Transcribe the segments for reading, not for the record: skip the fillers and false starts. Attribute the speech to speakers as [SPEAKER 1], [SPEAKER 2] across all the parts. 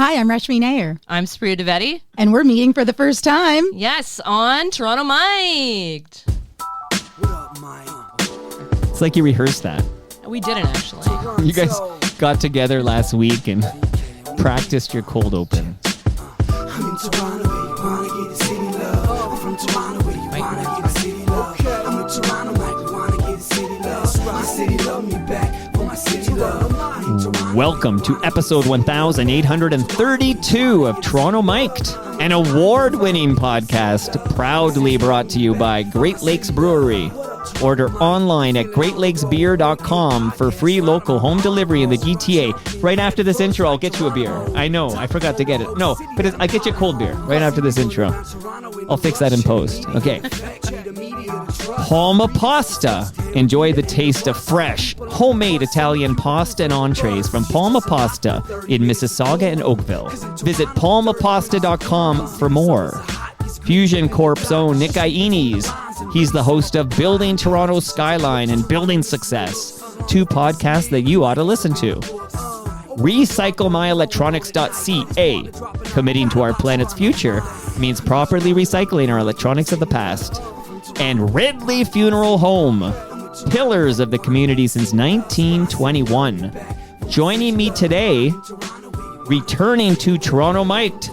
[SPEAKER 1] Hi, I'm Reshmi Nair.
[SPEAKER 2] I'm Supriya Dwivedi.
[SPEAKER 1] And we're meeting for the first time.
[SPEAKER 2] Yes, on Toronto Mic'd.
[SPEAKER 3] It's like you rehearsed that.
[SPEAKER 2] We didn't actually.
[SPEAKER 3] You guys got together last week and practiced your cold open.
[SPEAKER 4] I'm in Toronto, where you wanna get the city love. I'm from Toronto, where you wanna get the city love. I'm in Toronto, like we wanna get the city love. My city love me back for my city love.
[SPEAKER 3] Welcome to episode 1832 of Toronto Mic'd, an award-winning podcast proudly brought to you by Great Lakes Brewery. Order online at greatlakesbeer.com for free local home delivery in the GTA. Right after this intro, I'll get you a beer. I know, I forgot to get it. No, but I'll get you a cold beer right after this intro. I'll fix that in post. Okay. Palma Pasta. Enjoy the taste of fresh, homemade Italian pasta and entrees from Palma Pasta in Mississauga and Oakville. Visit palmapasta.com for more. Fusion Corp's own Nick Iones. He's the host of Building Toronto's Skyline and Building Success, two podcasts that you ought to listen to. RecycleMyElectronics.ca. Committing to our planet's future means properly recycling our electronics of the past. And Ridley Funeral Home. Pillars of the community since 1921. Joining me today, returning to Toronto Mic'd,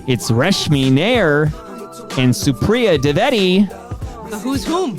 [SPEAKER 3] it's Reshmi Nair and Supriya Dwivedi.
[SPEAKER 2] Who's whom?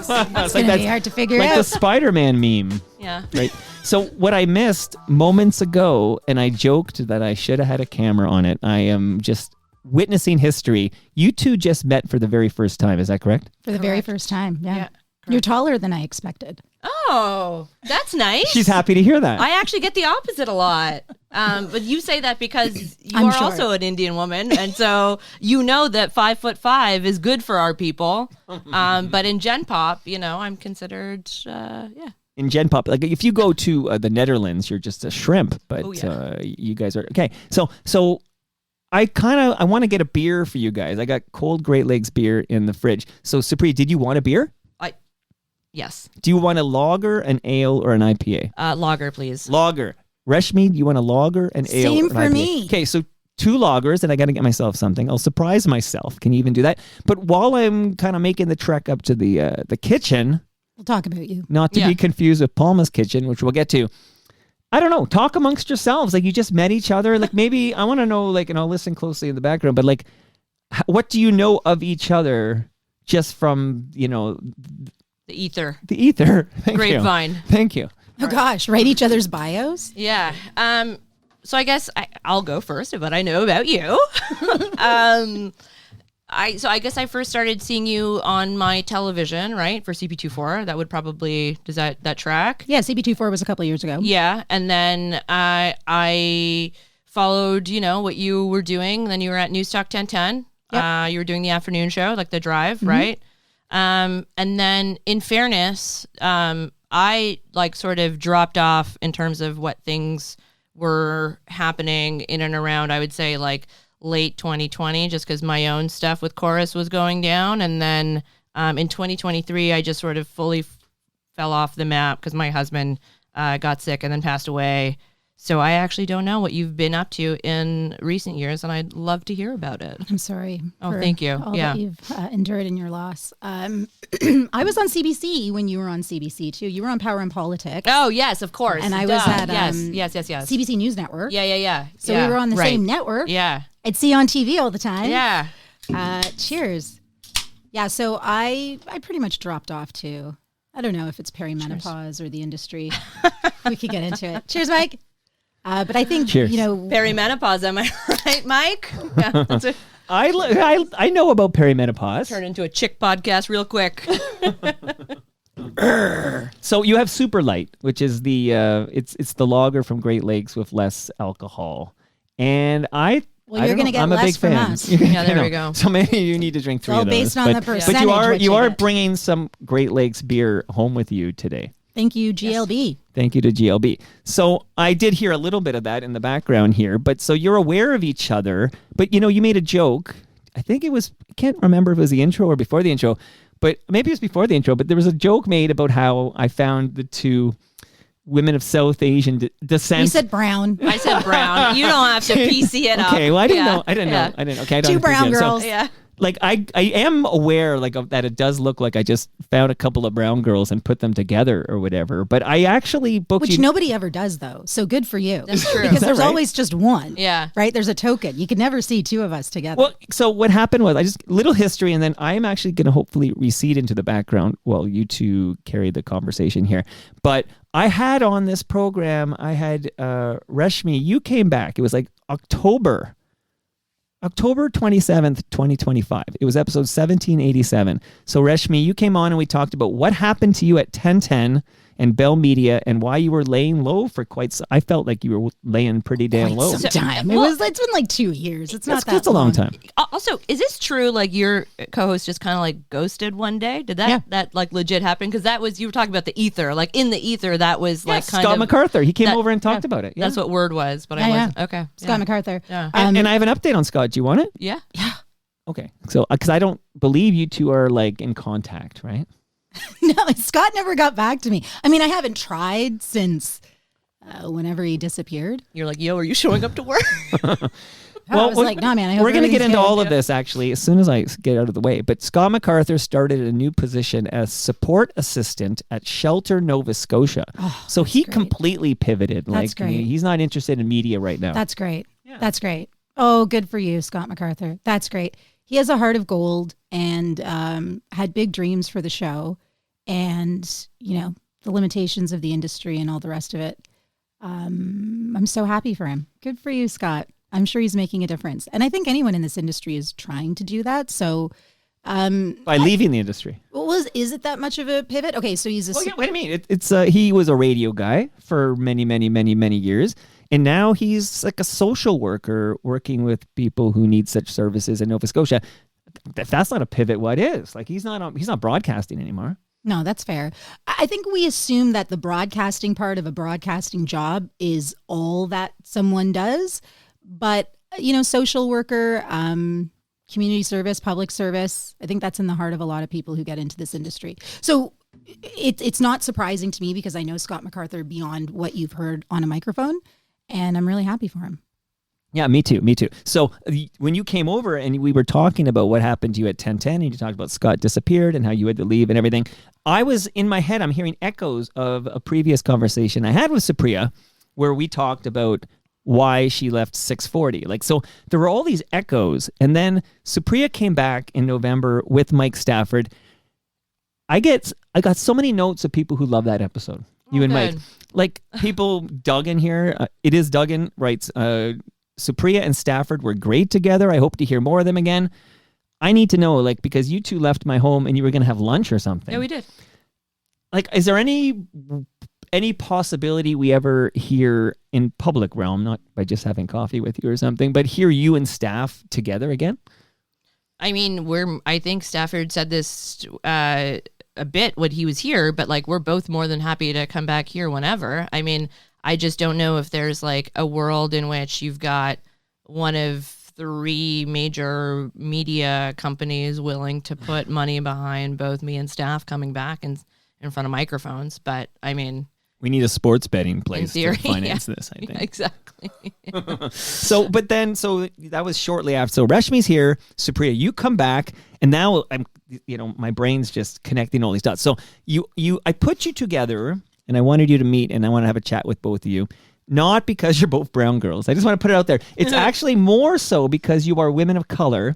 [SPEAKER 1] That's going to be hard to figure out.
[SPEAKER 3] Like the Spider-Man meme.
[SPEAKER 2] Yeah.
[SPEAKER 3] Right. So what I missed moments ago, and I joked that I should have had a camera on it. I am just witnessing history. You two just met for the very first time. Is that correct?
[SPEAKER 1] For the very first time, yeah.
[SPEAKER 2] Yeah.
[SPEAKER 1] You're taller than I expected.
[SPEAKER 2] Oh, that's nice.
[SPEAKER 3] She's happy to hear that.
[SPEAKER 2] I actually get the opposite a lot. But you say that because you
[SPEAKER 1] I'm
[SPEAKER 2] are
[SPEAKER 1] short.
[SPEAKER 2] also an Indian woman. And so you know that 5'5" is good for our people. But in Gen Pop, you know, I'm considered,
[SPEAKER 3] In Gen Pop, like if you go to the Netherlands, you're just a shrimp. But
[SPEAKER 2] yeah.
[SPEAKER 3] you guys are okay. So I want to get a beer for you guys. I got cold Great Lakes beer in the fridge. So Supriya, did you want a beer?
[SPEAKER 2] Yes.
[SPEAKER 3] Do you want a lager, an ale, or an IPA?
[SPEAKER 2] Lager, please.
[SPEAKER 3] Lager. Reshmi, do you want a lager, an ale,
[SPEAKER 1] Same
[SPEAKER 3] or an
[SPEAKER 1] for
[SPEAKER 3] IPA?
[SPEAKER 1] me.
[SPEAKER 3] Okay, so 2 lagers, and I got to get myself something. I'll surprise myself. Can you even do that? But while I'm kind of making the trek up to the kitchen,
[SPEAKER 1] We'll talk about you.
[SPEAKER 3] not to be confused with Palma's kitchen, which we'll get to. I don't know. Talk amongst yourselves. Like you just met each other. Like maybe I want to know. Like, and I'll listen closely in the background. But like, what do you know of each other just from
[SPEAKER 2] The ether.
[SPEAKER 3] the ether? Thank
[SPEAKER 2] Grapevine.
[SPEAKER 3] you. Thank you.
[SPEAKER 1] Oh, gosh. Write each other's bios?
[SPEAKER 2] Yeah. So I guess I'll go first of what I know about you. I guess I first started seeing you on my television, right, for CP24. That would probably, does that track?
[SPEAKER 1] Yeah, CB24 was a couple of years ago.
[SPEAKER 2] Yeah. And then I followed, what you were doing. Then you were at Newstalk 1010.
[SPEAKER 1] Yep.
[SPEAKER 2] You were doing the afternoon show, like The Drive, right? And then in fairness, I sort of dropped off in terms of what things were happening in and around, I would say late 2020, just because my own stuff with Chorus was going down. And then in 2023, I just sort of fully fell off the map because my husband got sick and then passed away. So I actually don't know what you've been up to in recent years, and I'd love to hear about it.
[SPEAKER 1] I'm sorry.
[SPEAKER 2] Oh, thank you.
[SPEAKER 1] All
[SPEAKER 2] Yeah.
[SPEAKER 1] that you've endured in your loss. I was on CBC when you were on CBC too. You were on Power and Politics.
[SPEAKER 2] Oh, yes, of course.
[SPEAKER 1] And I was at
[SPEAKER 2] yes.
[SPEAKER 1] CBC News Network.
[SPEAKER 2] Yeah.
[SPEAKER 1] So we were on the same network.
[SPEAKER 2] Yeah.
[SPEAKER 1] I'd see you on TV all the time.
[SPEAKER 2] Yeah.
[SPEAKER 1] Cheers. Yeah, so I pretty much dropped off too. I don't know if it's perimenopause or the industry. We could get into it. Cheers, Mike. But I think,
[SPEAKER 3] Cheers.
[SPEAKER 2] Perimenopause, am I right, Mike? Yeah, that's a,
[SPEAKER 3] I know about perimenopause.
[SPEAKER 2] turn into a chick podcast real quick.
[SPEAKER 3] So you have Super Light, which is the it's the lager from Great Lakes with less alcohol, and
[SPEAKER 1] Well, you're going to get
[SPEAKER 3] I'm a
[SPEAKER 1] less
[SPEAKER 3] big
[SPEAKER 1] from
[SPEAKER 3] fan.
[SPEAKER 1] us.
[SPEAKER 2] Yeah, there we go.
[SPEAKER 3] So maybe you need to drink 3
[SPEAKER 1] all
[SPEAKER 3] of those.
[SPEAKER 1] based on the percentage.
[SPEAKER 3] But you are
[SPEAKER 1] get.
[SPEAKER 3] bringing some Great Lakes beer home with you today.
[SPEAKER 1] Thank you, GLB.
[SPEAKER 3] Thank you to GLB. So I did hear a little bit of that in the background here, but so you're aware of each other, but you made a joke. I think it was, I can't remember if it was the intro or before the intro, but maybe it was before the intro, but there was a joke made about how I found the two women of South Asian descent.
[SPEAKER 1] You said brown.
[SPEAKER 2] I said brown. You don't have to PC it up.
[SPEAKER 3] Okay, well, I didn't
[SPEAKER 2] Yeah.
[SPEAKER 3] know. I didn't
[SPEAKER 2] Yeah.
[SPEAKER 3] know. I didn't. Okay, I don't
[SPEAKER 1] Two
[SPEAKER 3] have to
[SPEAKER 1] brown
[SPEAKER 3] PC it.
[SPEAKER 1] girls.
[SPEAKER 2] Yeah.
[SPEAKER 3] Like I am aware like of that it does look like I just found a couple of brown girls and put them together or whatever. But I actually booked
[SPEAKER 1] Which
[SPEAKER 3] you.
[SPEAKER 1] nobody ever does, though. So good for you.
[SPEAKER 2] That's true.
[SPEAKER 1] Because
[SPEAKER 3] Is that
[SPEAKER 1] there's
[SPEAKER 3] right?
[SPEAKER 1] always just one.
[SPEAKER 2] Yeah.
[SPEAKER 1] Right? There's a token. You can never see two of us together.
[SPEAKER 3] Well, so what happened was I just little history, and then I am actually going to hopefully recede into the background while you two carry the conversation here. But I had on this program, I had Reshmi. You came back. It was like October 27th, 2025. It was episode 1787. So Reshmi, you came on and we talked about what happened to you at 1010 and Bell Media and why you were laying low for I felt like you were laying pretty damn low.
[SPEAKER 1] Some time.
[SPEAKER 2] Well-
[SPEAKER 1] It's been like 2 years. It's not that
[SPEAKER 3] That's a long time.
[SPEAKER 2] Also, is this true? Like your co-host just kind of like ghosted one day? Did that like legit happen? Because that was, you were talking about the ether. Like in the ether, that was like kind
[SPEAKER 3] Scott
[SPEAKER 2] of
[SPEAKER 3] MacArthur. He came
[SPEAKER 2] that-
[SPEAKER 3] over and talked about it. Yeah.
[SPEAKER 2] That's what word was, but
[SPEAKER 1] Yeah,
[SPEAKER 2] I
[SPEAKER 1] yeah.
[SPEAKER 2] wasn't. Okay.
[SPEAKER 1] Scott MacArthur.
[SPEAKER 2] Yeah.
[SPEAKER 3] And I have an update on Scott. Do you want it?
[SPEAKER 2] Yeah.
[SPEAKER 3] Okay. So, because I don't believe you two are like in contact, right?
[SPEAKER 1] No, Scott never got back to me. I mean, I haven't tried since whenever he disappeared.
[SPEAKER 2] You're like, yo, are you showing up to work?
[SPEAKER 1] I was like, nah, man, I hope
[SPEAKER 3] We're going to get
[SPEAKER 1] everything's
[SPEAKER 3] into
[SPEAKER 1] good.
[SPEAKER 3] all of this actually as soon as I get out of the way. But Scott MacArthur started a new position as support assistant at Shelter, Nova Scotia. So he
[SPEAKER 1] great.
[SPEAKER 3] completely pivoted.
[SPEAKER 1] That's great.
[SPEAKER 3] He's not interested in media right now.
[SPEAKER 1] That's great. That's great. Oh, good for you, Scott MacArthur. That's great. He has a heart of gold and had big dreams for the show and, you know, the limitations of the industry and all the rest of it. I'm so happy for him. Good for you, Scott. I'm sure he's making a difference. And I think anyone in this industry is trying to do that. So
[SPEAKER 3] By leaving the industry.
[SPEAKER 1] is it that much of a pivot? Okay, so he's a
[SPEAKER 3] Well, yeah, wait a minute. He was a radio guy for many, many, many, many years. And now he's like a social worker working with people who need such services in Nova Scotia. If that's not a pivot, what is? Like he's not broadcasting anymore.
[SPEAKER 1] No, that's fair. I think we assume that the broadcasting part of a broadcasting job is all that someone does. But, you know, social worker, community service, public service, I think that's in the heart of a lot of people who get into this industry. So it's not surprising to me because I know Scott MacArthur beyond what you've heard on a microphone. And I'm really happy for him.
[SPEAKER 3] Yeah, me too. So when you came over and we were talking about what happened to you at 1010 and you talked about Scott disappeared and how you had to leave and everything, I was in my head, I'm hearing echoes of a previous conversation I had with Supriya where we talked about why she left 640. Like, so there were all these echoes. And then Supriya came back in November with Mike Stafford. I got so many notes of people who love that episode. You and
[SPEAKER 2] good.
[SPEAKER 3] Mike. Like people, Duggan here. It is Duggan writes, Supriya and Stafford were great together. I hope to hear more of them again. I need to know, like, because you two left my home and you were going to have lunch or something.
[SPEAKER 2] Yeah, we did.
[SPEAKER 3] Like, is there any possibility we ever hear in public realm, not by just having coffee with you or something, but hear you and Staff together again?
[SPEAKER 2] I mean, I think Stafford said this a bit when he was here, but like we're both more than happy to come back here whenever. I mean, I just don't know if there's like a world in which you've got one of 3 major media companies willing to put money behind both me and Staff coming back in front of microphones. But I mean,
[SPEAKER 3] We need a sports betting place
[SPEAKER 2] theory,
[SPEAKER 3] to finance
[SPEAKER 2] yeah.
[SPEAKER 3] this, I think.
[SPEAKER 2] Exactly.
[SPEAKER 3] So that was shortly after. So Reshmi's here, Supriya, you come back, and now my brain's just connecting all these dots. So I put you together, and I wanted you to meet, and I want to have a chat with both of you. Not because you're both brown girls. I just want to put it out there. It's actually more so because you are women of color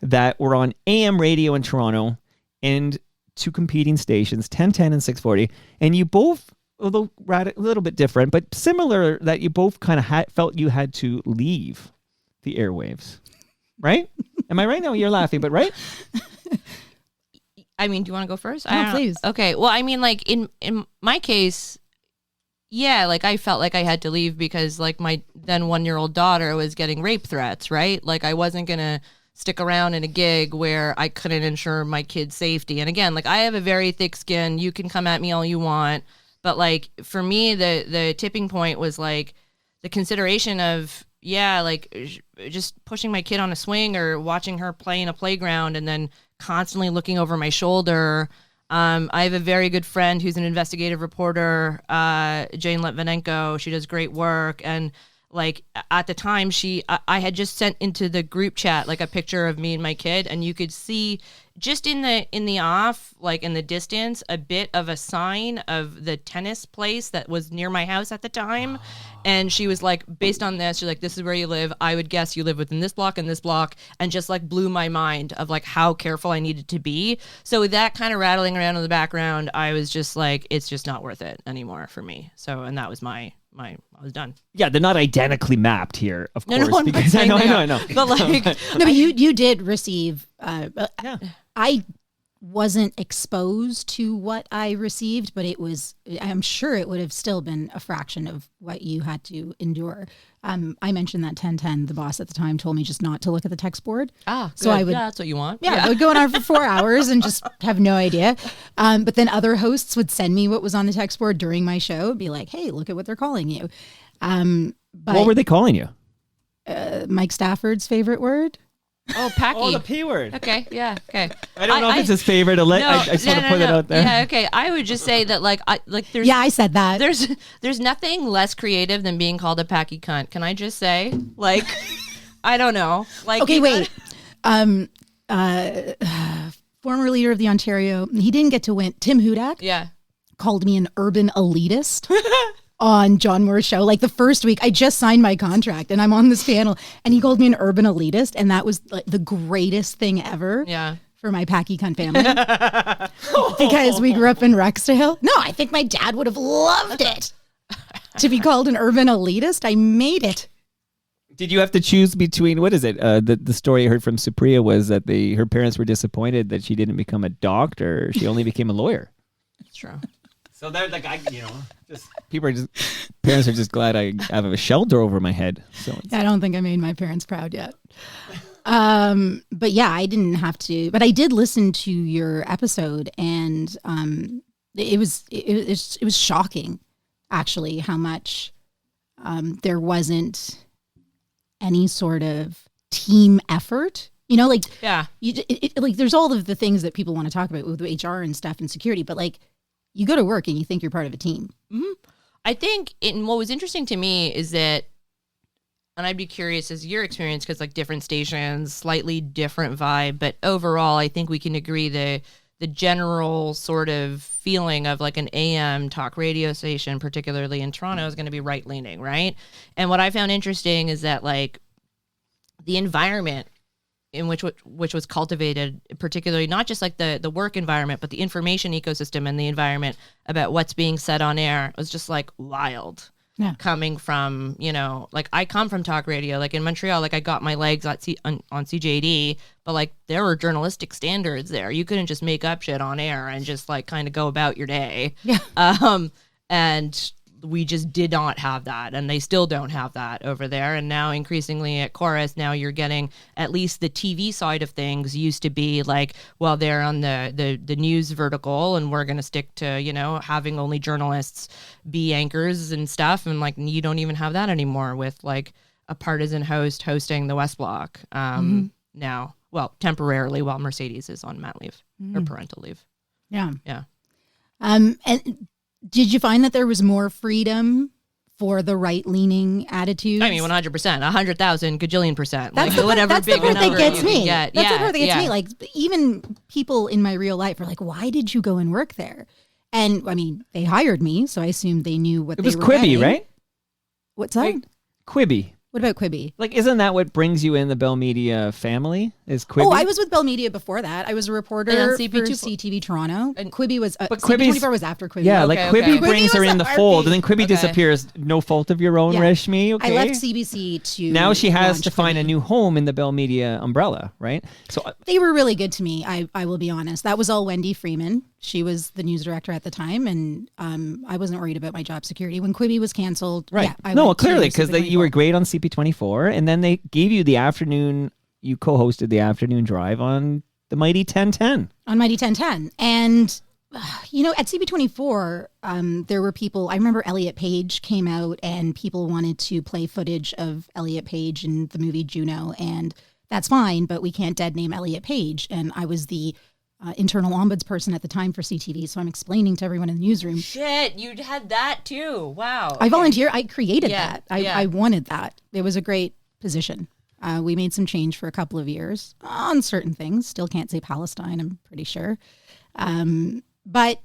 [SPEAKER 3] that were on AM radio in Toronto and 2 competing stations, 1010 and 640, and you both, although a little bit different, but similar, that you both kind of felt you had to leave the airwaves, right? Am I right? No, you're laughing, but right?
[SPEAKER 2] I mean, do you want to go first?
[SPEAKER 1] No, please.
[SPEAKER 2] Okay. Well, I mean, like in my case, yeah, like I felt like I had to leave because like my then 1-year-old daughter was getting rape threats, right? Like I wasn't going to stick around in a gig where I couldn't ensure my kid's safety. And again, like I have a very thick skin. You can come at me all you want. But like for me, the tipping point was like the consideration of, yeah, like just pushing my kid on a swing or watching her play in a playground and then constantly looking over my shoulder I have a very good friend who's an investigative reporter, Jane Litvinenko. She does great work. And like at the time I had just sent into the group chat like a picture of me and my kid, and you could see just in the off, like in the distance, a bit of a sign of the tennis place that was near my house at the time. And she was like, based on this, she's like, this is where you live. I would guess you live within this block and this block, and just like blew my mind of like how careful I needed to be. So with that kind of rattling around in the background, I was just like, it's just not worth it anymore for me. So, and that was I was done.
[SPEAKER 3] Yeah, they're not identically mapped here, of course.
[SPEAKER 2] No,
[SPEAKER 3] because I know.
[SPEAKER 2] But like,
[SPEAKER 1] No, but you did receive.
[SPEAKER 3] Yeah.
[SPEAKER 1] I wasn't exposed to what I received, but I'm sure it would have still been a fraction of what you had to endure. I mentioned that 1010, the boss at the time told me just not to look at the text board.
[SPEAKER 2] So I would, that's what you want.
[SPEAKER 1] Yeah, I would go on for 4 hours and just have no idea. But then other hosts would send me what was on the text board during my show and be like, hey, look at what they're calling you. But
[SPEAKER 3] What were they calling you?
[SPEAKER 1] Mike Stafford's favorite word?
[SPEAKER 2] Oh, Packy.
[SPEAKER 3] Oh, the P word.
[SPEAKER 2] Okay, yeah, okay.
[SPEAKER 3] I don't know if it's his favorite. I just want to put it out there.
[SPEAKER 2] Yeah, okay. I would just say that there's
[SPEAKER 1] Yeah, I said that.
[SPEAKER 2] there's nothing less creative than being called a packy cunt. Can I just say? Like, I don't know. Like,
[SPEAKER 1] okay, wait. Former leader of the Ontario, he didn't get to win. Tim Hudak
[SPEAKER 2] Yeah.
[SPEAKER 1] called me an urban elitist on John Moore's show. Like the first week, I just signed my contract and I'm on this panel, and he called me an urban elitist, and that was like the greatest thing ever.
[SPEAKER 2] Yeah.
[SPEAKER 1] For my Packy cunt family, because we grew up in Rexdale. No, I think my dad would have loved it to be called an urban elitist. I made it.
[SPEAKER 3] Did you have to choose between, what is it? The story I heard from Supriya was that her parents were disappointed that she didn't become a doctor. She only became a lawyer.
[SPEAKER 2] That's true.
[SPEAKER 3] So they're like, parents are just glad I have a shelter over my head. So
[SPEAKER 1] I don't think I made my parents proud yet. But yeah, I didn't have to, but I did listen to your episode, and it was shocking actually how much there wasn't any sort of team effort. You know, like,
[SPEAKER 2] Yeah.
[SPEAKER 1] Like there's all of the things that people want to talk about with HR and stuff and security, but like you go to work and you think you're part of a team.
[SPEAKER 2] Mm-hmm. I think what was interesting to me is that, and I'd be curious as your experience, because like different stations, slightly different vibe, but overall, I think we can agree the general sort of feeling of like an AM talk radio station, particularly in Toronto, is going to be right leaning, right? And what I found interesting is that like the environment in which was cultivated, particularly not just like the work environment, but the information ecosystem and the environment about what's being said on air was just like wild.
[SPEAKER 1] Yeah.
[SPEAKER 2] Coming from, like I come from talk radio, like in Montreal, like I got my legs on CJD, but like there were journalistic standards there. You couldn't just make up shit on air and just like kind of go about your day.
[SPEAKER 1] Yeah.
[SPEAKER 2] And we just did not have that, and they still don't have that over there. And now increasingly at Chorus, now you're getting at least the TV side of things used to be like, well, they're on the news vertical, and we're going to stick to, having only journalists be anchors and stuff. And like, you don't even have that anymore with like a partisan host hosting the West Block now. Well, temporarily while Mercedes is on mat leave or parental leave.
[SPEAKER 1] Yeah.
[SPEAKER 2] Yeah.
[SPEAKER 1] And did you find that there was more freedom for the right-leaning attitudes?
[SPEAKER 2] I mean, 100%, 100,000 gajillion percent.
[SPEAKER 1] That's
[SPEAKER 2] like whatever
[SPEAKER 1] that's
[SPEAKER 2] big
[SPEAKER 1] the part
[SPEAKER 2] number
[SPEAKER 1] that gets
[SPEAKER 2] you
[SPEAKER 1] me.
[SPEAKER 2] can get.
[SPEAKER 1] That's the
[SPEAKER 2] Yeah,
[SPEAKER 1] part that gets
[SPEAKER 2] yeah.
[SPEAKER 1] me. Like even people in my real life are like, "Why did you go and work there?" And I mean, they hired me, so I assumed they knew what
[SPEAKER 3] it
[SPEAKER 1] they
[SPEAKER 3] was
[SPEAKER 1] were
[SPEAKER 3] Quibi,
[SPEAKER 1] getting.
[SPEAKER 3] right?
[SPEAKER 1] What's that?
[SPEAKER 3] Like, Quibi.
[SPEAKER 1] What about Quibi?
[SPEAKER 3] Like, isn't that what brings you in the Bell Media family? Is Quibi?
[SPEAKER 1] Oh, I was with Bell Media before that. I was a reporter
[SPEAKER 2] And on
[SPEAKER 1] for
[SPEAKER 2] CP2
[SPEAKER 1] CTV Toronto.
[SPEAKER 2] And-
[SPEAKER 1] Quibi was,
[SPEAKER 3] But
[SPEAKER 1] CP24 was after Quibi.
[SPEAKER 3] Yeah,
[SPEAKER 2] Okay,
[SPEAKER 3] like Quibi
[SPEAKER 2] okay.
[SPEAKER 3] brings
[SPEAKER 1] Quibi
[SPEAKER 3] her
[SPEAKER 1] was
[SPEAKER 3] in the
[SPEAKER 1] a
[SPEAKER 3] fold, and then
[SPEAKER 1] heartbeat.
[SPEAKER 3] Quibi
[SPEAKER 2] Okay.
[SPEAKER 3] disappears. No fault of your own,
[SPEAKER 1] Yeah.
[SPEAKER 3] Reshmi. Okay.
[SPEAKER 1] I left CBC to
[SPEAKER 3] Now she has
[SPEAKER 1] launch
[SPEAKER 3] to find a
[SPEAKER 1] Quibi.
[SPEAKER 3] new home in the Bell Media umbrella, right? So
[SPEAKER 1] They were really good to me. I will be honest. That was all Wendy Freeman. She was the news director at the time, and I wasn't worried about my job security. When Quibi was canceled,
[SPEAKER 3] right.
[SPEAKER 1] yeah, I
[SPEAKER 3] no,
[SPEAKER 1] went to
[SPEAKER 3] clearly, because you were
[SPEAKER 1] CP24.
[SPEAKER 3] great on CP24, and then they gave you the afternoon. You co-hosted the afternoon drive on the mighty 1010.
[SPEAKER 1] On Mighty 1010. And, at CP24, there were people, I remember Elliot Page came out and people wanted to play footage of Elliot Page in the movie Juno. And that's fine, but we can't dead name Elliot Page. And I was the internal ombudsperson at the time for CTV. So I'm explaining to everyone in the newsroom.
[SPEAKER 2] Shit, you had that too. Wow.
[SPEAKER 1] I volunteered. I created
[SPEAKER 2] Yeah,
[SPEAKER 1] that. I wanted that. It was a great position. We made some change for a couple of years on certain things. Still can't say Palestine, I'm pretty sure. But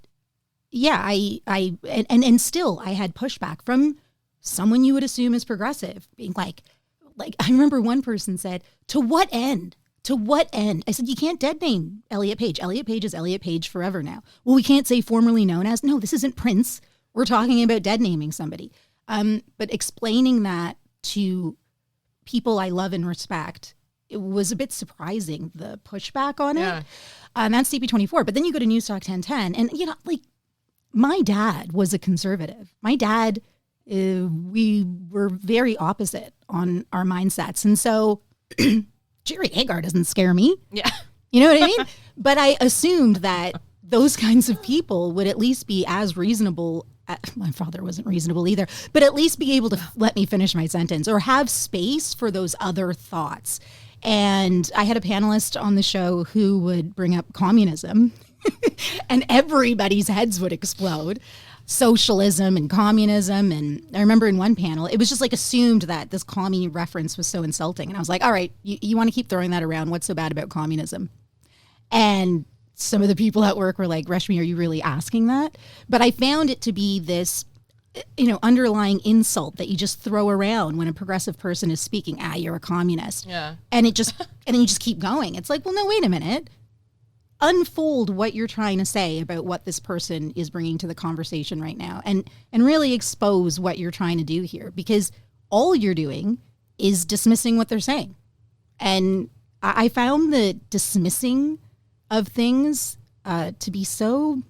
[SPEAKER 1] yeah, and still I had pushback from someone you would assume is progressive, being like I remember one person said, "To what end? To what end?" I said, "You can't dead name Elliot Page. Elliot Page is Elliot Page forever now." "Well, we can't say formerly known as." No, this isn't Prince. We're talking about dead naming somebody. But explaining that to people I love and respect, it was a bit surprising, the pushback on it. That's CP24. But then you go to Newstalk 1010, and my dad was a conservative. My dad, we were very opposite on our mindsets. And so Jerry Hagar doesn't scare me.
[SPEAKER 2] Yeah.
[SPEAKER 1] You know what I mean? But I assumed that those kinds of people would at least be as reasonable. My father wasn't reasonable either, but at least be able to let me finish my sentence or have space for those other thoughts. And I had a panelist on the show who would bring up communism and everybody's heads would explode. Socialism and communism. And I remember in one panel, it was just assumed that this commie reference was so insulting. And I was like, all right, you want to keep throwing that around. What's so bad about communism? And some of the people at work were like, Reshmi, are you really asking that? But I found it to be this, underlying insult that you just throw around when a progressive person is speaking. You're a communist.
[SPEAKER 2] Yeah.
[SPEAKER 1] And then you just keep going. It's like, well, no, wait a minute. Unfold what you're trying to say about what this person is bringing to the conversation right now, and really expose what you're trying to do here, because all you're doing is dismissing what they're saying. And I found the dismissing of things to be so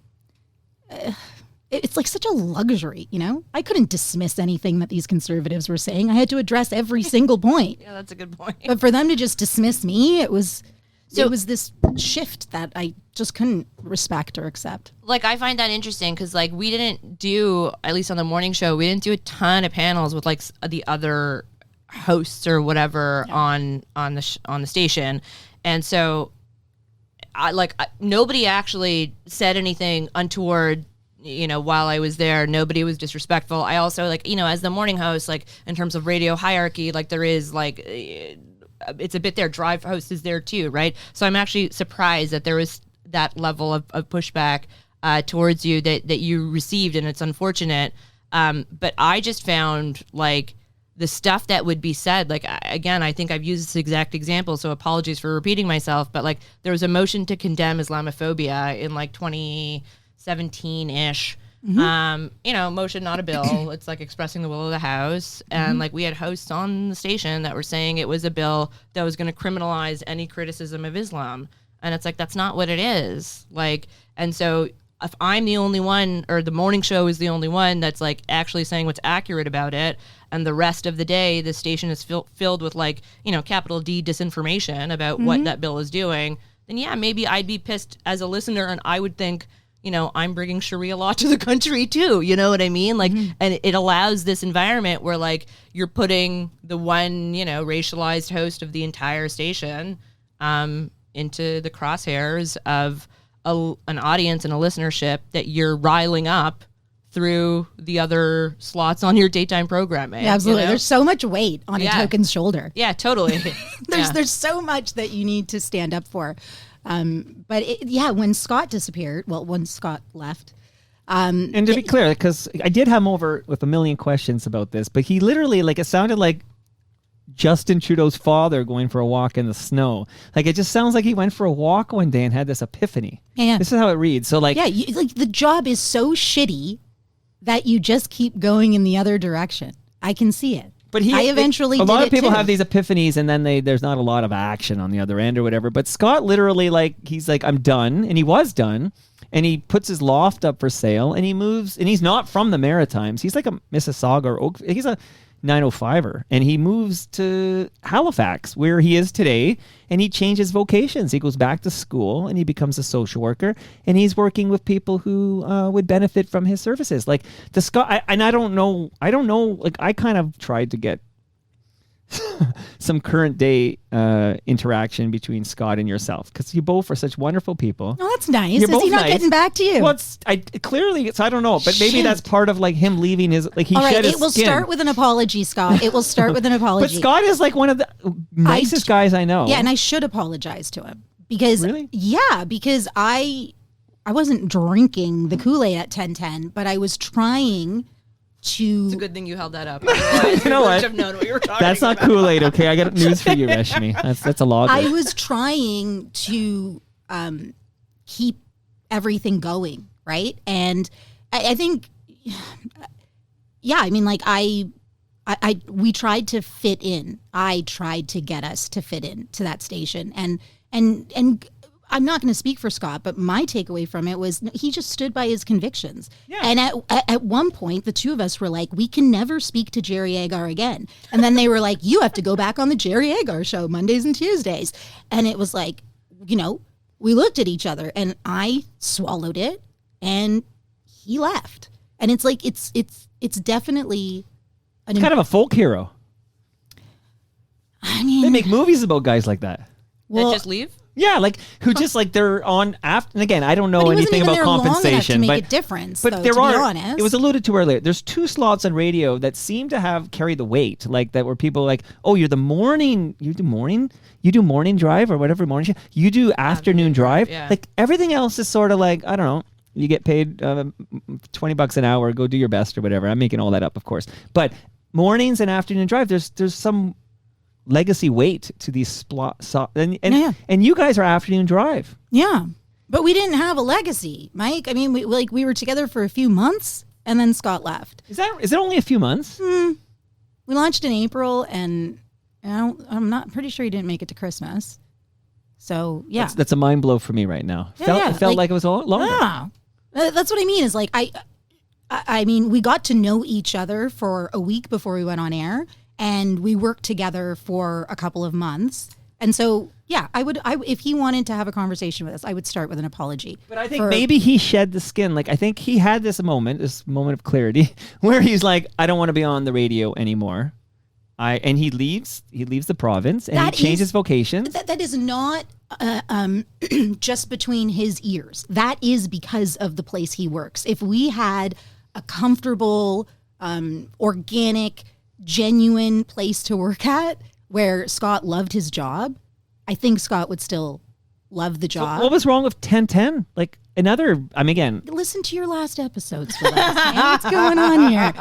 [SPEAKER 1] it's such a luxury, I couldn't dismiss anything that these conservatives were saying. I had to address every single point.
[SPEAKER 2] Yeah, that's a good point.
[SPEAKER 1] But for them to just dismiss me, it was this shift that I just couldn't respect or accept.
[SPEAKER 2] I find that interesting because we didn't do, at least on the morning show, we didn't do a ton of panels with the other hosts or whatever on the station. And so nobody actually said anything untoward, while I was there. Nobody was disrespectful. I also as the morning host, in terms of radio hierarchy, there is it's a bit there. Drive host is there too, right? So I'm actually surprised that there was that level of pushback towards you that you received, and it's unfortunate. But I just found the stuff that would be said, again, I think I've used this exact example, so apologies for repeating myself, but there was a motion to condemn Islamophobia in 2017-ish. Motion, not a bill. It's expressing the will of the House. And we had hosts on the station that were saying it was a bill that was going to criminalize any criticism of Islam. And it's that's not what it is. And so if I'm the only one, or the morning show is the only one that's actually saying what's accurate about it, and the rest of the day the station is filled with capital D disinformation about what that bill is doing, then yeah, maybe I'd be pissed as a listener, and I would think, I'm bringing Sharia law to the country too. You know what I mean? And it allows this environment where you're putting the one, racialized host of the entire station into the crosshairs of an audience and a listenership that you're riling up through the other slots on your daytime programming.
[SPEAKER 1] Yeah, absolutely. There's so much weight on a token's shoulder.
[SPEAKER 2] Yeah, totally.
[SPEAKER 1] There's so much that you need to stand up for. But when Scott disappeared, when Scott left.
[SPEAKER 3] And to be clear, because I did have him over with a million questions about this, but he literally, it sounded like Justin Trudeau's father going for a walk in the snow. It just sounds like he went for a walk one day and had this epiphany.
[SPEAKER 1] Yeah.
[SPEAKER 3] This is how it reads. So
[SPEAKER 1] the job is so shitty that you just keep going in the other direction. I can see it.
[SPEAKER 3] But a lot of people have these epiphanies, and then there's not a lot of action on the other end or whatever. But Scott literally, he's I'm done, and he was done, and he puts his loft up for sale, and he moves, and he's not from the Maritimes. He's a Mississauga or Oak. He's a 905er, and he moves to Halifax, where he is today, and he changes vocations. He goes back to school, and he becomes a social worker, and he's working with people who would benefit from his services. I don't know. I kind of tried to get some current day interaction between Scott and yourself, because you both are such wonderful people.
[SPEAKER 1] Oh, that's nice.
[SPEAKER 3] You're
[SPEAKER 1] Is he
[SPEAKER 3] both
[SPEAKER 1] not
[SPEAKER 3] nice.
[SPEAKER 1] getting back to you?
[SPEAKER 3] Well, clearly, I don't know, but maybe
[SPEAKER 1] Shit.
[SPEAKER 3] that's part of like him leaving his, like he
[SPEAKER 1] All right,
[SPEAKER 3] shed his
[SPEAKER 1] it will
[SPEAKER 3] skin.
[SPEAKER 1] start with an apology, Scott. It will start with an
[SPEAKER 3] But
[SPEAKER 1] apology.
[SPEAKER 3] Scott is like one of the nicest guys I know.
[SPEAKER 1] Yeah, and I should apologize to him because
[SPEAKER 3] Really?
[SPEAKER 1] Yeah, because I wasn't drinking the Kool-Aid at 10:10, but I was trying to.
[SPEAKER 2] It's a good thing you held that up. Otherwise,
[SPEAKER 3] You know
[SPEAKER 2] we
[SPEAKER 3] what?
[SPEAKER 2] wouldn't have known what you were talking
[SPEAKER 3] That's not
[SPEAKER 2] about.
[SPEAKER 3] Kool-Aid, okay? I got news for you, Reshmi. That's a lager.
[SPEAKER 1] I was trying to keep everything going, right? And I think, yeah, I mean, like we tried to fit in. I tried to get us to fit in to that station, and I'm not going to speak for Scott, but my takeaway from it was he just stood by his convictions. Yeah. And at one point, the two of us were like, we can never speak to Jerry Agar again. And then they were like, you have to go back on the Jerry Agar show Mondays and Tuesdays. And it was like, you know, we looked at each other and I swallowed it and he left. And it's like, it's definitely
[SPEAKER 3] It's kind of a folk hero.
[SPEAKER 1] I mean,
[SPEAKER 3] They make movies about guys like that.
[SPEAKER 1] well,
[SPEAKER 2] Just leave?
[SPEAKER 3] Yeah, like who just like they're on after. And again, I don't know
[SPEAKER 1] but he wasn't
[SPEAKER 3] anything
[SPEAKER 1] even
[SPEAKER 3] about
[SPEAKER 1] there long enough to
[SPEAKER 3] compensation,
[SPEAKER 1] make
[SPEAKER 3] but
[SPEAKER 1] a difference,
[SPEAKER 3] but
[SPEAKER 1] though,
[SPEAKER 3] there
[SPEAKER 1] to
[SPEAKER 3] are.
[SPEAKER 1] be honest.
[SPEAKER 3] It was alluded to earlier. There's 2 slots on radio that seem to have carry the weight, like that, where people are like, oh, you're the morning, you do morning drive or whatever morning. You do afternoon drive.
[SPEAKER 2] yeah.
[SPEAKER 3] Like everything else is sort of like, I don't know. You get paid $20 an hour. Go do your best or whatever. I'm making all that up, of course. But mornings and afternoon drive, there's some legacy weight to these and you guys are afternoon drive.
[SPEAKER 1] Yeah, but we didn't have a legacy, Mike. I mean, we were together for a few months, and then Scott left.
[SPEAKER 3] Is it only a few months?
[SPEAKER 1] We launched in April, and I'm not pretty sure he didn't make it to Christmas. So yeah,
[SPEAKER 3] That's a mind blow for me right now.
[SPEAKER 1] Yeah,
[SPEAKER 3] It felt like it was a lot longer.
[SPEAKER 1] yeah. That's what I mean. Is like I mean, we got to know each other for a week before we went on air, and we worked together for a couple of months. And so, yeah, if he wanted to have a conversation with us, I would start with an apology.
[SPEAKER 3] But I think maybe he shed the skin. Like I think he had this moment of clarity, where he's like, I don't want to be on the radio anymore. And he leaves the province and he changes vocation.
[SPEAKER 1] That is not just between his ears. That is because of the place he works. If we had a comfortable, organic, genuine place to work at where Scott loved his job, I think Scott would still love the job.
[SPEAKER 3] What was wrong with 1010? Like again,
[SPEAKER 1] listen to your last episodes with us, man. What's going on here?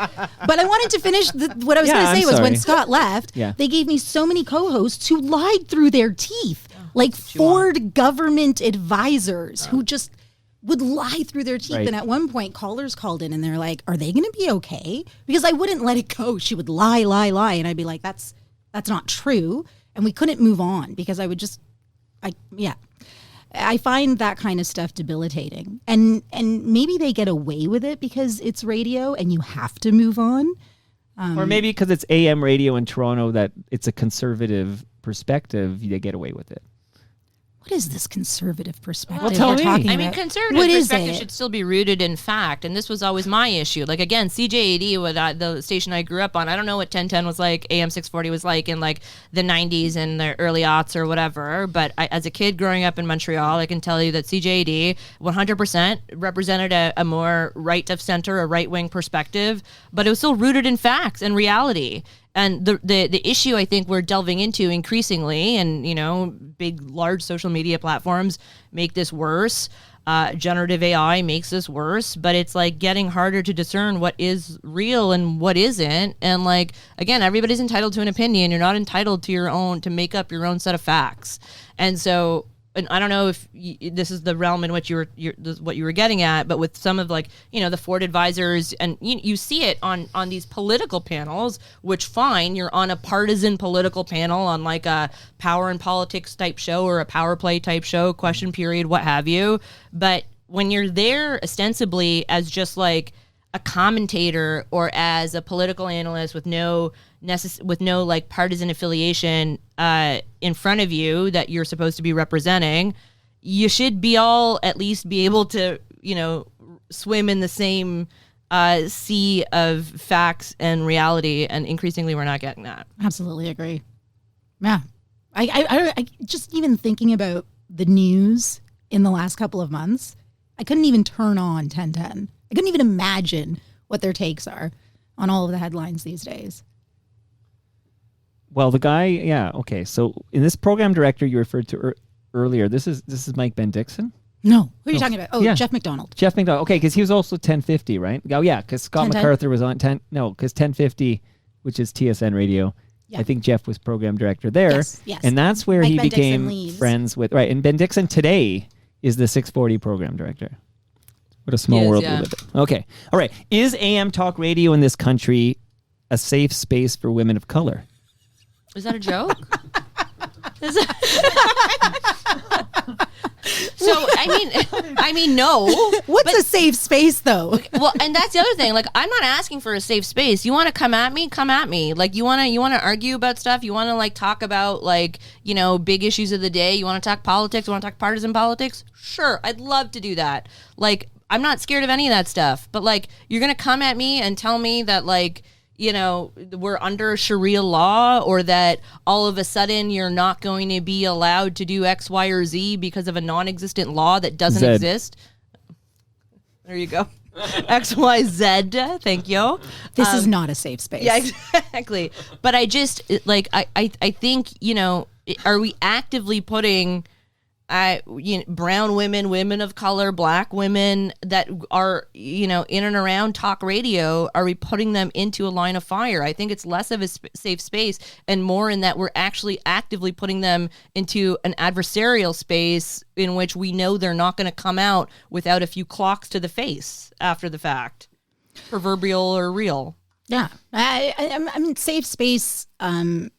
[SPEAKER 1] But I wanted to finish what I was going to say was when Scott left, they gave me so many co-hosts who lied through their teeth, like Ford government advisors who just would lie through their teeth.
[SPEAKER 3] Right.
[SPEAKER 1] And at one point, callers called in and they're like, are they going to be okay? Because I wouldn't let it go. She would lie. And I'd be like, that's not true. And we couldn't move on because I would just, I find that kind of stuff debilitating. And maybe they get away with it because it's radio and you have to move on.
[SPEAKER 3] Or maybe because it's AM radio in Toronto that it's a conservative perspective, they get away with it.
[SPEAKER 1] What is this conservative perspective
[SPEAKER 3] Well, tell
[SPEAKER 1] we're
[SPEAKER 3] me.
[SPEAKER 1] talking
[SPEAKER 2] I mean,
[SPEAKER 1] about?
[SPEAKER 2] conservative
[SPEAKER 1] What is
[SPEAKER 2] perspective
[SPEAKER 1] it?
[SPEAKER 2] should still be rooted in fact, and this was always my issue. Like again, CJAD, the station I grew up on, I don't know what 1010 was like, AM 640 was like in like the 90s and the early aughts or whatever, but as a kid growing up in Montreal, I can tell you that CJAD 100% represented a more right of center, a right-wing perspective, but it was still rooted in facts and reality. And the issue I think we're delving into increasingly, and big, large social media platforms make this worse. Generative AI makes this worse, but it's like getting harder to discern what is real and what isn't. And like, again, everybody's entitled to an opinion. You're not entitled to make up your own set of facts. And so, and I don't know if this is the realm in which what you were getting at, but with some of like, the Ford advisors, and you see it on these political panels, which fine, you're on a partisan political panel on like a power and politics type show or a power play type show, question period, what have you. But when you're there ostensibly as just like a commentator or as a political analyst with no like partisan affiliation in front of you that you're supposed to be representing, you should be all at least be able to swim in the same sea of facts and reality, and increasingly we're not getting that.
[SPEAKER 1] Absolutely agree. Yeah. I just even thinking about the news in the last couple of months, I couldn't even turn on 1010. I couldn't even imagine what their takes are on all of the headlines these days.
[SPEAKER 3] Well, the guy, yeah, okay. So in this program director you referred to earlier, this is Mike Bendixson?
[SPEAKER 1] No. Who are you talking about? Oh, yeah. Jeff McDonald.
[SPEAKER 3] Jeff McDonald. Okay, because he was also 1050, right? Oh, yeah, because Scott
[SPEAKER 1] 1010?
[SPEAKER 3] MacArthur was on 10. No, because 1050, which is TSN Radio.
[SPEAKER 1] Yeah.
[SPEAKER 3] I think Jeff was program director there.
[SPEAKER 1] Yes.
[SPEAKER 3] And that's where
[SPEAKER 1] Mike
[SPEAKER 3] he
[SPEAKER 1] Bendixson
[SPEAKER 3] became
[SPEAKER 1] leaves.
[SPEAKER 3] friends with, right. And Bendixson today is the 640 program director. What a small world we live in. Okay. All right. Is AM talk radio in this country a safe space for women of color?
[SPEAKER 2] Is that a joke? So I mean, no.
[SPEAKER 1] What's a safe space, though?
[SPEAKER 2] Well, and that's the other thing. Like, I'm not asking for a safe space. You want to come at me? Come at me. Like, you want to argue about stuff. You want to like talk about like big issues of the day. You want to talk politics. You want to talk partisan politics. Sure, I'd love to do that. Like, I'm not scared of any of that stuff. But like, you're gonna come at me and tell me that like, we're under Sharia law, or that all of a sudden you're not going to be allowed to do X, Y, or Z because of a non-existent law that doesn't exist. There you go. X, Y, Z. Thank you.
[SPEAKER 1] This is not a safe space.
[SPEAKER 2] Yeah, exactly. But I just like, I think, are we actively putting brown women of color, black women that are, in and around talk radio, are we putting them into a line of fire? I think it's less of a safe space and more in that we're actually actively putting them into an adversarial space in which we know they're not going to come out without a few clocks to the face after the fact, proverbial or real.
[SPEAKER 1] Yeah. I mean, safe space, I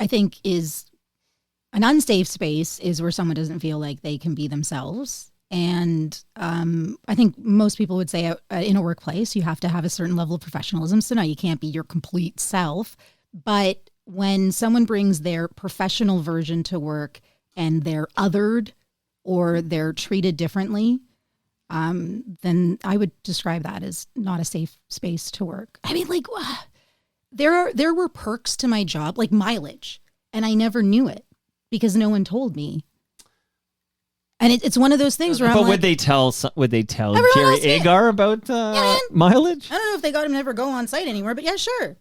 [SPEAKER 1] think is... An unsafe space is where someone doesn't feel like they can be themselves. And I think most people would say in a workplace, you have to have a certain level of professionalism. So no, you can't be your complete self. But when someone brings their professional version to work and they're othered or they're treated differently, then I would describe that as not a safe space to work. I mean, like, there were perks to my job, like mileage, and I never knew it, because no one told me. And it's one of those things where I'm like...
[SPEAKER 3] But would they tell Jerry Agar about mileage?
[SPEAKER 1] I don't know if they got him to never go on site anymore, but yeah, sure.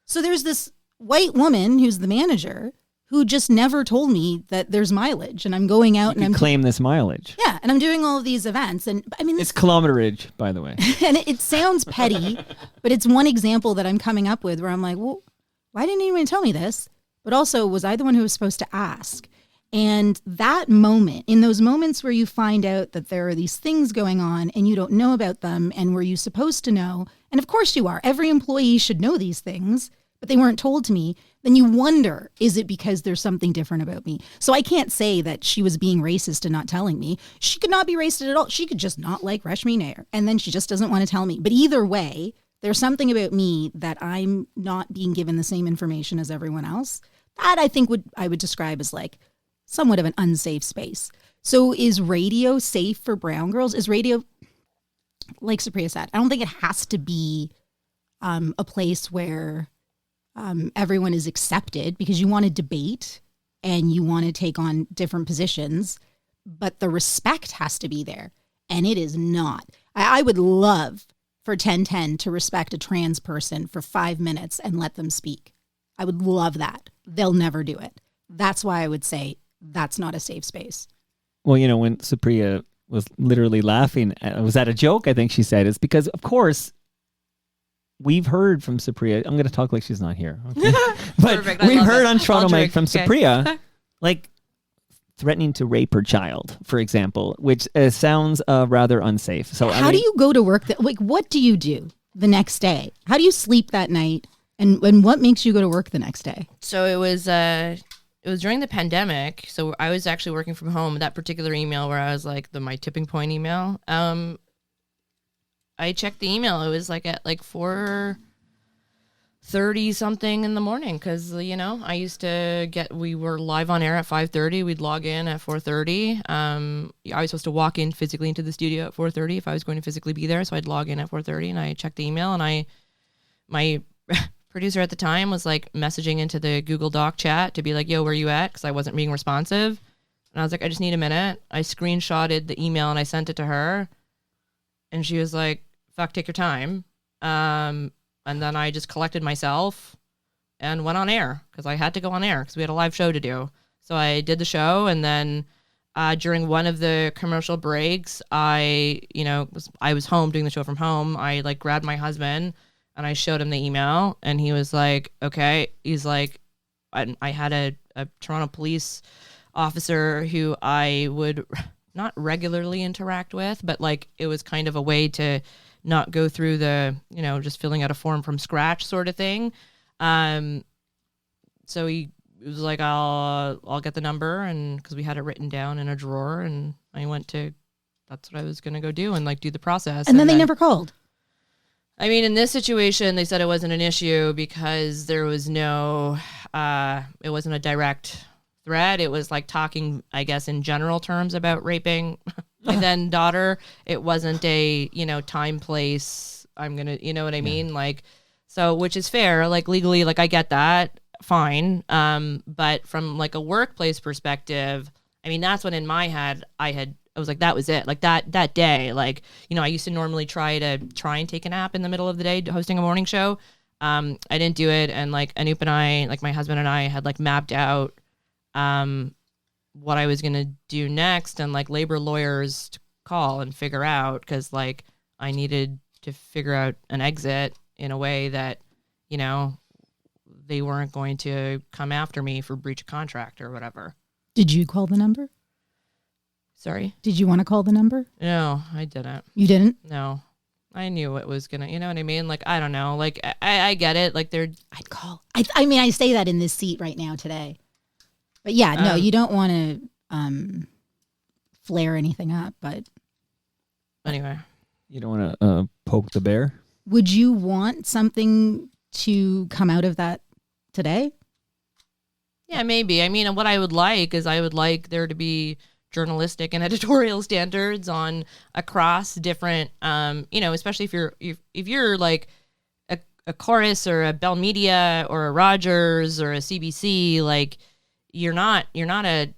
[SPEAKER 1] So there's this white woman who's the manager who just never told me that there's mileage, and I'm going out and I'm...
[SPEAKER 3] claim this mileage.
[SPEAKER 1] Yeah, and I'm doing all of these events, and I mean...
[SPEAKER 3] It's kilometerage, by the way.
[SPEAKER 1] And it sounds petty, but it's one example that I'm coming up with where I'm like, well, why didn't anyone tell me this? But also, was I the one who was supposed to ask? And that moment, in those moments where you find out that there are these things going on and you don't know about them, and were you supposed to know? And of course you are. Every employee should know these things, but they weren't told to me. Then you wonder, is it because there's something different about me? So I can't say that she was being racist and not telling me. She could not be racist at all. She could just not like Reshmi Nair, and then she just doesn't want to tell me. But either way, there's something about me that I'm not being given the same information as everyone else. That I think I would describe as like somewhat of an unsafe space. So is radio safe for brown girls? Is radio, like Supriya said, I don't think it has to be a place where everyone is accepted, because you want to debate and you want to take on different positions, but the respect has to be there. And it is not. I would love for 1010 to respect a trans person for 5 minutes and let them speak. I would love that. They'll never do it. That's why I would say that's not a safe space.
[SPEAKER 3] Well, when Supriya was literally laughing, was that a joke? I think she said it's because, of course, we've heard from Supriya. I'm going to talk like she's not here. Okay? But we've heard on Toronto Mike from Supriya, like threatening to rape her child, for example, which sounds rather unsafe. So
[SPEAKER 1] how do you go to work? Like, what do you do the next day? How do you sleep that night? And what makes you go to work the next day?
[SPEAKER 2] So it was during the pandemic. So I was actually working from home. That particular email where I was like my tipping point email. I checked the email. It was like at like 4 30 something in the morning, because I used to we were live on air at 5:30. We'd log in at 4:30. I was supposed to walk in physically into the studio at 4:30 if I was going to physically be there, so I'd log in at 4:30 and I checked the email, and my producer at the time was like messaging into the Google Doc chat to be like, yo, where you at? Because I wasn't being responsive, and I was like, I just need a minute. I screenshotted the email and I sent it to her, and she was like, fuck, take your time. And then I just collected myself and went on air because I had to go on air because we had a live show to do. So I did the show, and then during one of the commercial breaks, I was home doing the show from home. I like grabbed my husband and I showed him the email, and he was like, okay. He's like, I had a Toronto police officer who I would not regularly interact with, but like it was kind of a way to not go through the, just filling out a form from scratch sort of thing. So he was like, I'll get the number, and because we had it written down in a drawer, and I went to, that's what I was going to go do and like do the process.
[SPEAKER 1] And then they never called.
[SPEAKER 2] I mean, in this situation, they said it wasn't an issue because there was no, it wasn't a direct threat. It was like talking, I guess, in general terms about raping my then daughter. It wasn't a, time, place, I'm going to, you know what I mean? Like, so, which is fair, like legally, like I get that, fine. But from like a workplace perspective, I mean, that's when in my head, I was like, that was it. Like that day, like, I used to normally try and take a nap in the middle of the day hosting a morning show. I didn't do it. And like Anoop and I, like my husband and I had like mapped out, what I was going to do next, and like labor lawyers to call and figure out, because like I needed to figure out an exit in a way that, they weren't going to come after me for breach of contract or whatever.
[SPEAKER 1] Did you call the number?
[SPEAKER 2] Sorry?
[SPEAKER 1] Did you want to call the number?
[SPEAKER 2] No, I didn't.
[SPEAKER 1] You didn't?
[SPEAKER 2] No. I knew it was going to, you know what I mean? Like, I don't know. Like, I get it. Like,
[SPEAKER 1] I'd call. I mean, I say that in this seat right now today. But yeah, no, you don't want to flare anything up. But
[SPEAKER 2] anyway,
[SPEAKER 3] you don't want to poke the bear.
[SPEAKER 1] Would you want something to come out of that today?
[SPEAKER 2] Yeah, maybe. I mean, what I would like is there to be journalistic and editorial standards on across different, especially if you're like a Chorus or a Bell Media or a Rogers or a CBC, like. You're not a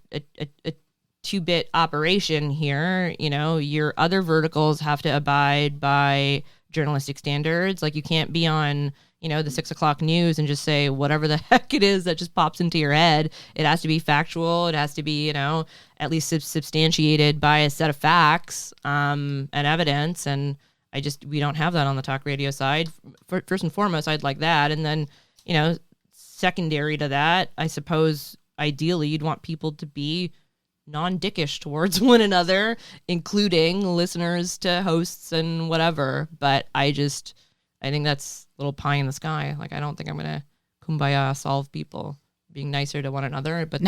[SPEAKER 2] 2-bit operation here. Your other verticals have to abide by journalistic standards. Like you can't be on, the 6 o'clock news and just say whatever the heck it is that just pops into your head. It has to be factual. It has to be, at least substantiated by a set of facts and evidence. And we don't have that on the talk radio side. First and foremost, I'd like that. And then, secondary to that, I suppose, ideally, you'd want people to be non-dickish towards one another, including listeners to hosts and whatever. But I think that's a little pie in the sky. Like, I don't think I'm going to kumbaya solve people being nicer to one another. But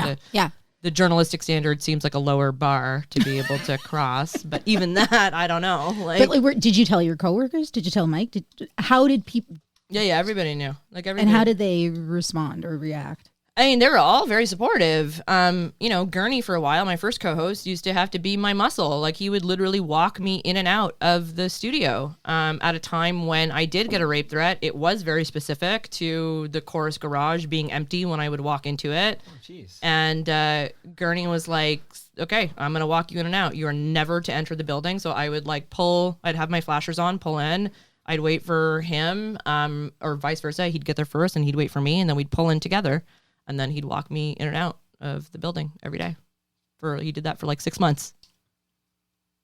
[SPEAKER 2] the journalistic standard seems like a lower bar to be able to cross. But even that, I don't know.
[SPEAKER 1] But did you tell your coworkers? Did you tell Mike? How did people?
[SPEAKER 2] Yeah, everybody knew. Like everybody.
[SPEAKER 1] And how did they respond or react?
[SPEAKER 2] I mean, they were all very supportive. Gurney, for a while, my first co-host, used to have to be my muscle. Like, he would literally walk me in and out of the studio at a time when I did get a rape threat. It was very specific to the Chorus garage being empty when I would walk into it.
[SPEAKER 3] Oh, jeez.
[SPEAKER 2] And Gurney was like, okay, I'm going to walk you in and out. You are never to enter the building. So I would like I'd have my flashers on, pull in. I'd wait for him or vice versa. He'd get there first and he'd wait for me, and then we'd pull in together. And then he'd walk me in and out of the building every day. He did that for like 6 months.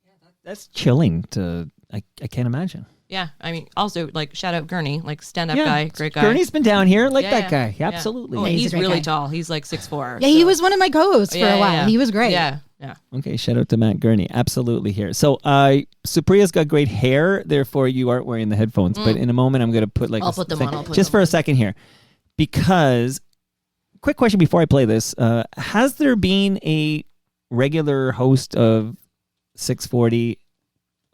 [SPEAKER 3] Yeah, that's chilling I can't imagine.
[SPEAKER 2] Yeah, I mean, also, like, shout out Gurney, like, stand-up guy, great guy.
[SPEAKER 3] Gurney's been down here, that guy. Yeah. Absolutely.
[SPEAKER 2] Oh,
[SPEAKER 1] Yeah,
[SPEAKER 2] he's really
[SPEAKER 1] guy.
[SPEAKER 2] tall. He's like 6'4".
[SPEAKER 1] Yeah, he was one of my co-hosts for a while.
[SPEAKER 2] Yeah.
[SPEAKER 1] He was great.
[SPEAKER 2] Yeah.
[SPEAKER 3] Okay, shout out to Matt Gurney. Absolutely here. So, Supriya's got great hair, therefore you aren't wearing the headphones. But in a moment, I'm going to put like
[SPEAKER 2] I'll put them on.
[SPEAKER 3] just for a second here. Because, quick question before I play this. Has there been a regular host of 640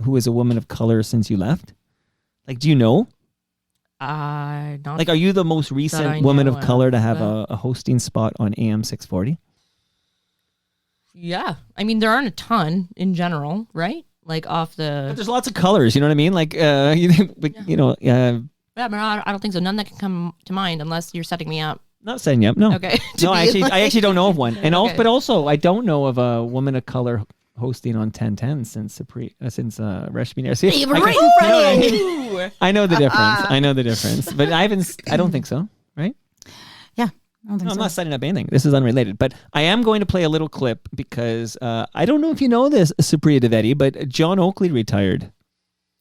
[SPEAKER 3] who is a woman of color since you left? Like, do you know?
[SPEAKER 2] Not
[SPEAKER 3] Like, are you the most
[SPEAKER 2] I
[SPEAKER 3] recent woman
[SPEAKER 2] know
[SPEAKER 3] of color to have
[SPEAKER 2] of,
[SPEAKER 3] a hosting spot on AM 640?
[SPEAKER 2] yeah. I mean, there aren't a ton in general, right? Like off
[SPEAKER 3] But
[SPEAKER 2] the.
[SPEAKER 3] there's lots of colors, you know what I mean? Like,
[SPEAKER 2] Yeah, but I don't think so. None that can come to mind unless you're setting me up.
[SPEAKER 3] not saying yep, no.
[SPEAKER 2] Okay.
[SPEAKER 3] No, I actually don't know of one. And
[SPEAKER 2] Okay.
[SPEAKER 3] but also, I don't know of a woman of color hosting on 1010 since Reshmi Nair. See, I know the difference. I know the difference. But I don't think so, right?
[SPEAKER 1] Yeah, I don't think
[SPEAKER 3] No, I'm
[SPEAKER 1] so.
[SPEAKER 3] not setting up anything. This is unrelated. But I am going to play a little clip because I don't know if you know this, Supriya Dwivedi, but John Oakley retired.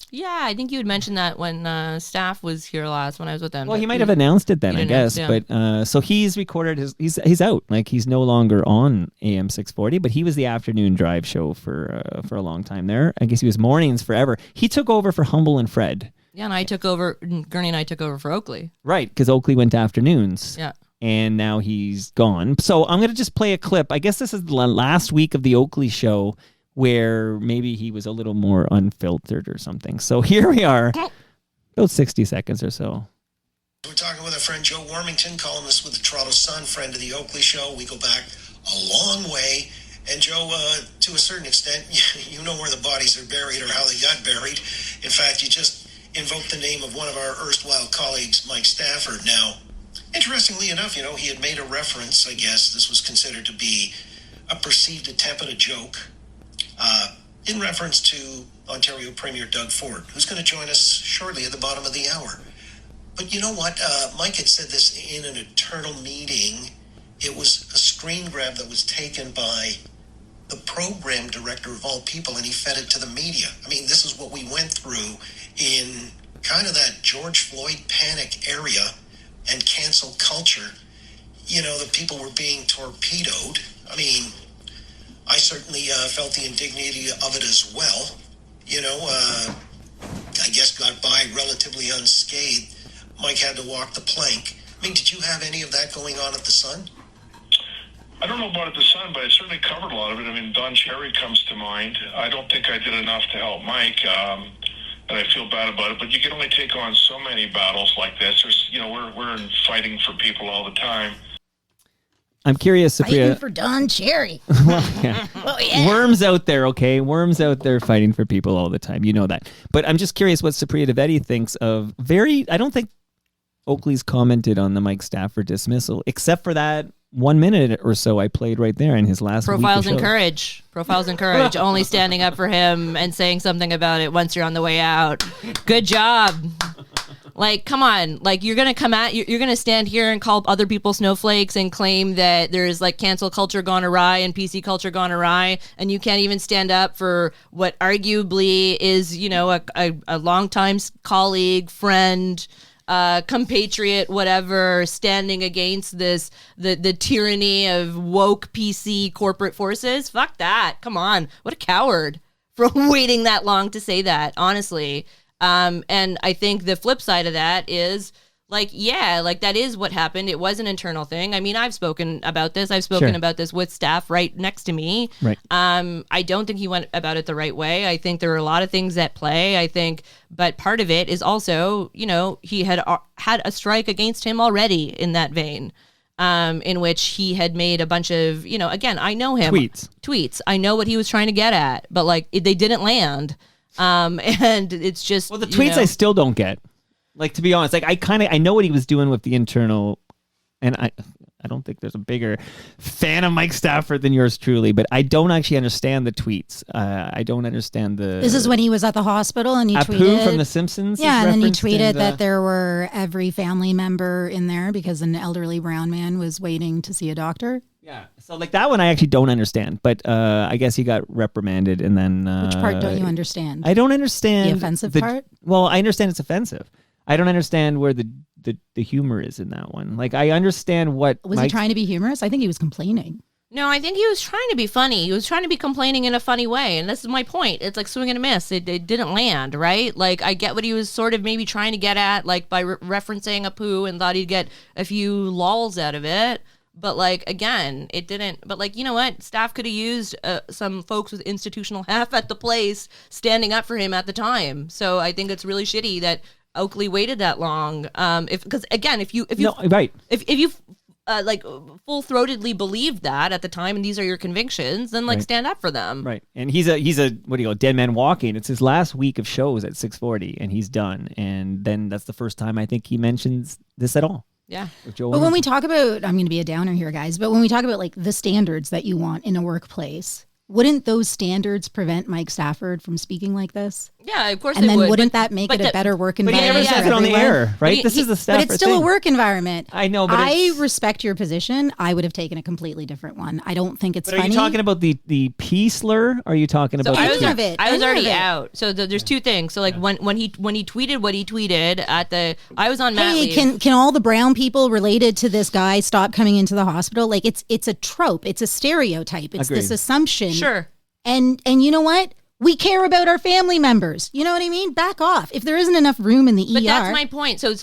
[SPEAKER 2] Yeah, I think you had mentioned that when Staff was here last when I was with them.
[SPEAKER 3] Well, he
[SPEAKER 2] but
[SPEAKER 3] might have announced it then,
[SPEAKER 2] he
[SPEAKER 3] I
[SPEAKER 2] didn't
[SPEAKER 3] guess.
[SPEAKER 2] announce,
[SPEAKER 3] But so he's recorded he's out. Like, he's no longer on AM 640, but he was the afternoon drive show for a long time there. I guess he was mornings forever. He took over for Humble and Fred.
[SPEAKER 2] Yeah, and Gurney and I took over for Oakley.
[SPEAKER 3] Right, because Oakley went to afternoons.
[SPEAKER 2] Yeah.
[SPEAKER 3] And now he's gone. So I'm going to just play a clip. I guess this is the last week of the Oakley show where maybe he was a little more unfiltered or something. So here we are, about 60 seconds or so.
[SPEAKER 5] We're talking with our friend Joe Warmington, columnist with the Toronto Sun, friend of the Oakley Show. We go back a long way. And Joe, to a certain extent, you know where the bodies are buried or how they got buried. In fact, you just invoked the name of one of our erstwhile colleagues, Mike Stafford. Now, interestingly enough, he had made a reference, I guess this was considered to be a perceived attempt at a joke, in reference to Ontario Premier Doug Ford, who's going to join us shortly at the bottom of the hour. But you know what? Mike had said this in an eternal meeting. It was a screen grab that was taken by the program director of all people, and he fed it to the media. I mean, this is what we went through in kind of that George Floyd panic area and cancel culture. The people were being torpedoed. I mean, I certainly felt the indignity of it as well. I guess got by relatively unscathed. Mike had to walk the plank. I mean, did you have any of that going on at the Sun?
[SPEAKER 6] I don't know about at the Sun, but I certainly covered a lot of it. I mean, Don Cherry comes to mind. I don't think I did enough to help Mike, and I feel bad about it. But you can only take on so many battles like this. We're fighting for people all the time.
[SPEAKER 3] I'm curious, Supriya.
[SPEAKER 1] Fighting for Don Cherry.
[SPEAKER 3] Yeah.
[SPEAKER 1] Oh, yeah.
[SPEAKER 3] Worms out there, okay? Worms out there fighting for people all the time. You know that. But I'm just curious what Supriya Dwivedi thinks of I don't think Oakley's commented on the Mike Stafford dismissal, except for that 1 minute or so I played right there in his last
[SPEAKER 2] Profiles
[SPEAKER 3] week of
[SPEAKER 2] in
[SPEAKER 3] show.
[SPEAKER 2] Courage. Profiles in Courage. Only standing up for him and saying something about it once you're on the way out. Good job. Like, come on. Like, you're going to stand here and call other people snowflakes and claim that there's like cancel culture gone awry and PC culture gone awry, and you can't even stand up for what arguably is, a longtime colleague, friend, compatriot, whatever, standing against the tyranny of woke PC corporate forces. Fuck that. Come on. What a coward for waiting that long to say that, honestly. And I think the flip side of that is that is what happened. It was an internal thing. I mean, I've spoken about this. I've spoken about this with staff right next to me.
[SPEAKER 3] Right.
[SPEAKER 2] I don't think he went about it the right way. I think there are a lot of things at play. But part of it is also, he had a strike against him already in that vein. In which he had made a bunch of, again, I know him. Tweets. I know what he was trying to get at, but they didn't land. And it's just,
[SPEAKER 3] well, the tweets I still don't get. Like, to be honest, I know what he was doing with the internal, and I don't think there's a bigger fan of Mike Stafford than yours truly, but I don't actually understand the tweets. I don't understand the.
[SPEAKER 1] This is when he was at the hospital and he
[SPEAKER 3] Apu
[SPEAKER 1] tweeted
[SPEAKER 3] from The Simpsons.
[SPEAKER 1] Yeah, and then he tweeted that there were every family member in there because an elderly brown man was waiting to see a doctor.
[SPEAKER 3] Yeah, so that one I actually don't understand, but I guess he got reprimanded, and then
[SPEAKER 1] Which part don't you understand?
[SPEAKER 3] I don't understand
[SPEAKER 1] the offensive part.
[SPEAKER 3] Well, I understand it's offensive. I don't understand where the humor is in that one. Like, I understand what
[SPEAKER 1] was he trying to be humorous? I think he was complaining.
[SPEAKER 2] No, I think he was trying to be funny. He was trying to be complaining in a funny way, and this is my point. It's like swing and a miss. It didn't land, right? Like, I get what he was sort of maybe trying to get at, like by referencing Apu, and thought he'd get a few lols out of it. But again, it didn't. But you know what? Staff could have used some folks with institutional heft at the place standing up for him at the time. So I think it's really shitty that Oakley waited that long. Because again, if you
[SPEAKER 3] right.
[SPEAKER 2] if you like full-throatedly believed that at the time, and these are your convictions, then like stand up for them.
[SPEAKER 3] Right. And he's a what do you go, dead man walking. It's his last week of shows at 640, and he's done. And then that's the first time I think he mentions this at all.
[SPEAKER 2] Yeah.
[SPEAKER 1] But when we talk about, I'm going to be a downer here, guys, but when we talk about like the standards that you want in a workplace, wouldn't those standards prevent Mike Stafford from speaking like this?
[SPEAKER 2] Yeah, of course.
[SPEAKER 1] And
[SPEAKER 2] they
[SPEAKER 1] then
[SPEAKER 2] would,
[SPEAKER 1] wouldn't that make it a better work environment?
[SPEAKER 3] But he never says it on the air, right? This is the Stafford
[SPEAKER 1] But it's still
[SPEAKER 3] thing.
[SPEAKER 1] a work environment.
[SPEAKER 3] I know, but
[SPEAKER 1] I respect your position. I would have taken a completely different one. I don't think it's
[SPEAKER 3] But
[SPEAKER 1] funny.
[SPEAKER 3] are you talking about the P slur? Or are you talking about
[SPEAKER 2] I
[SPEAKER 3] the
[SPEAKER 2] was,
[SPEAKER 1] Any of it.
[SPEAKER 2] I was
[SPEAKER 1] Any of
[SPEAKER 2] already
[SPEAKER 1] it.
[SPEAKER 2] out. So there's two things. So like when he tweeted what he tweeted at the, I was on mat
[SPEAKER 1] Hey,
[SPEAKER 2] leave.
[SPEAKER 1] can all the brown people related to this guy stop coming into the hospital? Like it's a trope. It's a stereotype. It's this
[SPEAKER 3] Agreed.
[SPEAKER 1] assumption.
[SPEAKER 2] Sure.
[SPEAKER 1] And you know what? We care about our family members. You know what I mean? Back off. If there isn't enough room in the
[SPEAKER 2] But
[SPEAKER 1] ER.
[SPEAKER 2] that's my point. So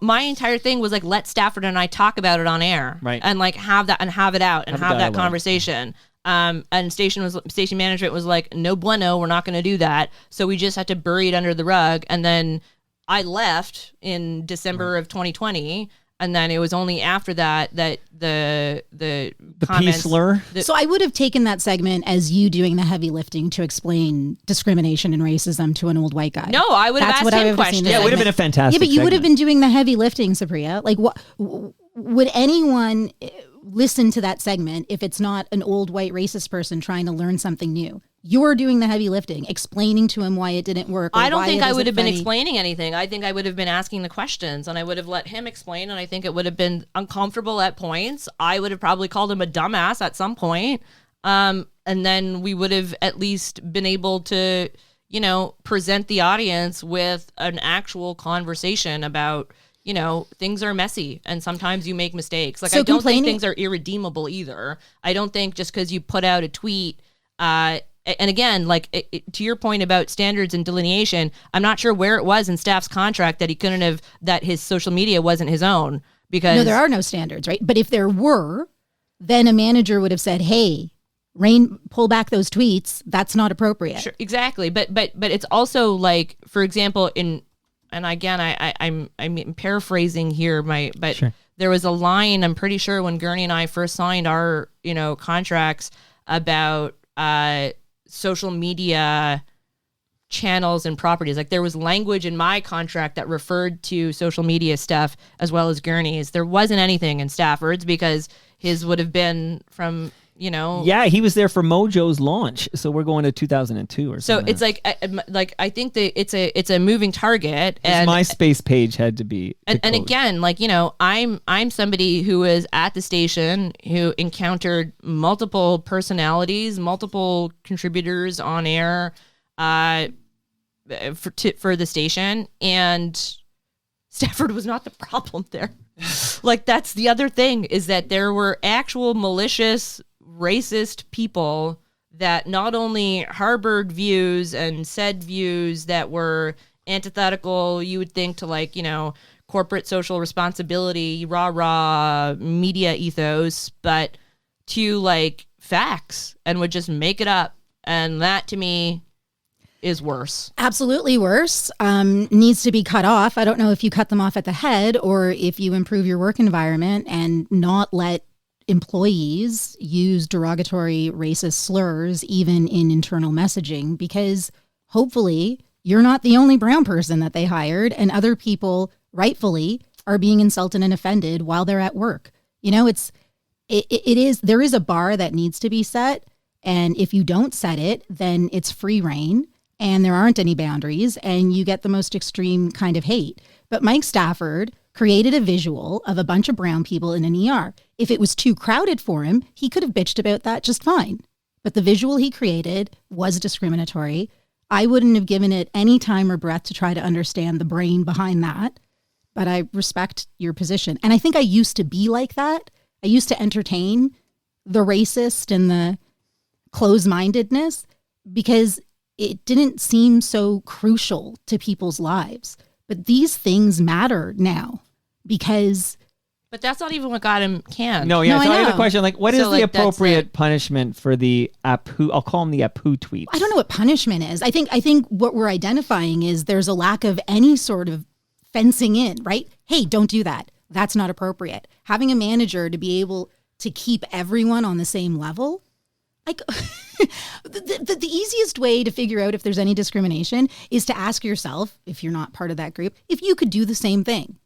[SPEAKER 2] my entire thing was like, let Stafford and I talk about it on air,
[SPEAKER 3] Right.
[SPEAKER 2] And like have that and have it out and
[SPEAKER 3] Have a
[SPEAKER 2] have that
[SPEAKER 3] dialogue.
[SPEAKER 2] conversation. And station management was like, no bueno, we're not going to do that. So we just had to bury it under the rug. And then I left in December of 2020. And then it was only after that the
[SPEAKER 3] P
[SPEAKER 2] comments,
[SPEAKER 3] slur?
[SPEAKER 1] So I would have taken that segment as you doing the heavy lifting to explain discrimination and racism to an old white guy.
[SPEAKER 2] No, I would have
[SPEAKER 1] That's
[SPEAKER 2] asked
[SPEAKER 1] what I
[SPEAKER 2] him
[SPEAKER 1] would have seen
[SPEAKER 2] questions.
[SPEAKER 1] the
[SPEAKER 3] Yeah, it would have been a fantastic
[SPEAKER 1] Yeah, but you would have
[SPEAKER 3] segment.
[SPEAKER 1] been doing the heavy lifting, Supriya. Like, what would anyone listen to that segment if it's not an old white racist person trying to learn something new? You're doing the heavy lifting, explaining to him why it didn't work. Or
[SPEAKER 2] I don't
[SPEAKER 1] why
[SPEAKER 2] think
[SPEAKER 1] it
[SPEAKER 2] I would
[SPEAKER 1] isn't
[SPEAKER 2] have been
[SPEAKER 1] funny.
[SPEAKER 2] explaining anything. I think I would have been asking the questions, and I would have let him explain, and I think it would have been uncomfortable at points. I would have probably called him a dumbass at some point. And then we would have at least been able to, present the audience with an actual conversation about, things are messy and sometimes you make mistakes. Like,
[SPEAKER 1] So
[SPEAKER 2] I don't
[SPEAKER 1] complaining-
[SPEAKER 2] think things are irredeemable either. I don't think just because you put out a tweet, and again, like to your point about standards and delineation, I'm not sure where it was in Staff's contract that he couldn't have, that his social media wasn't his own, because
[SPEAKER 1] No, there are no standards, right? But if there were, then a manager would have said, "Hey, pull back those tweets. That's not appropriate."
[SPEAKER 2] Sure, exactly. But it's also like, for example, and again, I'm paraphrasing here, but
[SPEAKER 3] Sure.
[SPEAKER 2] there was a line, I'm pretty sure, when Gurney and I first signed our contracts about social media channels and properties. Like, there was language in my contract that referred to social media stuff as well as Gurney's. There wasn't anything in Stafford's because his would have been from,
[SPEAKER 3] Yeah, he was there for Mojo's launch. So we're going to 2002 or
[SPEAKER 2] So
[SPEAKER 3] something.
[SPEAKER 2] it's like I think that it's a moving target,
[SPEAKER 3] His
[SPEAKER 2] and
[SPEAKER 3] MySpace page had to be.
[SPEAKER 2] and
[SPEAKER 3] closed.
[SPEAKER 2] again, like, I'm somebody who was at the station who encountered multiple personalities, multiple contributors on air, for the station, and Stafford was not the problem there. Like, that's the other thing, is that there were actual malicious, racist people that not only harbored views and said views that were antithetical, you would think, to like, corporate social responsibility, rah media ethos, but to like facts, and would just make it up. And that to me is worse.
[SPEAKER 1] Absolutely worse. Needs to be cut off. I don't know if you cut them off at the head or if you improve your work environment and not let employees use derogatory racist slurs even in internal messaging, because hopefully you're not the only brown person that they hired, and other people rightfully are being insulted and offended while they're at work. There is a bar that needs to be set, and if you don't set it, then it's free reign and there aren't any boundaries, and you get the most extreme kind of hate. But Mike Stafford created a visual of a bunch of brown people in an ER. If it was too crowded for him, he could have bitched about that just fine. But the visual he created was discriminatory. I wouldn't have given it any time or breath to try to understand the brain behind that. But I respect your position. And I think I used to be like that. I used to entertain the racist and the closed-mindedness because it didn't seem so crucial to people's lives. But these things matter now because...
[SPEAKER 2] But that's not even what got him canned.
[SPEAKER 3] No, yeah.
[SPEAKER 1] No,
[SPEAKER 3] so
[SPEAKER 1] I
[SPEAKER 3] I have a
[SPEAKER 1] know.
[SPEAKER 3] question. Like, what is
[SPEAKER 2] So,
[SPEAKER 3] the
[SPEAKER 2] like, that's
[SPEAKER 3] appropriate
[SPEAKER 2] it.
[SPEAKER 3] punishment for the Apu? I'll call them the Apu tweets.
[SPEAKER 1] I don't know what punishment is. I think what we're identifying is there's a lack of any sort of fencing in, right? Hey, don't do that. That's not appropriate. Having a manager to be able to keep everyone on the same level, like the easiest way to figure out if there's any discrimination is to ask yourself, if you're not part of that group, if you could do the same thing.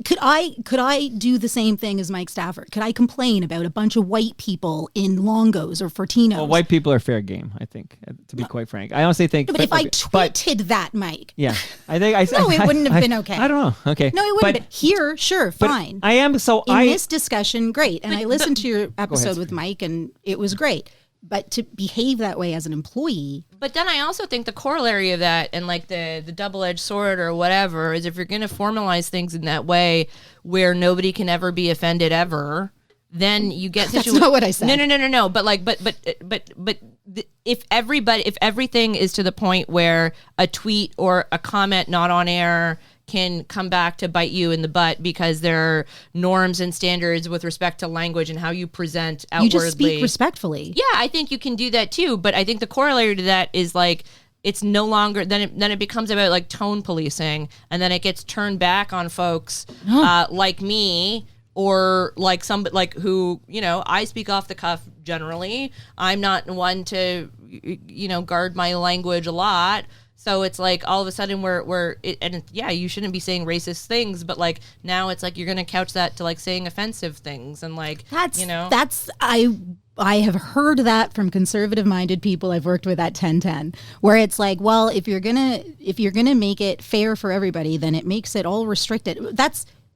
[SPEAKER 1] Could I do the same thing as Mike Stafford? Could I complain about a bunch of white people in Longos or Fortinos?
[SPEAKER 3] Well, white people are fair game, I think, to be quite frank. I honestly think...
[SPEAKER 1] No, but if I tweeted that, Mike...
[SPEAKER 3] Yeah. I think
[SPEAKER 1] it wouldn't have been okay.
[SPEAKER 3] I don't know. Okay.
[SPEAKER 1] No, it wouldn't have been. Here, sure, fine.
[SPEAKER 3] I am... So
[SPEAKER 1] in this discussion, great. And I listened to your episode with Mike, and it was great. But to behave that way as an employee...
[SPEAKER 2] But then I also think the corollary of that and like the double-edged sword or whatever is if you're going to formalize things in that way where nobody can ever be offended ever, then you get
[SPEAKER 1] That's not what I said.
[SPEAKER 2] No. But if everything is to the point where a tweet or a comment not on air can come back to bite you in the butt because there are norms and standards with respect to language and how you present outwardly.
[SPEAKER 1] You just speak respectfully.
[SPEAKER 2] Yeah, I think you can do that too. But I think the corollary to that is like it's no longer then it becomes about like tone policing, and then it gets turned back on folks like me or like somebody like who I speak off the cuff generally. I'm not one to guard my language a lot. So it's like all of a sudden you shouldn't be saying racist things, but like now it's like you're going to couch that to like saying offensive things and like
[SPEAKER 1] I have heard that from conservative minded people I've worked with at 1010, where it's like, well, if you're gonna make it fair for everybody, then it makes it all restricted.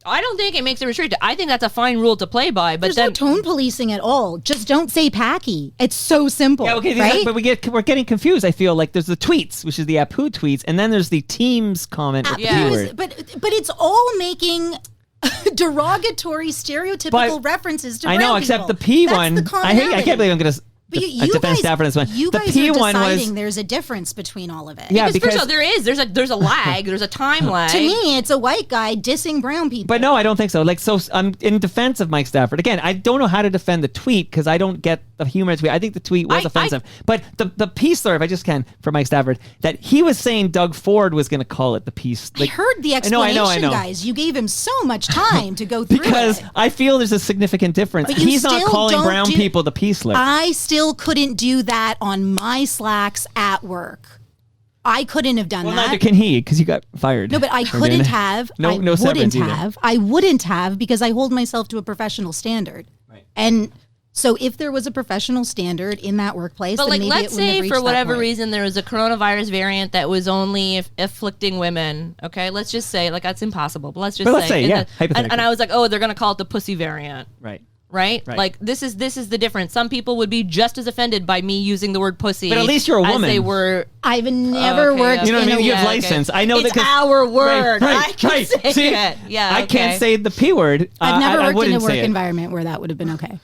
[SPEAKER 2] I don't think it makes it restricted. I think that's a fine rule to play by. But
[SPEAKER 1] there's no tone policing at all. Just don't say Packy. It's so simple. Yeah, okay, right?
[SPEAKER 3] But we're getting confused. I feel like there's the tweets, which is the Apu tweets, and then there's the Teams comment. But
[SPEAKER 1] it's all making derogatory, stereotypical references to brown people.
[SPEAKER 3] Except the P one. I can't believe I'm going to.
[SPEAKER 1] But you guys,
[SPEAKER 3] Stafford this one.
[SPEAKER 1] You
[SPEAKER 3] the
[SPEAKER 1] guys
[SPEAKER 3] P
[SPEAKER 1] are
[SPEAKER 3] one
[SPEAKER 1] deciding
[SPEAKER 3] was,
[SPEAKER 1] there's a difference between all of it.
[SPEAKER 3] Yeah,
[SPEAKER 2] because first of all, there's a lag, there's a time lag.
[SPEAKER 1] To me, it's a white guy dissing brown people.
[SPEAKER 3] But no, I don't think so. So I'm in defense of Mike Stafford. Again, I don't know how to defend the tweet because I don't get the humor of the tweet. I think the tweet was offensive. But the peace slur, if I just can, for Mike Stafford, that he was saying Doug Ford was going to call it the peace.
[SPEAKER 1] I heard the explanation, I know. Guys. You gave him so much time to go through
[SPEAKER 3] because
[SPEAKER 1] it.
[SPEAKER 3] I feel there's a significant difference. He's not calling brown people the peace slur.
[SPEAKER 1] I still couldn't do that on my Slacks at work. I couldn't have done that.
[SPEAKER 3] Well, neither can he because you got fired.
[SPEAKER 1] No, but I couldn't have. I wouldn't have because I hold myself to a professional standard. Right. And so if there was a professional standard in that workplace,
[SPEAKER 2] but
[SPEAKER 1] then
[SPEAKER 2] like
[SPEAKER 1] maybe
[SPEAKER 2] let's say for whatever reason there was a coronavirus variant that was only afflicting women. Okay, let's just say like that's impossible. But let's say and I was like, oh, they're going to call it the pussy variant. Right? Like this is the difference. Some people would be just as offended by me using the word pussy.
[SPEAKER 3] But at least you're a woman.
[SPEAKER 2] They were.
[SPEAKER 1] I've never worked.
[SPEAKER 3] You know what I mean? You have license. I know
[SPEAKER 2] it's our word.
[SPEAKER 3] Right.
[SPEAKER 2] I can say it. Yeah.
[SPEAKER 3] I can't say the P word.
[SPEAKER 1] I've never worked in a work environment where that would have been okay.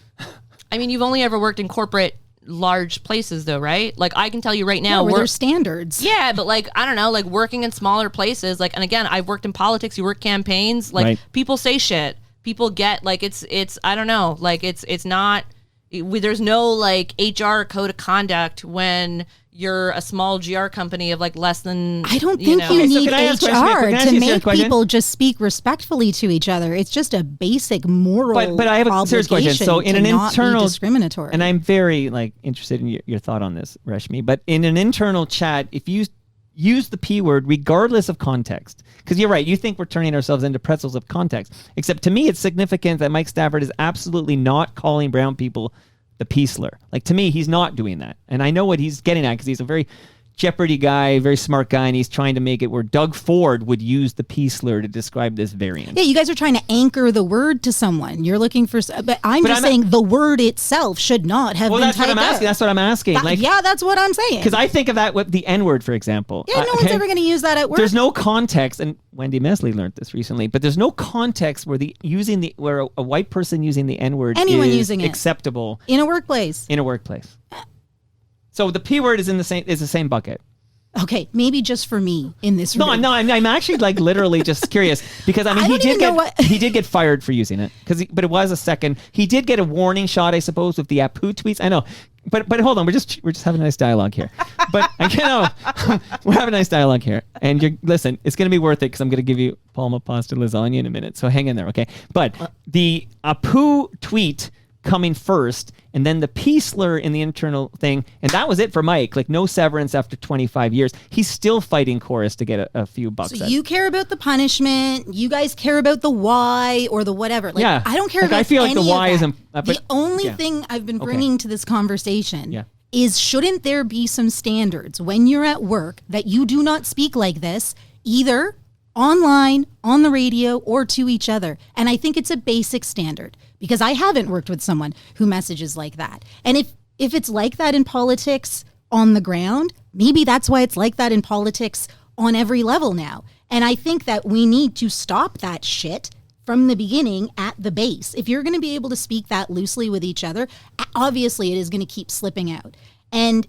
[SPEAKER 2] I mean, you've only ever worked in corporate large places though, right? Like I can tell you right now
[SPEAKER 1] where there's standards.
[SPEAKER 2] Yeah, but like I don't know, like working in smaller places, like, and again, I've worked in politics, you work campaigns, like people say shit. People get like it's I don't know, like it's not there's no like HR code of conduct when you're a small GR company of like less than
[SPEAKER 1] I don't think you need HR to make people just speak respectfully to each other. It's just a basic moral
[SPEAKER 3] but I have a serious question. So in an internal
[SPEAKER 1] discriminatory,
[SPEAKER 3] and I'm very like interested in your thought on this, Reshmi, but in an internal chat, if you use the P word regardless of context. Because you're right, you think we're turning ourselves into pretzels of context. Except to me, it's significant that Mike Stafford is absolutely not calling brown people the P slur. Like to me, he's not doing that. And I know what he's getting at because he's a very Jeopardy guy, very smart guy, and he's trying to make it where Doug Ford would use the P slur to describe this variant.
[SPEAKER 1] Yeah, you guys are trying to anchor the word to someone. You're looking for, but I'm saying the word itself should not have been
[SPEAKER 3] that's what I'm asking. That's what I'm asking.
[SPEAKER 1] That's what I'm saying.
[SPEAKER 3] Because I think of that with the N-word, for example.
[SPEAKER 1] Yeah, no one's ever going to use that at work.
[SPEAKER 3] There's no context, and Wendy Mesley learned this recently, but there's no context where where a white person using the N-word is acceptable
[SPEAKER 1] in a workplace.
[SPEAKER 3] So the P word is the same bucket.
[SPEAKER 1] Okay, maybe just for me in this room.
[SPEAKER 3] No, I'm actually like literally just curious because I mean he did get fired for using it but it was a second. He did get a warning shot, I suppose, with the Apu tweets. I know but hold on, we're just having a nice dialogue here. But we're having a nice dialogue here, and listen, it's gonna be worth it because I'm gonna give you palma pasta lasagna in a minute. So hang in there, okay? But the Apu tweet coming first, and then the P slur in the internal thing, and that was it for Mike. Like no severance after 25 years. He's still fighting chorus to get a few bucks.
[SPEAKER 1] So you care about the punishment. You guys care about the why or the whatever. Like, I don't care about
[SPEAKER 3] I feel like
[SPEAKER 1] any
[SPEAKER 3] the why
[SPEAKER 1] of that.
[SPEAKER 3] isn't.
[SPEAKER 1] The only thing I've been bringing to this conversation is shouldn't there be some standards when you're at work that you do not speak like this, either online, on the radio, or to each other. And I think it's a basic standard because I haven't worked with someone who messages like that. And if it's like that in politics on the ground, maybe that's why it's like that in politics on every level now. And I think that we need to stop that shit from the beginning at the base. If you're going to be able to speak that loosely with each other, obviously it is going to keep slipping out. And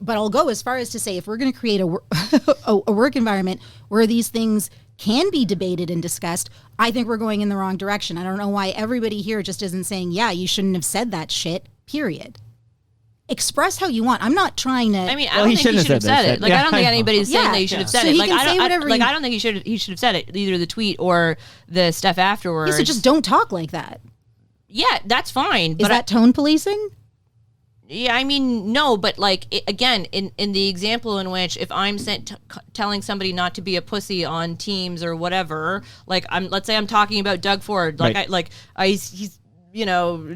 [SPEAKER 1] but I'll go as far as to say, if we're going to create a work environment where these things can be debated and discussed, I think we're going in the wrong direction. I don't know why everybody here just isn't saying, yeah, you shouldn't have said that shit, period. Express how you want. I'm not trying to.
[SPEAKER 2] I mean, I don't think he should have said it. Like, I don't think anybody's saying that he should have said
[SPEAKER 1] so
[SPEAKER 2] it.
[SPEAKER 1] He
[SPEAKER 2] like,
[SPEAKER 1] can say whatever
[SPEAKER 2] I don't think he should have said it, either the tweet or the stuff afterwards.
[SPEAKER 1] So just don't talk like that.
[SPEAKER 2] Yeah, that's fine.
[SPEAKER 1] Is that tone policing?
[SPEAKER 2] Yeah, I mean, no, but like, again, in the example in which if I'm telling somebody not to be a pussy on Teams or whatever, like let's say I'm talking about Doug Ford, like he's you know,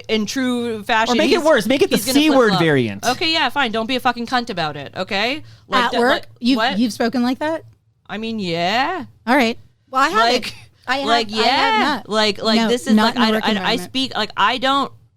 [SPEAKER 2] in true fashion.
[SPEAKER 3] Or make it worse. Make it the C word variant.
[SPEAKER 2] Okay, yeah, fine. Don't be a fucking cunt about it, okay? Like,
[SPEAKER 1] at work? You've spoken like that?
[SPEAKER 2] I mean, yeah.
[SPEAKER 1] All right. Well, I haven't. I have not.
[SPEAKER 2] This is like, I speak, like, I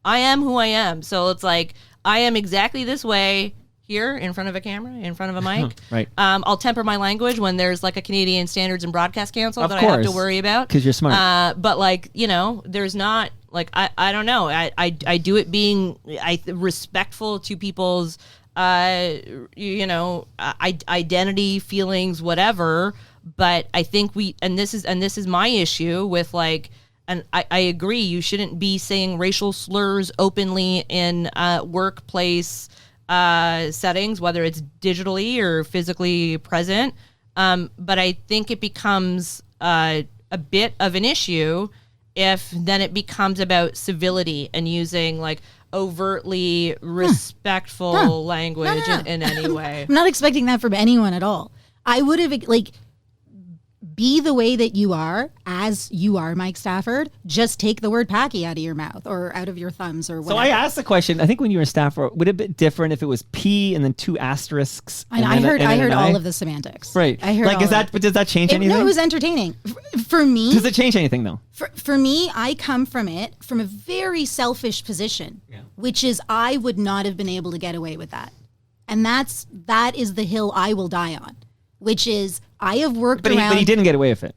[SPEAKER 2] am who I am. So it's like, I am exactly this way here in front of a camera, in front of a mic.
[SPEAKER 3] Right.
[SPEAKER 2] I'll temper my language when there's like a Canadian Standards and Broadcast Council I have to worry about.
[SPEAKER 3] Because you're smart.
[SPEAKER 2] But like, you know, there's not, like, I don't know. I do it being respectful to people's, you know, identity, feelings, whatever. But I think this is my issue with, like, and I agree, you shouldn't be saying racial slurs openly in workplace settings, whether it's digitally or physically present. But I think it becomes a bit of an issue if then it becomes about civility and using like overtly respectful language in any way.
[SPEAKER 1] I'm not expecting that from anyone at all. I would have, like, be the way that you are, as you are, Mike Stafford. Just take the word packy out of your mouth or out of your thumbs or whatever.
[SPEAKER 3] So I asked the question, I think when you were in Stafford, would it have been different if it was P and then 2 asterisks?
[SPEAKER 1] I heard all of the semantics.
[SPEAKER 3] Right.
[SPEAKER 1] I heard,
[SPEAKER 3] like, but does that change anything?
[SPEAKER 1] No, it was entertaining. For me.
[SPEAKER 3] Does it change anything though?
[SPEAKER 1] For me, I come from a very selfish position, which is I would not have been able to get away with that. And that is the hill I will die on, which is I have worked around.
[SPEAKER 3] But he didn't get away with it.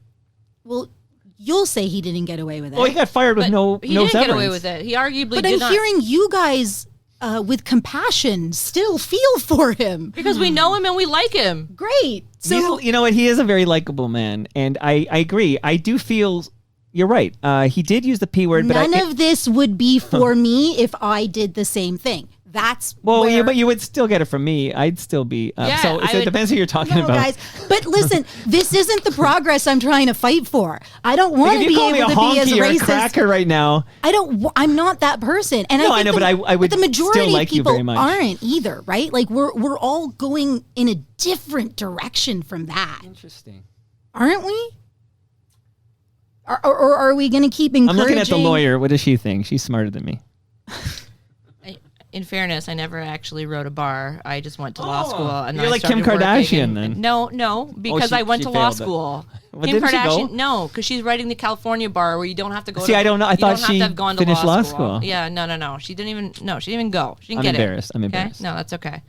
[SPEAKER 1] Well, you'll say he didn't get away with it.
[SPEAKER 3] Well, he got fired with no severance. He didn't get away
[SPEAKER 2] with it. He arguably
[SPEAKER 1] did not. But I'm hearing you guys with compassion still feel for him.
[SPEAKER 2] Because we know him and we like him.
[SPEAKER 1] Great. So
[SPEAKER 3] you know what? He is a very likable man. And I agree. I do feel... You're right. He did use the P word, but
[SPEAKER 1] none of this would be for me if I did the same thing. That's
[SPEAKER 3] but you would still get it from me. I'd still be so it depends who you're talking about,
[SPEAKER 1] guys. But listen, this isn't the progress I'm trying to fight for. I don't want to be able to be as racist.
[SPEAKER 3] A cracker right now.
[SPEAKER 1] I'm not that person, and
[SPEAKER 3] I know, but I would.
[SPEAKER 1] The majority
[SPEAKER 3] still like
[SPEAKER 1] of people
[SPEAKER 3] you very much.
[SPEAKER 1] aren't either, right? Like we're all going in a different direction from that.
[SPEAKER 3] Interesting,
[SPEAKER 1] aren't we? Or are we going to keep encouraging?
[SPEAKER 3] I'm looking at the lawyer. What does she think? She's smarter than me.
[SPEAKER 2] In fairness, I never actually wrote a bar. I just went to law school. And
[SPEAKER 3] you're like Kim Kardashian then.
[SPEAKER 2] No, because I went to law school.
[SPEAKER 3] Well,
[SPEAKER 2] Kim Kardashian,
[SPEAKER 3] she
[SPEAKER 2] no, because she's writing the California bar where you don't have to go.
[SPEAKER 3] See, I don't know. I thought she finished law school.
[SPEAKER 2] Yeah, no. She didn't even go. She didn't
[SPEAKER 3] I'm
[SPEAKER 2] get
[SPEAKER 3] embarrassed.
[SPEAKER 2] it.
[SPEAKER 3] I'm embarrassed.
[SPEAKER 2] Okay? No, that's okay.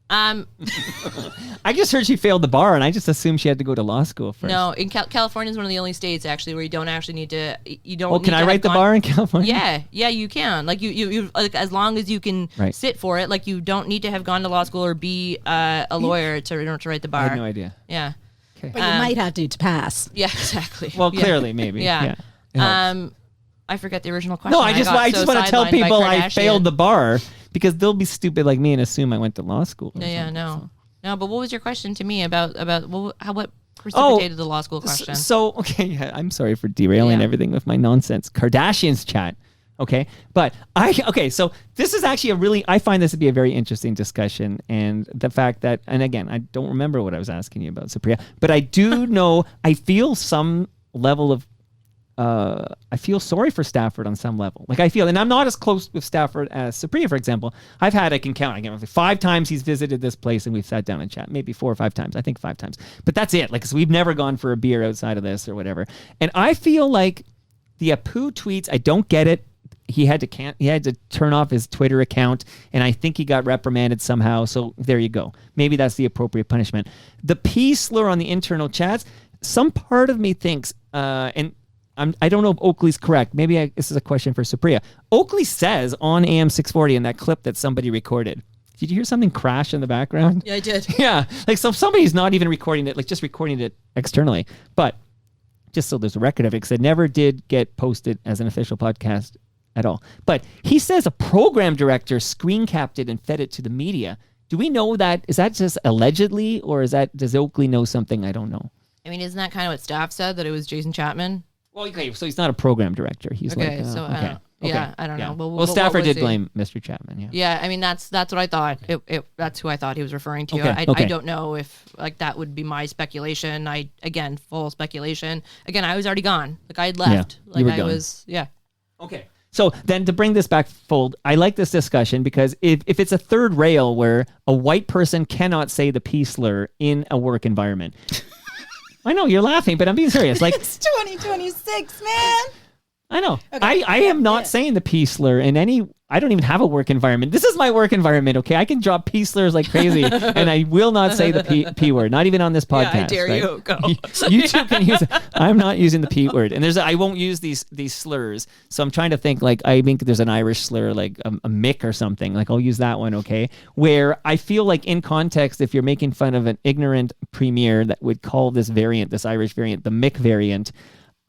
[SPEAKER 3] I just heard she failed the bar, and I just assumed she had to go to law school first.
[SPEAKER 2] No, in California is one of the only states actually where you don't actually need to. You don't.
[SPEAKER 3] Well, can I write the bar in California?
[SPEAKER 2] Yeah, you can. Like you like, as long as you can sit for it. Like you don't need to have gone to law school or be a lawyer in order to write the bar.
[SPEAKER 3] I had no idea.
[SPEAKER 2] Yeah,
[SPEAKER 1] okay. But you might have to pass.
[SPEAKER 2] Yeah, exactly.
[SPEAKER 3] Well, clearly, maybe.
[SPEAKER 2] Yeah. I forget the original question.
[SPEAKER 3] No, I just want to tell people I failed the bar because they'll be stupid like me and assume I went to law school. or
[SPEAKER 2] Yeah,
[SPEAKER 3] something,
[SPEAKER 2] no.
[SPEAKER 3] so.
[SPEAKER 2] No, but what was your question to me about what precipitated the law school question?
[SPEAKER 3] So, okay, yeah, I'm sorry for derailing everything with my nonsense Kardashians chat. Okay, but so this is actually I find this to be a very interesting discussion, and the fact that, and again, I don't remember what I was asking you about, Supriya, but I do know, I feel some level of, I feel sorry for Stafford on some level. Like I feel, and I'm not as close with Stafford as Supriya, for example. I can count 5 times he's visited this place and we've sat down and chat, maybe 4 or 5 times. I think 5 times, but that's it. Like, so we've never gone for a beer outside of this or whatever. And I feel like the Apu tweets, I don't get it. He had to turn off his Twitter account, and I think he got reprimanded somehow. So there you go. Maybe that's the appropriate punishment. The P slur on the internal chats, some part of me thinks, and I don't know if Oakley's correct. Maybe this is a question for Supriya. Oakley says on AM 640 in that clip that somebody recorded. Did you hear something crash in the background?
[SPEAKER 2] Yeah, I did.
[SPEAKER 3] Yeah, like so somebody's not even recording it, like just recording it externally. But just so there's a record of it, because it never did get posted as an official podcast at all. But he says a program director screen capped it and fed it to the media. Do we know that? Is that just allegedly, or does Oakley know something I don't know?
[SPEAKER 2] I mean, isn't that kind of what Staff said, that it was Jason Chapman?
[SPEAKER 3] Well, okay, so he's not a program director. He's
[SPEAKER 2] Okay,
[SPEAKER 3] like,
[SPEAKER 2] so
[SPEAKER 3] okay.
[SPEAKER 2] I don't know.
[SPEAKER 3] Well, Stafford did blame Mr. Chapman. Yeah.
[SPEAKER 2] Yeah, I mean that's what I thought. That's who I thought he was referring to.
[SPEAKER 3] Okay,
[SPEAKER 2] I don't know if like that would be my speculation. Full speculation. Again, I was already gone. Like I had left.
[SPEAKER 3] Yeah,
[SPEAKER 2] like
[SPEAKER 3] you were
[SPEAKER 2] I
[SPEAKER 3] gone.
[SPEAKER 2] was. Yeah.
[SPEAKER 3] Okay. So then to bring this back fold, I like this discussion because if it's a third rail where a white person cannot say the P slur in a work environment. I know you're laughing, but I'm being serious. Like
[SPEAKER 1] It's 2026, man.
[SPEAKER 3] I know.
[SPEAKER 1] Okay.
[SPEAKER 3] I am not saying the P slur in any. I don't even have a work environment. This is my work environment, okay? I can drop P slurs like crazy, and I will not say the P word, not even on this podcast.
[SPEAKER 2] Yeah, I dare
[SPEAKER 3] right?
[SPEAKER 2] you. Go.
[SPEAKER 3] You two can use it. I'm not using the P word. And I won't use these slurs. So I'm trying to think, like, I think there's an Irish slur, like a Mick or something. Like, I'll use that one, okay? Where I feel like in context, if you're making fun of an ignorant premier that would call this Irish variant, the Mick variant,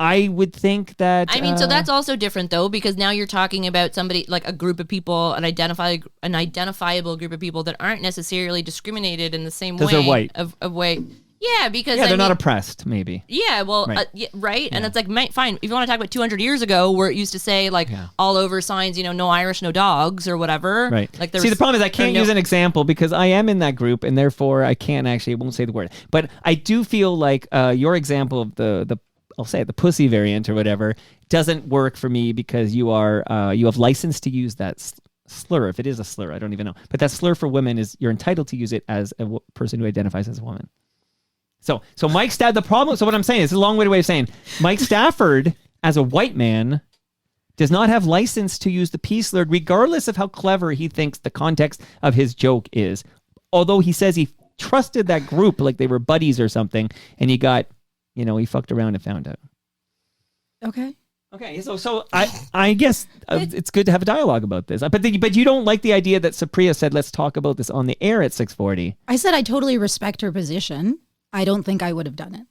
[SPEAKER 3] I would think that...
[SPEAKER 2] I mean, so that's also different, though, because now you're talking about somebody, like a group of people, an identifiable group of people that aren't necessarily discriminated in the same way.
[SPEAKER 3] Because they're white.
[SPEAKER 2] Yeah, because...
[SPEAKER 3] they're not oppressed, maybe.
[SPEAKER 2] Yeah, well,
[SPEAKER 3] Right.
[SPEAKER 2] right? And it's like, fine, if you want to talk about 200 years ago, where it used to say, like, all over signs, no Irish, no dogs, or whatever.
[SPEAKER 3] Right.
[SPEAKER 2] Like,
[SPEAKER 3] See, the problem is I can't use an example because I am in that group, and therefore I won't say the word. But I do feel like your example of the I'll say it, the pussy variant or whatever, doesn't work for me because you have license to use that slur. If it is a slur, I don't even know. But that slur for women you're entitled to use it as a person who identifies as a woman. So Mike Stafford, the problem, so what I'm saying is a long-winded way of saying Mike Stafford, as a white man, does not have license to use the P slur, regardless of how clever he thinks the context of his joke is. Although he says he trusted that group like they were buddies or something, and he got... he fucked around and found out.
[SPEAKER 1] Okay.
[SPEAKER 3] Okay, so I guess it's good to have a dialogue about this. But you don't like the idea that Supriya said, let's talk about this on the air at 640.
[SPEAKER 1] I said I totally respect her position. I don't think I would have done it.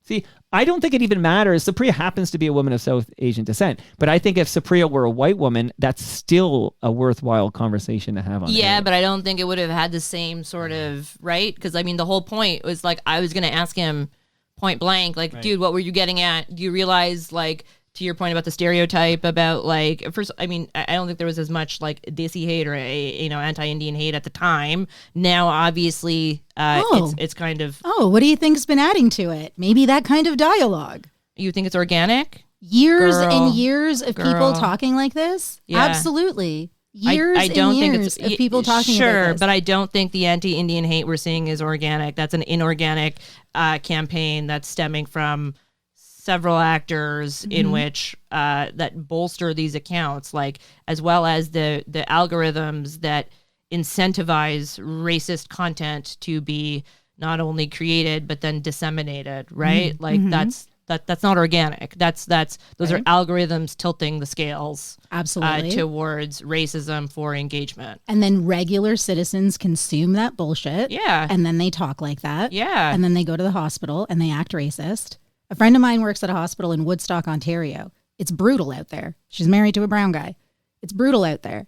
[SPEAKER 3] See, I don't think it even matters. Supriya happens to be a woman of South Asian descent. But I think if Supriya were a white woman, that's still a worthwhile conversation to have on
[SPEAKER 2] Yeah,
[SPEAKER 3] air.
[SPEAKER 2] but I don't think it would have had the same sort of, right? Because, I mean, the whole point was, like, I was going to ask him point blank, like, dude, what were you getting at? Do you realize, like, to your point about the stereotype about, like, first, I mean, I don't think there was as much, like, Desi hate or, anti-Indian hate at the time. Now, obviously, it's kind of...
[SPEAKER 1] Oh, what do you think's been adding to it? Maybe that kind of dialogue.
[SPEAKER 2] You think it's organic?
[SPEAKER 1] Years
[SPEAKER 2] Girl.
[SPEAKER 1] and years of people
[SPEAKER 2] Girl.
[SPEAKER 1] talking like this?
[SPEAKER 2] Yeah.
[SPEAKER 1] Absolutely. Years
[SPEAKER 2] I don't
[SPEAKER 1] and
[SPEAKER 2] think
[SPEAKER 1] years
[SPEAKER 2] it's
[SPEAKER 1] of people talking
[SPEAKER 2] sure,
[SPEAKER 1] about this.
[SPEAKER 2] but I don't think the anti-Indian hate we're seeing is organic. That's an inorganic campaign that's stemming from several actors in which that bolster these accounts, like as well as the algorithms that incentivize racist content to be not only created but then disseminated. Right, That's not organic. Those are algorithms tilting the scales
[SPEAKER 1] Absolutely.
[SPEAKER 2] Towards racism for engagement.
[SPEAKER 1] And then regular citizens consume that bullshit.
[SPEAKER 2] Yeah.
[SPEAKER 1] And then they talk like that.
[SPEAKER 2] Yeah.
[SPEAKER 1] And then they go to the hospital and they act racist. A friend of mine works at a hospital in Woodstock, Ontario. It's brutal out there. She's married to a brown guy. It's brutal out there.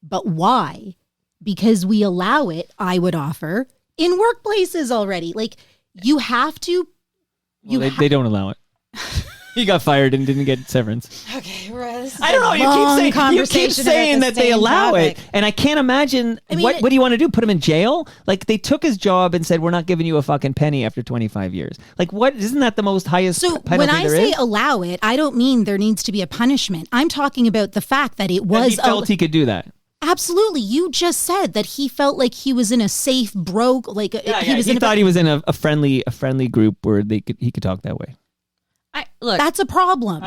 [SPEAKER 1] But why? Because we allow it, I would offer, in workplaces already. Like, you have to.
[SPEAKER 3] They don't allow it. He got fired and didn't get severance.
[SPEAKER 1] Okay,
[SPEAKER 3] I don't know. You keep saying that they allow it, and I can't imagine. What do you want to do? Put him in jail? Like, they took his job and said, "We're not giving you a fucking penny after 25 years." Like, what? Isn't that the most highest penalty there is?
[SPEAKER 1] So when I say allow it, I don't mean there needs to be a punishment. I'm talking about the fact that it was.
[SPEAKER 3] He felt he could do that.
[SPEAKER 1] Absolutely. You just said that he felt like he was in a safe he
[SPEAKER 3] thought he was in a friendly group where he could talk that way.
[SPEAKER 2] Look,
[SPEAKER 1] that's a problem.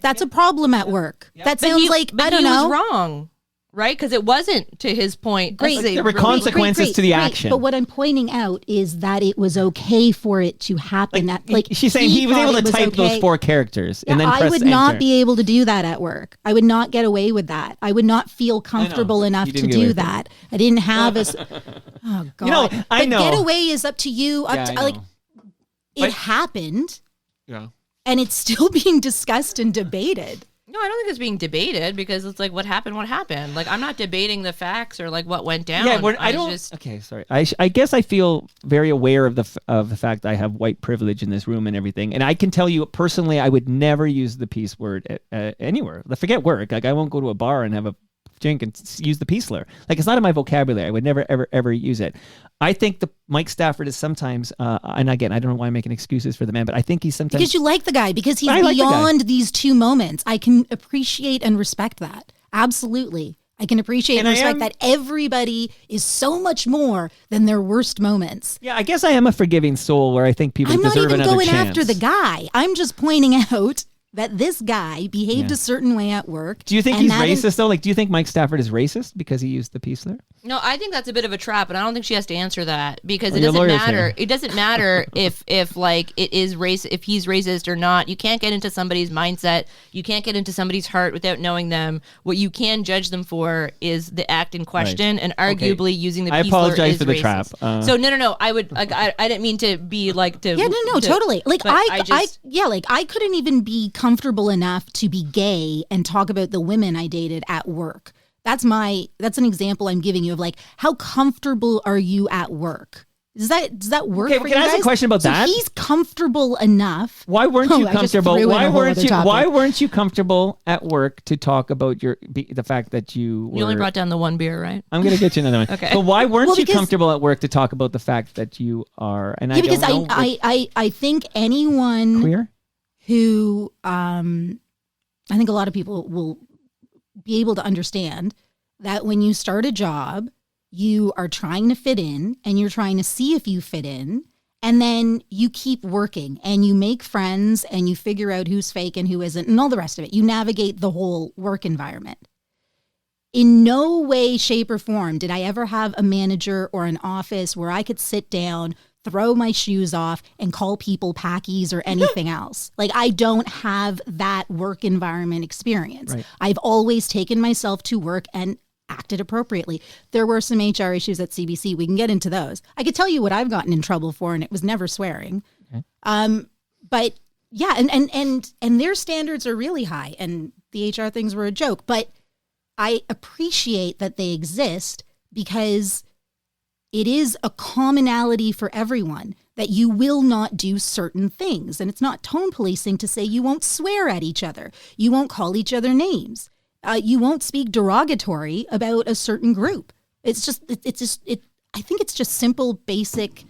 [SPEAKER 1] That's a problem at work. Yeah. That sounds like, I don't know.
[SPEAKER 2] He was wrong, right? Because it wasn't, to his point.
[SPEAKER 1] Great.
[SPEAKER 3] There were consequences to the action.
[SPEAKER 1] But what I'm pointing out is that it was okay for it to happen.
[SPEAKER 3] She's saying he was able to type those 4 characters and then press
[SPEAKER 1] I would not be able to do that at work. I would not get away with that. I would not feel comfortable enough to do that. I didn't have oh God.
[SPEAKER 3] I know.
[SPEAKER 1] Get away is up to you. It happened.
[SPEAKER 3] Yeah.
[SPEAKER 1] And it's still being discussed and debated.
[SPEAKER 2] No, I don't think it's being debated because it's like, what happened? Like, I'm not debating the facts or like what went down.
[SPEAKER 3] Yeah, okay, sorry. I guess I feel very aware of the fact that I have white privilege in this room and everything. And I can tell you personally, I would never use the peace word anywhere. Forget work. Like, I won't go to a bar and have a drink and use the peace slur. Like, it's not in my vocabulary. I would never, ever use it. I think Mike Stafford is sometimes, and again, I don't know why I'm making excuses for the man, but I think he's sometimes...
[SPEAKER 1] Because you like the guy, because he's beyond these 2 moments. I can appreciate and respect that. Absolutely. I can appreciate and respect that everybody is so much more than their worst moments.
[SPEAKER 3] Yeah, I guess I am a forgiving soul where I think people deserve another chance. I'm not even going
[SPEAKER 1] after the guy. I'm just pointing out that this guy behaved a certain way at work.
[SPEAKER 3] Do you think he's racist, though? Like, do you think Mike Stafford is racist because he used the peace slur?
[SPEAKER 2] No, I think that's a bit of a trap, and I don't think she has to answer that because it doesn't matter. It doesn't matter if like it is if he's racist or not. You can't get into somebody's mindset. You can't get into somebody's heart without knowing them. What you can judge them for is the act in question, and arguably using the peace slur is racist. I apologize for the trap. So no. I would like. I didn't mean to be like to.
[SPEAKER 1] Yeah, no, totally. Like I couldn't even be comfortable enough to be gay and talk about the women I dated at work. That's an example I'm giving you of like, how comfortable are you at work? Does that work for you guys?
[SPEAKER 3] Can I ask a question about that?
[SPEAKER 1] He's comfortable enough.
[SPEAKER 3] Why weren't you comfortable? Why weren't you comfortable at work to talk about the fact that you were...
[SPEAKER 2] You only brought down the 1 beer, right?
[SPEAKER 3] I'm going to get you another one. Okay. But why weren't you comfortable at work to talk about the fact that you are... And
[SPEAKER 1] I think anyone...
[SPEAKER 3] Queer?
[SPEAKER 1] Who... I think a lot of people will be able to understand that when you start a job, you are trying to fit in and you're trying to see if you fit in. And then you keep working and you make friends and you figure out who's fake and who isn't and all the rest of it. You navigate the whole work environment. In no way, shape, or form did I ever have a manager or an office where I could sit down, throw my shoes off, and call people packies or anything else. Like, I don't have that work environment experience. Right. I've always taken myself to work and acted appropriately. There were some HR issues at CBC. We can get into those. I could tell you what I've gotten in trouble for, and it was never swearing. Okay. But yeah, and their standards are really high, and the HR things were a joke. But I appreciate that they exist because it is a commonality for everyone that you will not do certain things. And it's not tone policing to say you won't swear at each other. You won't call each other names. You won't speak derogatory about a certain group. I think it's just simple, basic.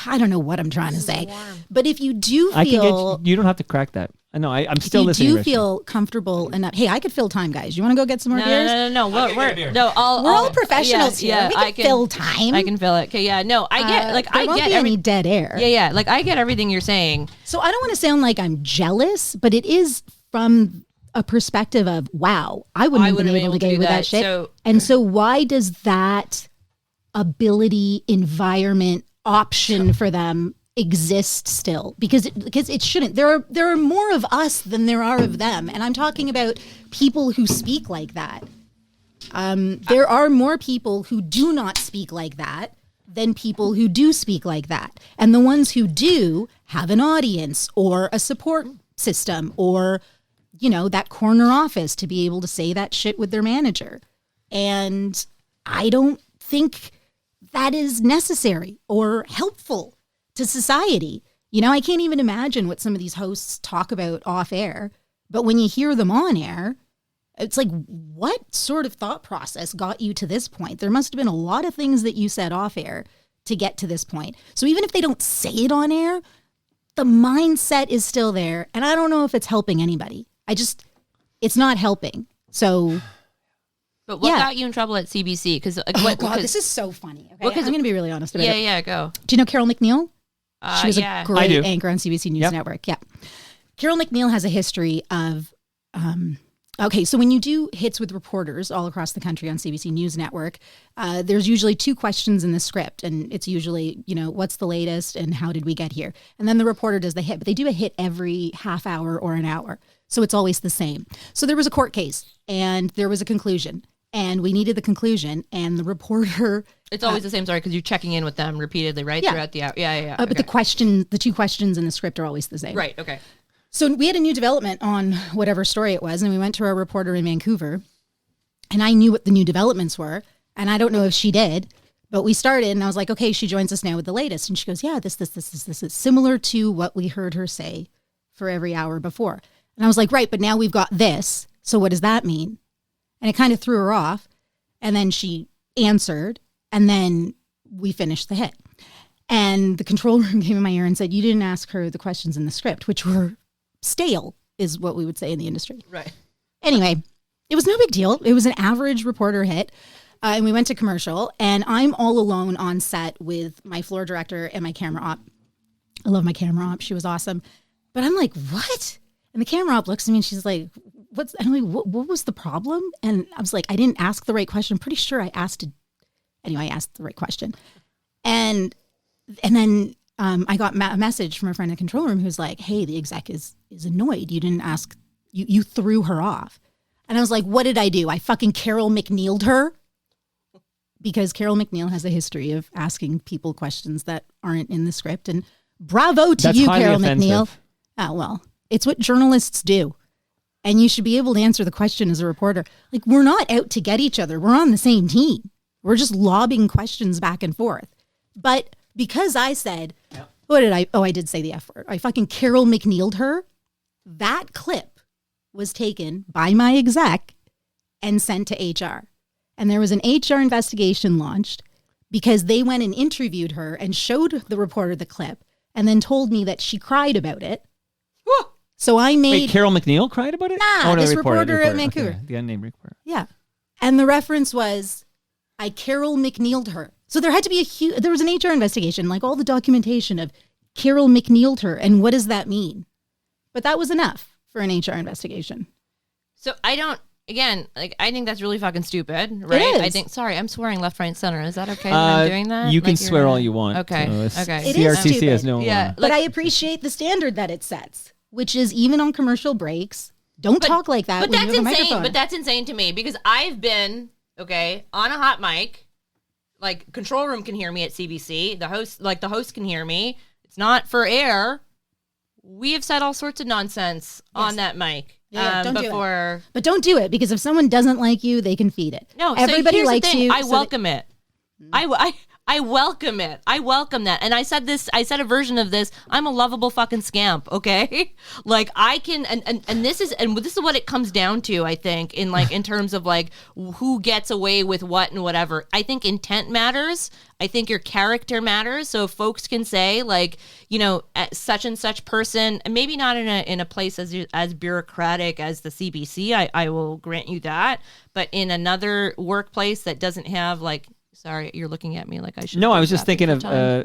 [SPEAKER 1] I don't know what I'm trying to say. But if you do feel...
[SPEAKER 3] you don't have to crack that. No, I'm still listening.
[SPEAKER 1] You do feel comfortable enough. Hey, I could fill time, guys. You want to go get some more beers?
[SPEAKER 2] No. We're
[SPEAKER 1] all professionals here.
[SPEAKER 2] Yeah,
[SPEAKER 1] we can fill time.
[SPEAKER 2] I can fill it. Okay, yeah. No, I get
[SPEAKER 1] I get any dead air.
[SPEAKER 2] Yeah. Like, I get everything you're saying.
[SPEAKER 1] So I don't want to sound like I'm jealous, but it is from a perspective of, wow, I wouldn't have been able to get with that shit. So why does that ability, environment, option for them exist still? Because it shouldn't. There are more of us than there are of them, and I'm talking about people who speak like that. There are more people who do not speak like that than people who do speak like that, and the ones who do have an audience or a support system or that corner office to be able to say that shit with their manager. And I don't think that is necessary or helpful to society. You know, I can't even imagine what some of these hosts talk about off air, but when you hear them on air, it's like, what sort of thought process got you to this point? There must have been a lot of things that you said off air to get to this point. So even if they don't say it on air, the mindset is still there. And I don't know if it's helping anybody. It's not helping. So...
[SPEAKER 2] But what got you in trouble at CBC? Because
[SPEAKER 1] this is so funny. Okay, I'm going to be really honest about it.
[SPEAKER 2] Yeah, go.
[SPEAKER 1] Do you know Carol McNeil? She was a great
[SPEAKER 3] I do.
[SPEAKER 1] anchor on CBC News Network. Yeah. Carol McNeil has a history of, so when you do hits with reporters all across the country on CBC News Network, there's usually 2 questions in the script. And it's usually, what's the latest and how did we get here? And then the reporter does the hit. But they do a hit every half hour or an hour. So it's always the same. So there was a court case and there was a conclusion. And we needed the conclusion, and the reporter...
[SPEAKER 2] It's always the same story because you're checking in with them repeatedly, right?
[SPEAKER 1] Yeah.
[SPEAKER 2] Throughout the hour. Yeah.
[SPEAKER 1] But the 2 questions in the script are always the same.
[SPEAKER 2] Right, okay.
[SPEAKER 1] So we had a new development on whatever story it was, and we went to our reporter in Vancouver, and I knew what the new developments were, and I don't know if she did, but we started, and I was like, okay, she joins us now with the latest. And she goes, yeah, this is similar to what we heard her say for every hour before. And I was like, right, but now we've got this, so what does that mean? And it kind of threw her off. And then she answered. And then we finished the hit. And the control room came in my ear and said, you didn't ask her the questions in the script, which were stale, is what we would say in the industry.
[SPEAKER 2] Right.
[SPEAKER 1] Anyway, it was no big deal. It was an average reporter hit. And we went to commercial. And I'm all alone on set with my floor director and my camera op. I love my camera op. She was awesome. But I'm like, what? And the camera op looks at me and she's like, I'm like, what was the problem? And I was like, I didn't ask the right question. I'm pretty sure I asked the right question. And then I got a message from a friend in the control room who's like, hey, the exec is annoyed. You didn't ask, you threw her off. And I was like, what did I do? I fucking Carol McNeil'd her? Because Carol McNeil has a history of asking people questions that aren't in the script. And bravo to
[SPEAKER 3] That's
[SPEAKER 1] you,
[SPEAKER 3] highly
[SPEAKER 1] Carol
[SPEAKER 3] offensive.
[SPEAKER 1] McNeil. Oh, well, it's what journalists do. And you should be able to answer the question as a reporter. Like, we're not out to get each other. We're on the same team. We're just lobbing questions back and forth. But because I said, what did I? Oh, I did say the F word. I fucking Carol McNeil'd her. That clip was taken by my exec and sent to HR. And there was an HR investigation launched because they went and interviewed her and showed the reporter the clip and then told me that she cried about it. So I made...
[SPEAKER 3] Wait, Carol McNeil cried about it?
[SPEAKER 1] Nah, this reporter at Vancouver.
[SPEAKER 3] Okay, the unnamed reporter.
[SPEAKER 1] Yeah. And the reference was, I Carol McNeil'd her. So there had to be there was an HR investigation, like all the documentation of Carol McNeil'd her. And what does that mean? But that was enough for an HR investigation.
[SPEAKER 2] So I think that's really fucking stupid, right?
[SPEAKER 1] It is.
[SPEAKER 2] I think, sorry, I'm swearing left, right, and center. Is that okay that I'm doing that?
[SPEAKER 3] You can
[SPEAKER 2] Like
[SPEAKER 3] swear all you want.
[SPEAKER 2] Okay, okay.
[SPEAKER 1] It is
[SPEAKER 3] CRTC has
[SPEAKER 1] stupid.
[SPEAKER 3] no...
[SPEAKER 2] Yeah.
[SPEAKER 1] But I appreciate the standard that it sets, which is even on commercial breaks, don't talk like that
[SPEAKER 2] But
[SPEAKER 1] when
[SPEAKER 2] that's
[SPEAKER 1] you have a
[SPEAKER 2] insane.
[SPEAKER 1] microphone.
[SPEAKER 2] But that's insane to me because I've been, on a hot mic. Like, control room can hear me at CBC. The host can hear me. It's not for air. We have said all sorts of nonsense on that mic.
[SPEAKER 1] Yeah, don't
[SPEAKER 2] before.
[SPEAKER 1] do it. But don't do it, because if someone doesn't like you, they can feed it.
[SPEAKER 2] No,
[SPEAKER 1] everybody
[SPEAKER 2] so
[SPEAKER 1] likes you.
[SPEAKER 2] I welcome it. I welcome it. I welcome that. And I said a version of this. I'm a lovable fucking scamp, okay? Like I can and this is what it comes down to, I think, in terms of like who gets away with what and whatever. I think intent matters. I think your character matters. So if folks can say like, such and such person, and maybe not in a place as bureaucratic as the CBC, I will grant you that, but in another workplace that doesn't have like. Sorry, you're looking at me like I should.
[SPEAKER 3] No, I was just thinking of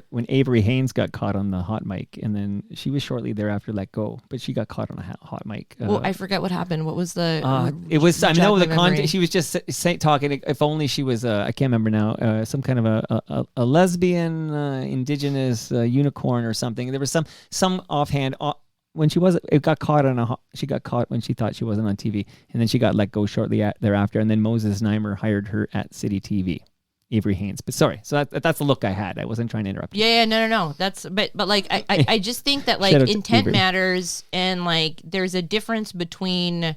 [SPEAKER 3] when Avery Haynes got caught on the hot mic, and then she was shortly thereafter let go, but she got caught on a hot mic.
[SPEAKER 2] Well, I forget what happened. What was the?
[SPEAKER 3] It was. I know the
[SPEAKER 2] memory.
[SPEAKER 3] context. She was just talking. If only she was. I can't remember now. Some kind of a lesbian, indigenous unicorn or something. There was some offhand. When she got caught she got caught when she thought she wasn't on TV, and then she got let go shortly thereafter, and then Moses Neimer hired her at City TV. Avery Haynes, but sorry. So that's the look I had. I wasn't trying to interrupt you.
[SPEAKER 2] Yeah, no. That's but like I just think that like intent matters, and like there's a difference between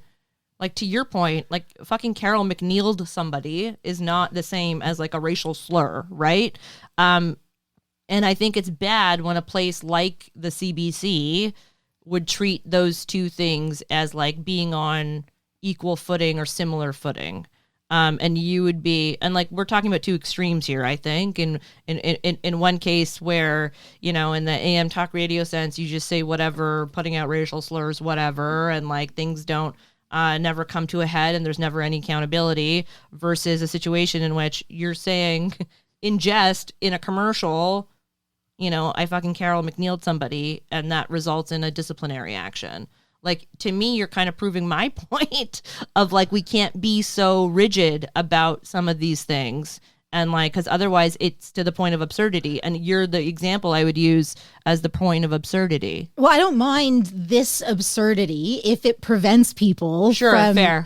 [SPEAKER 2] like to your point, like fucking Carol McNeil'd somebody is not the same as like a racial slur, right? And I think it's bad when a place like the CBC would treat those two things as like being on equal footing or similar footing. And you would be, and like we're talking about two extremes here, I think. In one case where, you know, in the AM talk radio sense, you just say whatever, putting out racial slurs, whatever, and like things don't never come to a head and there's never any accountability, versus a situation in which you're saying in jest in a commercial, you know, I fucking Carol McNeil'd somebody, and that results in a disciplinary action. Like, to me, you're kind of proving my point of like, we can't be so rigid about some of these things. And like, because otherwise it's to the point of absurdity. And you're the example I would use as the point of absurdity.
[SPEAKER 1] Well, I don't mind this absurdity if it prevents people from...
[SPEAKER 2] Fair.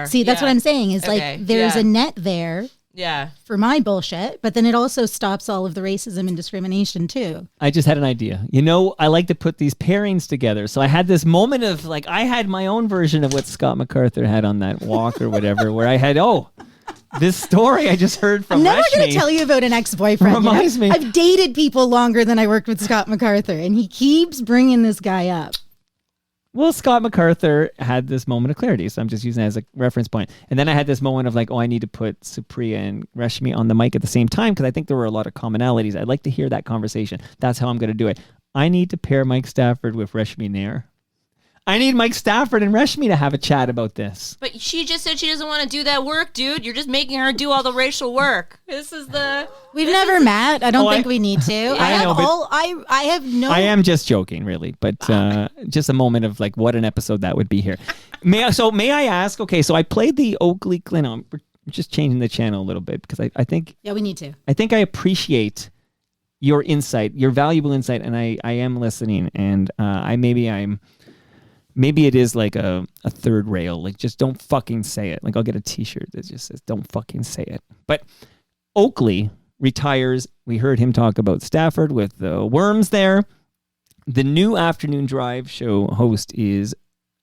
[SPEAKER 1] See, that's what I'm saying is
[SPEAKER 2] Okay,
[SPEAKER 1] like, there's
[SPEAKER 2] yeah.
[SPEAKER 1] a net there
[SPEAKER 2] Yeah.
[SPEAKER 1] for my bullshit, but then it also stops all of the racism and discrimination too.
[SPEAKER 3] I just had an idea. You know, I like to put these pairings together. So I had this moment of like, I had my own version of what Scott MacArthur had on that walk or whatever, where I had, this story I just heard from
[SPEAKER 1] I'm never
[SPEAKER 3] Reshmi
[SPEAKER 1] going to tell you about an ex-boyfriend.
[SPEAKER 3] reminds me.
[SPEAKER 1] I've dated people longer than I worked with Scott MacArthur, and he keeps bringing this guy up.
[SPEAKER 3] Well, Scott MacArthur had this moment of clarity, so I'm just using it as a reference point. And then I had this moment of like, I need to put Supriya and Reshmi on the mic at the same time because I think there were a lot of commonalities. I'd like to hear that conversation. That's how I'm going to do it. I need to pair Mike Stafford with Reshmi Nair. I need Mike Stafford and Reshmi to have a chat about this.
[SPEAKER 2] But she just said she doesn't want to do that work, dude. You're just making her do all the racial work.
[SPEAKER 1] We've never met. I don't think we need to. I
[SPEAKER 3] am just joking, really, but just a moment of like what an episode that would be here. May I ask? Okay, so I played the Oakley Clinton. We're just changing the channel a little bit because I think
[SPEAKER 1] we need to.
[SPEAKER 3] I think I appreciate your insight, your valuable insight, and I am listening. And maybe it is like a third rail, like just don't fucking say it. Like I'll get a t-shirt that just says don't fucking say it. But Oakley retires. We heard him talk about Stafford with the worms there. The new afternoon drive show host is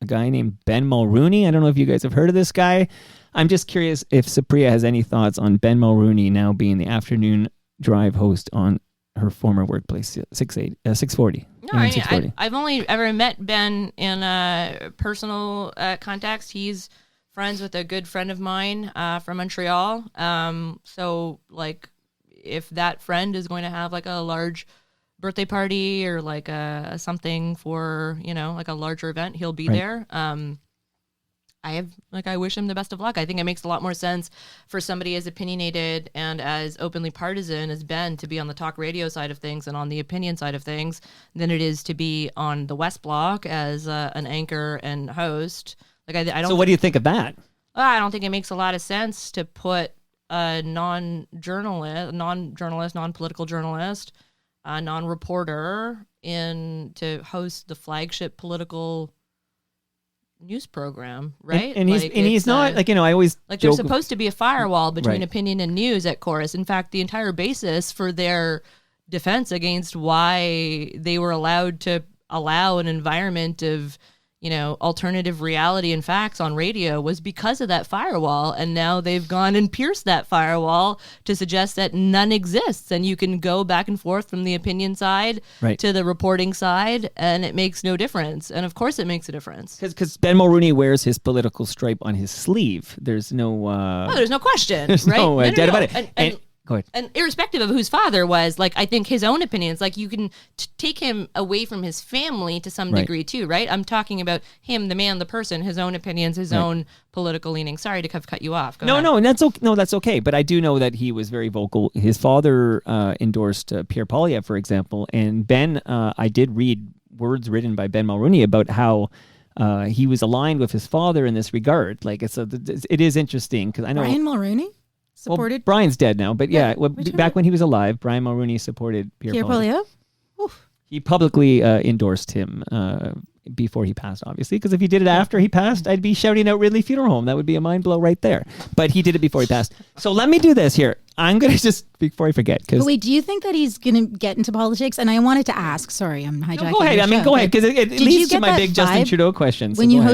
[SPEAKER 3] a guy named Ben Mulrooney. I don't know if you guys have heard of this guy. I'm just curious if Supriya has any thoughts on Ben Mulrooney now being the afternoon drive host on her former workplace, 640.
[SPEAKER 2] No, I've only ever met Ben in a personal context. He's friends with a good friend of mine from Montreal. So, like, if that friend is going to have, like, a large birthday party or, like, something for, you know, like a larger event, he'll be there. I wish him the best of luck. I think it makes a lot more sense for somebody as opinionated and as openly partisan as Ben to be on the talk radio side of things and on the opinion side of things than it is to be on the West Block as an anchor and host. Like I don't.
[SPEAKER 3] So what do you think of that?
[SPEAKER 2] I don't think it makes a lot of sense to put a non-journalist, non-political journalist, a non-reporter in to host the flagship political news program, right?
[SPEAKER 3] And he's not like, you know, I always
[SPEAKER 2] like there's supposed to be a firewall between opinion and news at Chorus. In fact, the entire basis for their defense against why they were allowed to allow an environment of, you know, alternative reality and facts on radio was because of that firewall. And now they've gone and pierced that firewall to suggest that none exists. And you can go back and forth from the opinion side to the reporting side, and it makes no difference. And of course it makes a difference.
[SPEAKER 3] Because Ben Mulrooney wears his political stripe on his sleeve. There's no...
[SPEAKER 2] there's no question,
[SPEAKER 3] there's
[SPEAKER 2] right?
[SPEAKER 3] no doubt about it. Go ahead.
[SPEAKER 2] And irrespective of whose father was, like, I think his own opinions, like, you can take him away from his family to some degree, too, right? I'm talking about him, the man, the person, his own opinions, his own political leanings. Sorry to cut you off. Go ahead.
[SPEAKER 3] No, that's okay. But I do know that he was very vocal. His father endorsed Pierre Poilievre, for example. And Ben, I did read words written by Ben Mulrooney about how he was aligned with his father in this regard. Like, it is interesting because I know...
[SPEAKER 1] Brian Mulrooney? Supported.
[SPEAKER 3] Well, Brian's dead now, but back when he was alive, Brian Mulrooney supported Pierre Poilievre. He publicly endorsed him before he passed, obviously, because if he did it after he passed, I'd be shouting out Ridley Funeral Home. That would be a mind blow right there. But he did it before he passed. So let me do this here. I'm going to just, before I forget, because...
[SPEAKER 1] But wait, do you think that he's going to get into politics? And I wanted to ask, sorry, I'm hijacking
[SPEAKER 3] go ahead.
[SPEAKER 1] your show,
[SPEAKER 3] Go ahead, because it leads to my
[SPEAKER 1] that
[SPEAKER 3] big Justin
[SPEAKER 1] vibe
[SPEAKER 3] Trudeau question. So
[SPEAKER 1] when you
[SPEAKER 3] go ahead.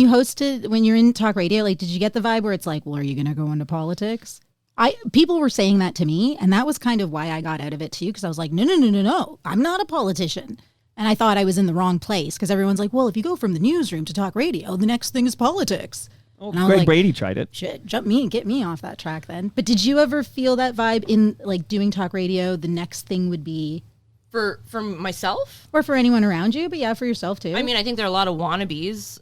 [SPEAKER 1] host when you're in talk radio, like, did you get the vibe where it's like, well, are you going to go into politics? People were saying that to me, and that was kind of why I got out of it too, because I was like, no, I'm not a politician. And I thought I was in the wrong place, because everyone's like, well, if you go from the newsroom to talk radio, the next thing is politics.
[SPEAKER 3] Oh,
[SPEAKER 1] and I was
[SPEAKER 3] Greg
[SPEAKER 1] like,
[SPEAKER 3] Brady tried it.
[SPEAKER 1] shit, get me off that track then. But did you ever feel that vibe in like doing talk radio? The next thing would be
[SPEAKER 2] For myself?
[SPEAKER 1] or for anyone around you, but yeah, for yourself too.
[SPEAKER 2] I mean, I think there are a lot of wannabes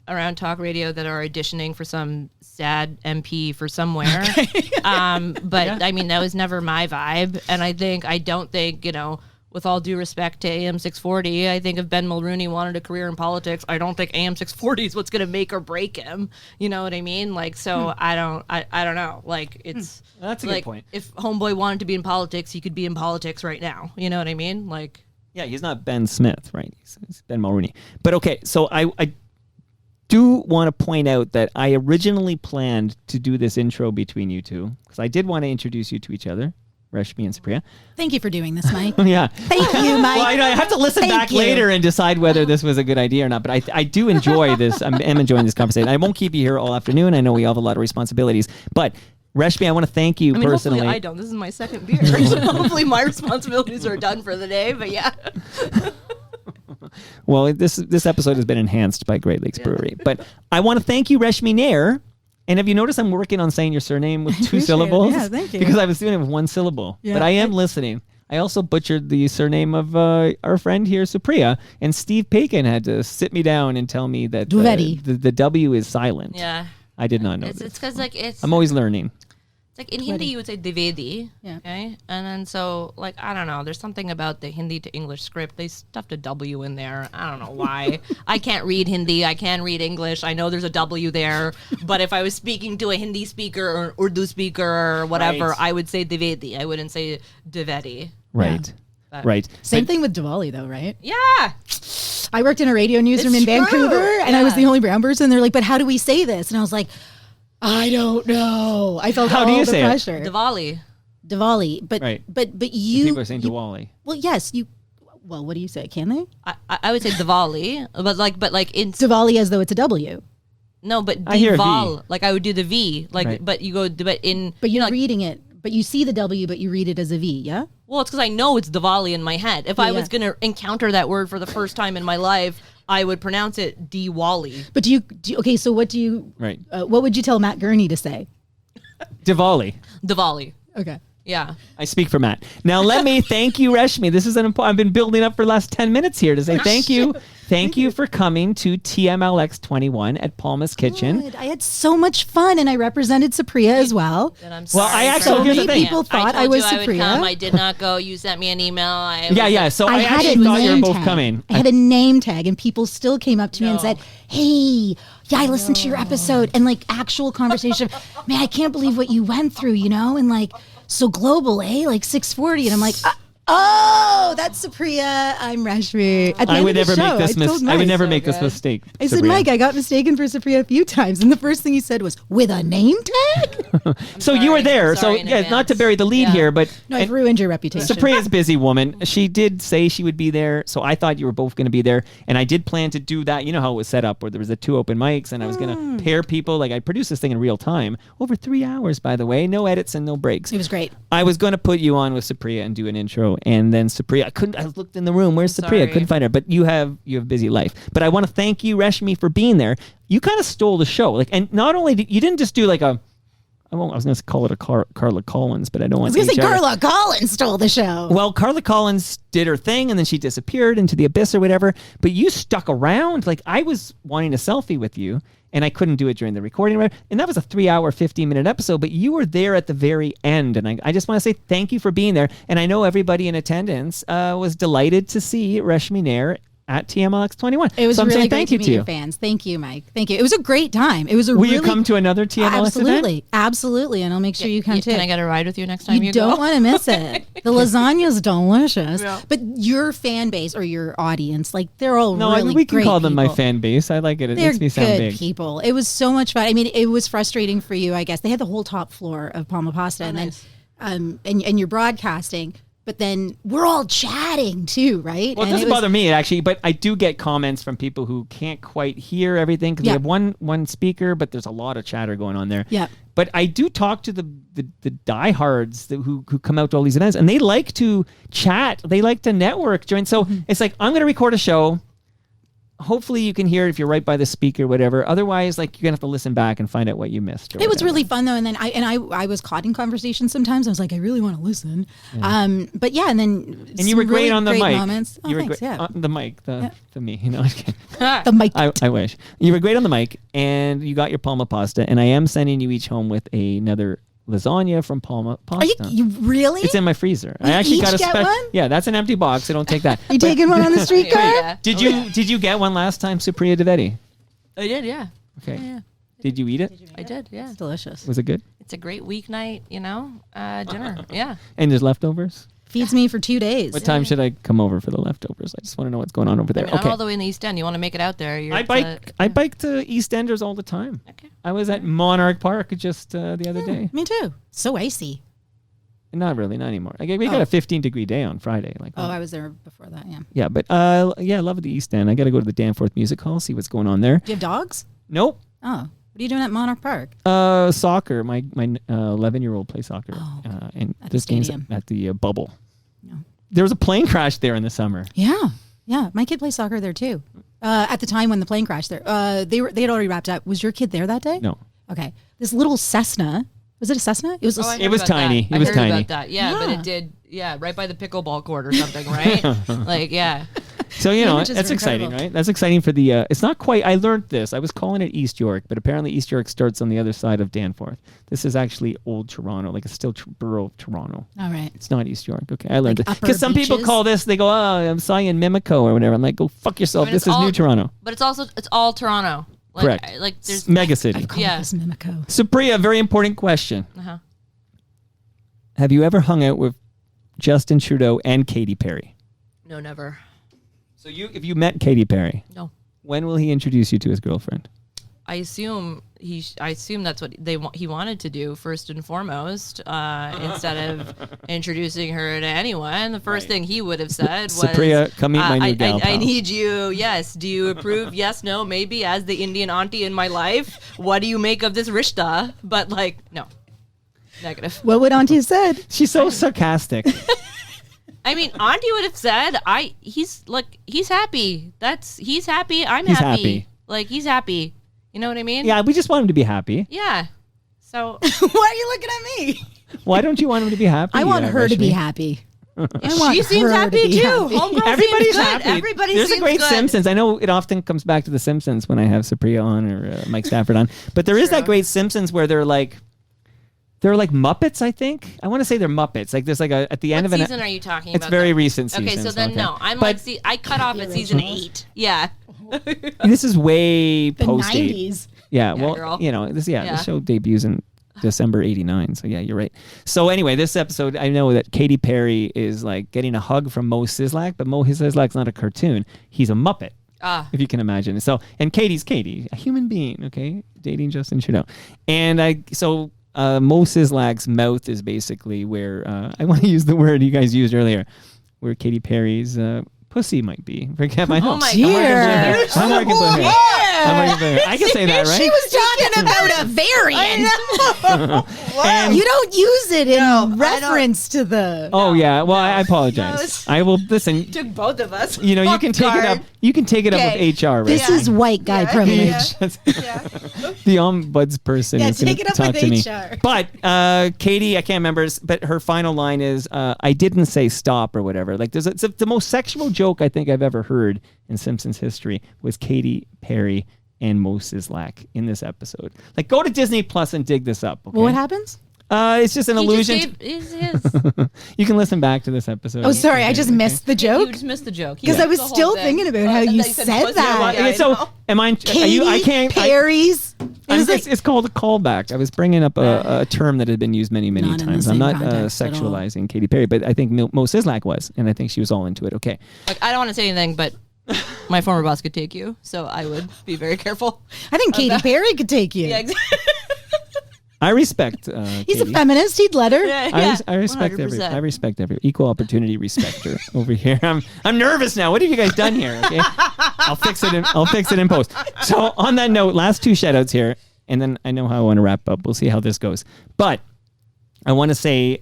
[SPEAKER 2] around talk radio that are auditioning for some sad MP for somewhere. But I mean, that was never my vibe. And I don't think, with all due respect to AM 640, I think if Ben Mulrooney wanted a career in politics, I don't think AM 640 is what's going to make or break him. You know what I mean? Like, so I don't know. Like, it's
[SPEAKER 3] That's a
[SPEAKER 2] like,
[SPEAKER 3] good point.
[SPEAKER 2] if Homeboy wanted to be in politics, he could be in politics right now. You know what I mean? Like,
[SPEAKER 3] Yeah, he's not Ben Smith, right? He's Ben Mulrooney. But okay, so I do want to point out that I originally planned to do this intro between you two, because I did want to introduce you to each other, Reshmi and Supriya.
[SPEAKER 1] Thank you for doing this, Mike.
[SPEAKER 3] Yeah.
[SPEAKER 1] Thank you, Mike.
[SPEAKER 3] Well, I have to listen
[SPEAKER 1] Thank
[SPEAKER 3] back
[SPEAKER 1] you.
[SPEAKER 3] later and decide whether this was a good idea or not. But I do enjoy this. I'm enjoying this conversation. I won't keep you here all afternoon. I know we all have a lot of responsibilities. But Reshmi, I want to thank you personally.
[SPEAKER 2] hopefully I don't. This is my second beer. So hopefully my responsibilities are done for the day. But yeah.
[SPEAKER 3] Well, this episode has been enhanced by Great Lakes Brewery. But I want to thank you, Reshmi Nair. And have you noticed I'm working on saying your surname with 2
[SPEAKER 1] appreciate it.
[SPEAKER 3] syllables?
[SPEAKER 1] Yeah, thank you.
[SPEAKER 3] Because I was doing it with 1 syllable.
[SPEAKER 1] Yeah.
[SPEAKER 3] But I am listening. I also butchered the surname of our friend here, Supriya. And Steve Paikin had to sit me down and tell me that
[SPEAKER 1] Dwivedi.
[SPEAKER 3] the W is silent.
[SPEAKER 2] Yeah.
[SPEAKER 3] I did not know
[SPEAKER 2] It's
[SPEAKER 3] this.
[SPEAKER 2] because like
[SPEAKER 3] I'm always learning.
[SPEAKER 2] like in Hindi you would say Dwivedi.
[SPEAKER 1] Yeah.
[SPEAKER 2] Okay. And then so like I don't know, there's something about the Hindi to English script. They stuffed a W in there. I don't know why. I can't read Hindi. I can read English. I know there's a W there. But if I was speaking to a Hindi speaker or Urdu speaker or whatever,
[SPEAKER 3] Right.
[SPEAKER 2] I would say Dwivedi. I wouldn't say Dwivedi.
[SPEAKER 3] Right.
[SPEAKER 2] But-
[SPEAKER 3] Right.
[SPEAKER 1] Same thing with Diwali, though, right?
[SPEAKER 2] Yeah.
[SPEAKER 1] I worked in a radio newsroom
[SPEAKER 2] It's
[SPEAKER 1] in Vancouver,
[SPEAKER 2] true.
[SPEAKER 1] and I was
[SPEAKER 2] Yeah.
[SPEAKER 1] the only brown person. They're like, "But how do we say this?" And I was like, "I don't know." I felt
[SPEAKER 3] How
[SPEAKER 1] all
[SPEAKER 3] do you
[SPEAKER 1] the
[SPEAKER 3] say it?
[SPEAKER 1] pressure.
[SPEAKER 2] Diwali.
[SPEAKER 1] Diwali, but
[SPEAKER 3] Right.
[SPEAKER 1] but you.
[SPEAKER 3] People are saying Diwali.
[SPEAKER 1] Well, yes, you. Well, what do you say? Can they?
[SPEAKER 2] I would say Diwali, but like in
[SPEAKER 1] Diwali as though it's a W,
[SPEAKER 2] no, but
[SPEAKER 3] I hear a V.
[SPEAKER 2] Dival, like I would do the V, like
[SPEAKER 3] Right.
[SPEAKER 2] but you go but in
[SPEAKER 1] but you're
[SPEAKER 2] like,
[SPEAKER 1] reading it. But you see the W, but you read it as a V. Yeah.
[SPEAKER 2] well, it's because I know it's Diwali in my head. If I
[SPEAKER 1] Yeah.
[SPEAKER 2] was gonna encounter that word for the first time in my life, I would pronounce it Diwali.
[SPEAKER 1] But do you okay? So what do you?
[SPEAKER 3] Right.
[SPEAKER 1] What would you tell Matt Gurney to say?
[SPEAKER 3] Diwali.
[SPEAKER 2] Diwali.
[SPEAKER 1] Okay.
[SPEAKER 2] Yeah.
[SPEAKER 3] I speak for Matt. Now let me thank you, Reshmi. This is an important. I've been building up for the last 10 minutes here to say thank you. Thank you for coming to TMLX 21 at Palmas Kitchen.
[SPEAKER 1] Good. I had so much fun, and I represented Supriya as well.
[SPEAKER 2] And I'm
[SPEAKER 3] Well,
[SPEAKER 2] sorry
[SPEAKER 3] I
[SPEAKER 2] for
[SPEAKER 3] actually-
[SPEAKER 1] So
[SPEAKER 3] here's the
[SPEAKER 1] many
[SPEAKER 3] thing.
[SPEAKER 1] people thought
[SPEAKER 2] I
[SPEAKER 1] I
[SPEAKER 2] told
[SPEAKER 1] was
[SPEAKER 2] you I would
[SPEAKER 1] Supriya.
[SPEAKER 2] come. I did not go. You sent me an email.
[SPEAKER 3] Yeah. So I
[SPEAKER 1] had
[SPEAKER 3] actually
[SPEAKER 1] a
[SPEAKER 3] thought you were
[SPEAKER 1] name
[SPEAKER 3] both
[SPEAKER 1] tag.
[SPEAKER 3] coming.
[SPEAKER 1] I had a name tag, and people still came up to me and
[SPEAKER 2] No.
[SPEAKER 1] said, "Hey, yeah, I listened to your episode," and like actual conversation. Man, I can't believe what you went through, and like so global, eh? Like 640, and I'm like, oh, that's Supriya. I'm Reshmi. At the
[SPEAKER 3] I
[SPEAKER 1] end
[SPEAKER 3] would
[SPEAKER 1] of the
[SPEAKER 3] never
[SPEAKER 1] show,
[SPEAKER 3] make this
[SPEAKER 1] I told
[SPEAKER 3] I would
[SPEAKER 1] Mike.
[SPEAKER 3] never
[SPEAKER 2] So
[SPEAKER 3] make this
[SPEAKER 2] good.
[SPEAKER 3] mistake.
[SPEAKER 1] I said,
[SPEAKER 3] Supriya.
[SPEAKER 1] Mike, I got mistaken for Supriya a few times, and the first thing he said was, "With a name tag?"
[SPEAKER 3] So you were
[SPEAKER 2] sorry.
[SPEAKER 3] there.
[SPEAKER 2] I'm
[SPEAKER 3] So
[SPEAKER 2] sorry in
[SPEAKER 3] yeah, not to
[SPEAKER 2] advance.
[SPEAKER 3] bury the lead
[SPEAKER 2] Yeah.
[SPEAKER 3] here, but
[SPEAKER 1] No, I've ruined your reputation.
[SPEAKER 3] Supriya's a busy woman. She did say she would be there, so I thought you were both going to be there, and I did plan to do that. You know how it was set up, where there was the 2 open mics, and I was going to pair people. Like I produced this thing in real time, over 3 hours, by the way, no edits and no breaks.
[SPEAKER 1] It was great.
[SPEAKER 3] I was going to put you on with Supriya and do an intro, and then Supriya, I looked in the room. Where's Supriya?
[SPEAKER 2] Sorry.
[SPEAKER 3] Couldn't find her. But you have a busy life. But I want to thank you, Reshmi, for being there. You kind of stole the show. Like, and not only you didn't just do like a. I was going to call it a Carla Collins, but I don't
[SPEAKER 1] I
[SPEAKER 3] want
[SPEAKER 1] was
[SPEAKER 3] to.
[SPEAKER 1] going to say Carla Collins stole the show.
[SPEAKER 3] Well, Carla Collins did her thing, and then she disappeared into the abyss or whatever. But you stuck around. Like I was wanting a selfie with you, and I couldn't do it during the recording. And that was a 3-hour, 15-minute episode. But you were there at the very end, and I just want to say thank you for being there. And I know everybody in attendance was delighted to see Reshmi Nair at TMLX21.
[SPEAKER 1] It was
[SPEAKER 3] so I'm
[SPEAKER 1] really
[SPEAKER 3] saying
[SPEAKER 1] great
[SPEAKER 3] thank
[SPEAKER 1] to
[SPEAKER 3] you
[SPEAKER 1] meet
[SPEAKER 3] to
[SPEAKER 1] your
[SPEAKER 3] you.
[SPEAKER 1] fans. Thank you, Mike. Thank you. It was a great time. It was a
[SPEAKER 3] Will
[SPEAKER 1] really...
[SPEAKER 3] you come to another TMLX
[SPEAKER 1] Absolutely.
[SPEAKER 3] event?
[SPEAKER 1] Absolutely. And I'll make sure you come too.
[SPEAKER 2] Can I get a ride with you next time you
[SPEAKER 1] don't
[SPEAKER 2] go?
[SPEAKER 1] want to miss it. The lasagna's delicious.
[SPEAKER 2] Yeah.
[SPEAKER 1] But your fan base or your audience, like they're all
[SPEAKER 3] No,
[SPEAKER 1] really
[SPEAKER 3] we can
[SPEAKER 1] great
[SPEAKER 3] call them my
[SPEAKER 1] people.
[SPEAKER 3] fan base. I like it. It
[SPEAKER 1] They're
[SPEAKER 3] makes me sound
[SPEAKER 1] good
[SPEAKER 3] big.
[SPEAKER 1] people. It was so much fun. I mean, it was frustrating for you, I guess. They had the whole top floor of Palma Pasta, and
[SPEAKER 2] nice.
[SPEAKER 1] then and you're broadcasting, but then we're all chatting too, right?
[SPEAKER 3] Well, it
[SPEAKER 1] And
[SPEAKER 3] doesn't
[SPEAKER 1] was-
[SPEAKER 3] bother me actually, but I do get comments from people who can't quite hear everything because we
[SPEAKER 1] Yeah.
[SPEAKER 3] have one speaker, but there's a lot of chatter going on there.
[SPEAKER 1] Yeah.
[SPEAKER 3] But I do talk to the diehards who come out to all these events, and they like to chat. They like to network, join. So it's like, I'm going to record a show. Hopefully you can hear it if you're right by the speaker, whatever. Otherwise, like, you're gonna have to listen back and find out what you missed.
[SPEAKER 1] It was really fun though, and then I was caught in conversation sometimes. I was like, I really want to listen. But yeah, and then
[SPEAKER 3] And you were great on the mic.
[SPEAKER 1] Moments. Oh,
[SPEAKER 3] You were
[SPEAKER 1] thanks,
[SPEAKER 3] great
[SPEAKER 1] yeah.
[SPEAKER 3] on the mic. The me, you know. I'm just kidding.
[SPEAKER 1] The mic.
[SPEAKER 3] I wish you were great on the mic, and you got your Palma Pasta, and I am sending you each home with another lasagna from Palma
[SPEAKER 1] Are
[SPEAKER 3] Pasta.
[SPEAKER 1] you really?
[SPEAKER 3] It's in my freezer.
[SPEAKER 1] We
[SPEAKER 3] I actually
[SPEAKER 1] each
[SPEAKER 3] got a
[SPEAKER 1] get one?
[SPEAKER 3] Yeah, that's an empty box. So don't take that.
[SPEAKER 1] You taking one on the streetcar?
[SPEAKER 2] Yeah.
[SPEAKER 3] Did you get one last time, Supriya Dwivedi?
[SPEAKER 2] I did, yeah.
[SPEAKER 3] Okay.
[SPEAKER 2] Yeah.
[SPEAKER 3] Did you eat it?
[SPEAKER 2] I did, yeah.
[SPEAKER 1] It's delicious.
[SPEAKER 3] Was it good?
[SPEAKER 2] It's a great weeknight, dinner. Yeah.
[SPEAKER 3] And there's leftovers?
[SPEAKER 1] Feeds me for 2 days.
[SPEAKER 3] What time should I come over for the leftovers? I just want to know what's going on over there.
[SPEAKER 2] I mean, I'm
[SPEAKER 3] Okay.
[SPEAKER 2] all the way in the East End. You want to make it out there?
[SPEAKER 3] I bike to EastEnders all the time.
[SPEAKER 2] Okay.
[SPEAKER 3] I was at Monarch Park just the other day.
[SPEAKER 1] Me too. So icy.
[SPEAKER 3] Not really, not anymore. We got a 15-degree day on Friday.
[SPEAKER 1] Oh, I was there before that. Yeah.
[SPEAKER 3] Yeah, but I love the East End. I got to go to the Danforth Music Hall, see what's going on there.
[SPEAKER 1] Do you have dogs?
[SPEAKER 3] Nope.
[SPEAKER 1] Oh, what are you doing at Monarch Park?
[SPEAKER 3] Soccer. My 11-year-old plays soccer.
[SPEAKER 1] Oh,
[SPEAKER 3] and
[SPEAKER 1] at the
[SPEAKER 3] this game's
[SPEAKER 1] stadium.
[SPEAKER 3] at the Bubble.
[SPEAKER 1] Yeah.
[SPEAKER 3] There was a plane crash there in the summer.
[SPEAKER 1] Yeah. Yeah. My kid plays soccer there too. At the time when the plane crashed there, they had already wrapped up. Was your kid there that day?
[SPEAKER 3] No.
[SPEAKER 1] Okay. This little Cessna. Was it a Cessna? It was.
[SPEAKER 2] Oh, I
[SPEAKER 3] It
[SPEAKER 2] heard
[SPEAKER 3] was
[SPEAKER 2] about
[SPEAKER 3] tiny.
[SPEAKER 2] that.
[SPEAKER 3] It was
[SPEAKER 2] I heard
[SPEAKER 3] tiny.
[SPEAKER 2] about that. Yeah, but
[SPEAKER 1] Yeah.
[SPEAKER 2] it did. Yeah, right by the pickleball court or something, right? Like, yeah.
[SPEAKER 3] So,
[SPEAKER 1] The
[SPEAKER 3] that's
[SPEAKER 1] images are
[SPEAKER 3] exciting,
[SPEAKER 1] incredible.
[SPEAKER 3] right? That's exciting for the, it's not quite, I learned this. I was calling it East York, but apparently East York starts on the other side of Danforth. This is actually Old Toronto, like it's still borough of Toronto.
[SPEAKER 1] All right.
[SPEAKER 3] It's not East York. Okay, I learned
[SPEAKER 1] Like
[SPEAKER 3] it.
[SPEAKER 1] upper
[SPEAKER 3] Because some people
[SPEAKER 1] beaches?
[SPEAKER 3] call this, they go, I'm saying in Mimico or whatever. I'm like, go fuck yourself.
[SPEAKER 2] I mean,
[SPEAKER 3] This
[SPEAKER 2] it's
[SPEAKER 3] is New
[SPEAKER 2] all-
[SPEAKER 3] Toronto.
[SPEAKER 2] But it's all Toronto. Like,
[SPEAKER 3] Correct.
[SPEAKER 2] Like there's
[SPEAKER 3] Mega city.
[SPEAKER 1] I've called
[SPEAKER 2] Yeah.
[SPEAKER 1] this Mimico.
[SPEAKER 3] Supriya, very important question.
[SPEAKER 2] Uh-huh.
[SPEAKER 3] Have you ever hung out with Justin Trudeau and Katy Perry?
[SPEAKER 2] No, never.
[SPEAKER 3] So if you met Katy Perry,
[SPEAKER 2] No.
[SPEAKER 3] when will he introduce you to his girlfriend?
[SPEAKER 2] I assume that's what he wanted to do first and foremost. Instead of introducing her to anyone, the first thing he would have said was,
[SPEAKER 3] Supriya, come meet my new gal
[SPEAKER 2] I
[SPEAKER 3] pal."
[SPEAKER 2] need you. Yes. Do you approve? Yes. No. Maybe as the Indian auntie in my life. What do you make of this rishta? But no. Negative.
[SPEAKER 1] What would Auntie have said?
[SPEAKER 3] She's so sarcastic.
[SPEAKER 2] I mean, Auntie would have said, he's happy. He's happy. I'm
[SPEAKER 3] He's
[SPEAKER 2] happy.
[SPEAKER 3] happy.
[SPEAKER 2] Like, he's happy. You know what I mean?
[SPEAKER 3] Yeah, we just want him to be happy.
[SPEAKER 2] Yeah. So,
[SPEAKER 1] Why are you looking at me?
[SPEAKER 3] Why don't you want him to be happy?
[SPEAKER 1] I want her to be
[SPEAKER 3] Reshmi?
[SPEAKER 1] happy. I want
[SPEAKER 2] she seems
[SPEAKER 1] her to
[SPEAKER 2] happy
[SPEAKER 1] be
[SPEAKER 2] too.
[SPEAKER 1] happy.
[SPEAKER 2] Homegirl
[SPEAKER 3] Everybody's
[SPEAKER 2] seems good.
[SPEAKER 3] happy.
[SPEAKER 2] Everybody
[SPEAKER 3] There's
[SPEAKER 2] seems
[SPEAKER 3] a great
[SPEAKER 2] good.
[SPEAKER 3] Simpsons. I know it often comes back to the Simpsons when I have Supriya on or Mike Stafford on, but there is that great Simpsons where they're like Muppets. I think I want to say they're Muppets. Like there's like at the end
[SPEAKER 2] What
[SPEAKER 3] of an.
[SPEAKER 2] season are you talking
[SPEAKER 3] It's
[SPEAKER 2] about?
[SPEAKER 3] very
[SPEAKER 2] then?
[SPEAKER 3] recent
[SPEAKER 2] Okay,
[SPEAKER 3] seasons.
[SPEAKER 2] so then no. I'm
[SPEAKER 3] But
[SPEAKER 2] I cut off at season 8. Yeah.
[SPEAKER 3] this is way
[SPEAKER 1] The
[SPEAKER 3] post
[SPEAKER 1] 90s.
[SPEAKER 3] Yeah,
[SPEAKER 2] Yeah,
[SPEAKER 3] well,
[SPEAKER 2] girl.
[SPEAKER 3] the
[SPEAKER 2] Yeah.
[SPEAKER 3] show debuts in December '89. So yeah, you're right. So anyway, this episode, I know that Katy Perry is like getting a hug from Mo Sislak, but Mo Sislak's not a cartoon; he's a Muppet, if you can imagine. So, and Katie's Katie, a human being, okay, dating Justin Trudeau, and Mo Sislak's mouth is basically where I want to use the word you guys used earlier, where Katy Perry's pussy might be. Forget my
[SPEAKER 2] Oh my
[SPEAKER 1] Dear.
[SPEAKER 3] I'm working for her. I can say that, right?
[SPEAKER 1] She was talking about a variant.
[SPEAKER 3] And-
[SPEAKER 1] You don't use it in reference to the.
[SPEAKER 3] Oh yeah. Well, I apologize. I will listen.
[SPEAKER 2] Took both of us.
[SPEAKER 3] You know, you can take it up. You can take it up
[SPEAKER 2] Okay.
[SPEAKER 3] with HR, right?
[SPEAKER 1] This is white guy privilege.
[SPEAKER 3] The ombudsperson
[SPEAKER 1] Yeah,
[SPEAKER 3] is going
[SPEAKER 1] take
[SPEAKER 3] to
[SPEAKER 1] it up
[SPEAKER 3] talk
[SPEAKER 1] with
[SPEAKER 3] to me.
[SPEAKER 1] HR.
[SPEAKER 3] But Katie, I can't remember, but her final line is, "I didn't say stop" or whatever. Like, it's the most sexual joke I think I've ever heard in Simpsons history was Katy Perry and Mo Sislak in this episode. Like, go to Disney Plus and dig this up. Okay?
[SPEAKER 1] Well, what happens?
[SPEAKER 3] It's just an illusion. You can listen back to this episode.
[SPEAKER 1] Oh, sorry, I just missed the
[SPEAKER 2] You
[SPEAKER 1] joke
[SPEAKER 2] just missed the joke.
[SPEAKER 1] because I was still thinking about how you said that.
[SPEAKER 2] Yeah,
[SPEAKER 3] So am I?
[SPEAKER 1] Katy
[SPEAKER 3] I can't.
[SPEAKER 1] Perry's.
[SPEAKER 3] It's called a callback. I was bringing up a term that had been used many
[SPEAKER 1] Not in the
[SPEAKER 3] times. I'm
[SPEAKER 1] same
[SPEAKER 3] not
[SPEAKER 1] context at all.
[SPEAKER 3] sexualizing Katy Perry, but I think Mo Sislak was, and I think she was all into it. Okay.
[SPEAKER 2] Like, I don't want to say anything, but my former boss could take you, so I would be very careful.
[SPEAKER 1] I think Katy Perry could take you.
[SPEAKER 2] Yeah, exactly.
[SPEAKER 3] I respect.
[SPEAKER 1] He's
[SPEAKER 3] Katy.
[SPEAKER 1] a feminist. He'd let her.
[SPEAKER 3] I respect
[SPEAKER 2] 100%.
[SPEAKER 3] I respect every equal opportunity respecter over here. I'm nervous now. What have you guys done here? Okay, I'll fix it in post. So on that note, last two shout outs here, and then I know how I want to wrap up. We'll see how this goes. But I want to say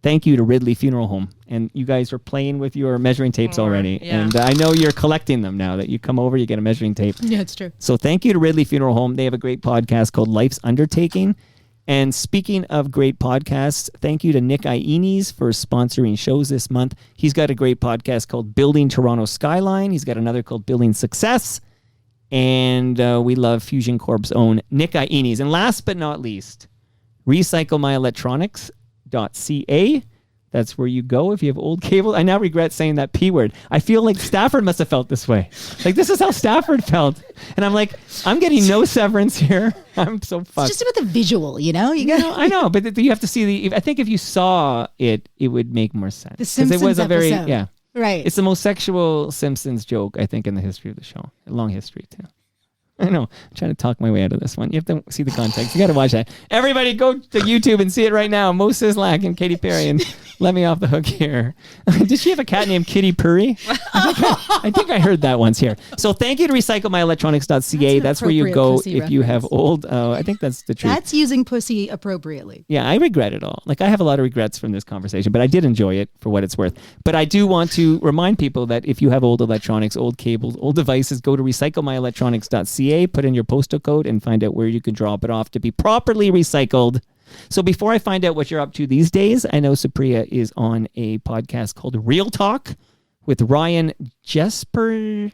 [SPEAKER 3] thank you to Ridley Funeral Home, and you guys are playing with your measuring tapes already,
[SPEAKER 2] yeah.
[SPEAKER 3] and I know you're collecting them now. That you come over, you get a measuring tape.
[SPEAKER 1] Yeah, it's true.
[SPEAKER 3] So thank you to Ridley Funeral Home. They have a great podcast called Life's Undertaking. And speaking of great podcasts, thank you to Nick Iones for sponsoring shows this month. He's got a great podcast called Building Toronto Skyline. He's got another called Building Success. And we love Fusion Corp's own Nick Iones. And last but not least, recyclemyelectronics.ca. That's where you go if you have old cables. I now regret saying that P word. I feel like Stafford must have felt this way. Like, this is how Stafford felt. And I'm like, I'm getting no severance here. I'm so fucked.
[SPEAKER 1] It's just about the visual, you know? You got
[SPEAKER 3] I know, but you have to see I think if you saw it, it would make more sense.
[SPEAKER 1] The Simpsons
[SPEAKER 3] it was a very,
[SPEAKER 1] episode.
[SPEAKER 3] yeah.
[SPEAKER 1] Right.
[SPEAKER 3] It's the most sexual Simpsons joke, I think, in the history of the show. A long history, too. I know. I'm trying to talk my way out of this one. You have to see the context. You got to watch that. Everybody go to YouTube and see it right now. Mo Sislak and Katy Perry, and let me off the hook here. Did she have a cat named Kitty Purry? I think I heard that once here. So thank you to recyclemyelectronics.ca. That's where you go if you have old. I think that's the truth.
[SPEAKER 1] That's using pussy appropriately.
[SPEAKER 3] Yeah, I regret it all. Like, I have a lot of regrets from this conversation, but I did enjoy it for what it's worth. But I do want to remind people that if you have old electronics, old cables, old devices, go to recyclemyelectronics.ca, put in your postal code, and find out where you can drop it off to be properly recycled. So before I find out what you're up to these days, I know Supriya is on a podcast called Real Talk with Ryan Jesperson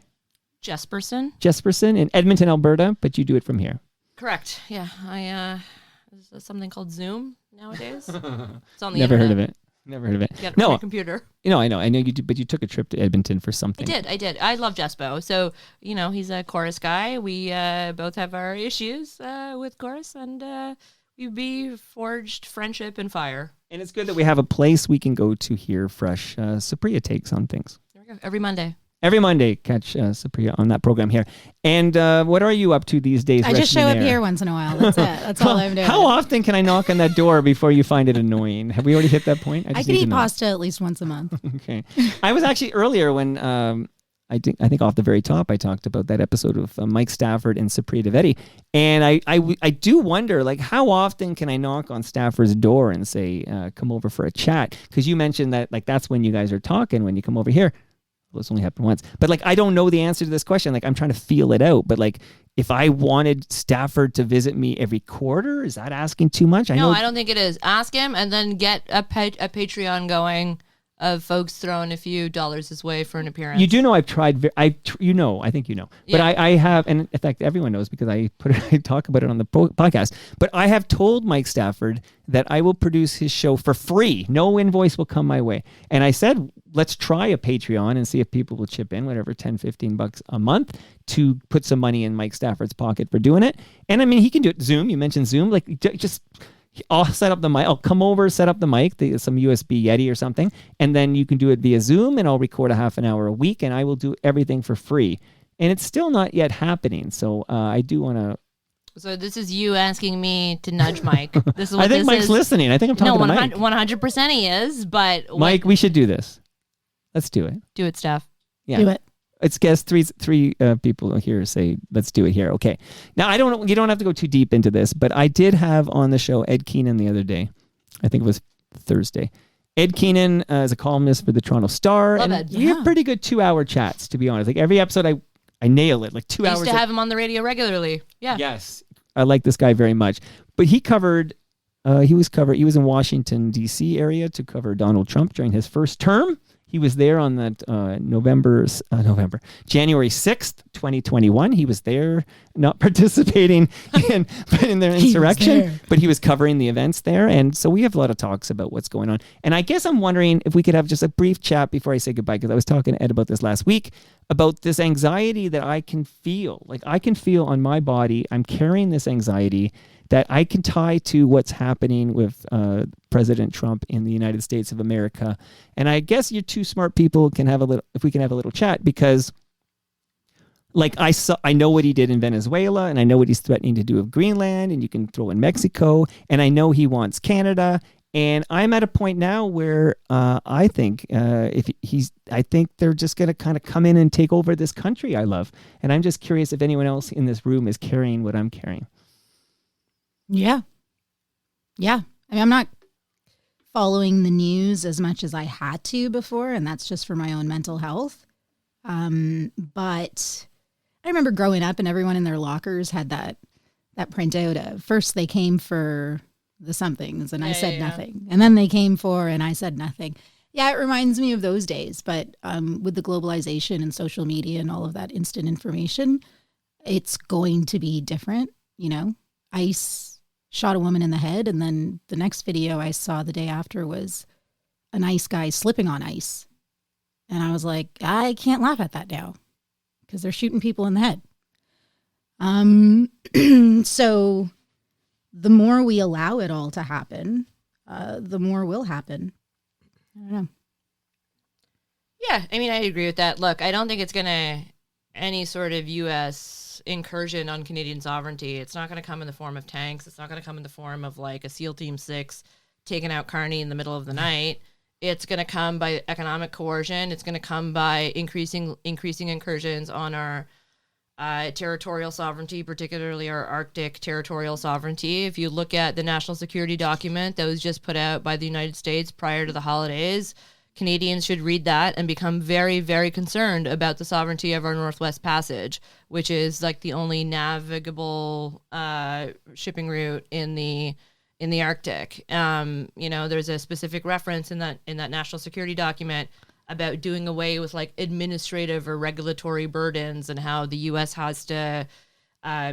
[SPEAKER 3] in Edmonton, Alberta, but you do it from here.
[SPEAKER 2] Correct. Yeah. There's something called Zoom nowadays. It's on the
[SPEAKER 3] Never
[SPEAKER 2] internet.
[SPEAKER 3] heard of it. Never heard of it.
[SPEAKER 2] Get it on your computer.
[SPEAKER 3] I know you did, but you took a trip to Edmonton for something.
[SPEAKER 2] I did. I love Jespo. So, he's a chorus guy. We both have our issues with chorus, and we forged friendship and fire.
[SPEAKER 3] And it's good that we have a place we can go to hear fresh Supriya takes on things.
[SPEAKER 2] There we go. Every Monday.
[SPEAKER 3] Every Monday, catch Supriya on that program here. And what are you up to these days?
[SPEAKER 1] I just
[SPEAKER 3] Reshmi
[SPEAKER 1] show up
[SPEAKER 3] Nair?
[SPEAKER 1] here once in a while. That's it. That's all I'm doing.
[SPEAKER 3] How often can I knock on that door before you find it annoying? Have we already hit that point?
[SPEAKER 1] I
[SPEAKER 3] just
[SPEAKER 1] can
[SPEAKER 3] need to
[SPEAKER 1] eat
[SPEAKER 3] know.
[SPEAKER 1] pasta at least once a month.
[SPEAKER 3] Okay. I was actually earlier when I think off the very top I talked about that episode of Mike Stafford and Supriya Dwivedi, and I do wonder, like, how often can I knock on Stafford's door and say come over for a chat? Because you mentioned that, like, that's when you guys are talking when you come over here. Well, it's only happened once, but like, I don't know the answer to this question. Like, I'm trying to feel it out, but like, if I wanted Stafford to visit me every quarter, is that asking too much?
[SPEAKER 2] I don't think it is. Ask him and then get a Patreon going of folks throwing a few dollars his way for an appearance.
[SPEAKER 3] You do know I've tried. I think you know. But
[SPEAKER 2] Yeah.
[SPEAKER 3] I have, and in fact, everyone knows because I talk about it on the podcast. But I have told Mike Stafford that I will produce his show for free. No invoice will come my way. And I said, let's try a Patreon and see if people will chip in, whatever, $10-15 a month, to put some money in Mike Stafford's pocket for doing it. And I mean, he can do it. Zoom. You mentioned Zoom. Like, just. I'll set up the mic. I'll come over, set up the mic, some USB Yeti or something, and then you can do it via Zoom, and I'll record a half an hour a week, and I will do everything for free. And it's still not yet happening, so I do want to.
[SPEAKER 2] So this is you asking me to nudge Mike. This is
[SPEAKER 3] I
[SPEAKER 2] what
[SPEAKER 3] think
[SPEAKER 2] this
[SPEAKER 3] Mike's
[SPEAKER 2] is.
[SPEAKER 3] listening. I think I'm talking to Mike.
[SPEAKER 2] 100% he is, but
[SPEAKER 3] Mike, we should do this. Let's do it.
[SPEAKER 2] do it, Steph.
[SPEAKER 3] Yeah.
[SPEAKER 1] Do it.
[SPEAKER 3] It's guess three people here say, let's do it here. Okay. Now, you don't have to go too deep into this, but I did have on the show Ed Keenan the other day. I think it was Thursday. Ed Keenan is a columnist for the Toronto Star.
[SPEAKER 2] Love
[SPEAKER 3] and
[SPEAKER 2] Ed.
[SPEAKER 3] we have pretty good 2-hour chats, to be honest. Like, every episode I nail it. Like 2
[SPEAKER 2] I
[SPEAKER 3] hours.
[SPEAKER 2] used to have him on the radio regularly. Yeah.
[SPEAKER 3] Yes. I like this guy very much. But he covered, he was in Washington, D.C. area to cover Donald Trump during his first term. He was there on that January 6th, 2021. He was there, not participating in their insurrection, but he was covering the events there. And so we have a lot of talks about what's going on. And I guess I'm wondering if we could have just a brief chat before I say goodbye, because I was talking to Ed about this last week, about this anxiety that I can feel. Like I can feel on my body, I'm carrying this anxiety that I can tie to what's happening with President Trump in the United States of America. And I guess you two smart people can have a little chat, because like I know what he did in Venezuela, and I know what he's threatening to do with Greenland, and you can throw in Mexico, and I know he wants Canada. And I'm at a point now where I think I think they're just going to kind of come in and take over this country I love. And I'm just curious if anyone else in this room is carrying what I'm carrying.
[SPEAKER 1] Yeah. I mean, I'm not following the news as much as I had to before, and that's just for my own mental health. But I remember growing up and everyone in their lockers had that printout of, first they came for the somethings and I said nothing. And then they came for and I said nothing. Yeah, it reminds me of those days. But with the globalization and social media and all of that instant information, it's going to be different. You know, ICE shot a woman in the head, and then the next video I saw the day after was an ICE guy slipping on ice. And I was like, I can't laugh at that now because they're shooting people in the head. So the more we allow it all to happen, the more will happen. I don't know.
[SPEAKER 2] Yeah, I mean, I agree with that. Look, I don't think it's going to any sort of U.S. incursion on Canadian sovereignty. It's not going to come in the form of tanks. It's not going to come in the form of like a SEAL Team 6 taking out Carney in the middle of the night. It's going to come by economic coercion. It's going to come by increasing incursions on our territorial sovereignty, particularly our Arctic territorial sovereignty. If you look at the national security document that was just put out by the United States prior to the holidays, Canadians should read that and become very, very concerned about the sovereignty of our Northwest Passage, which is like the only navigable shipping route in the Arctic. You know, there's a specific reference in that national security document about doing away with like administrative or regulatory burdens and how the U.S. has to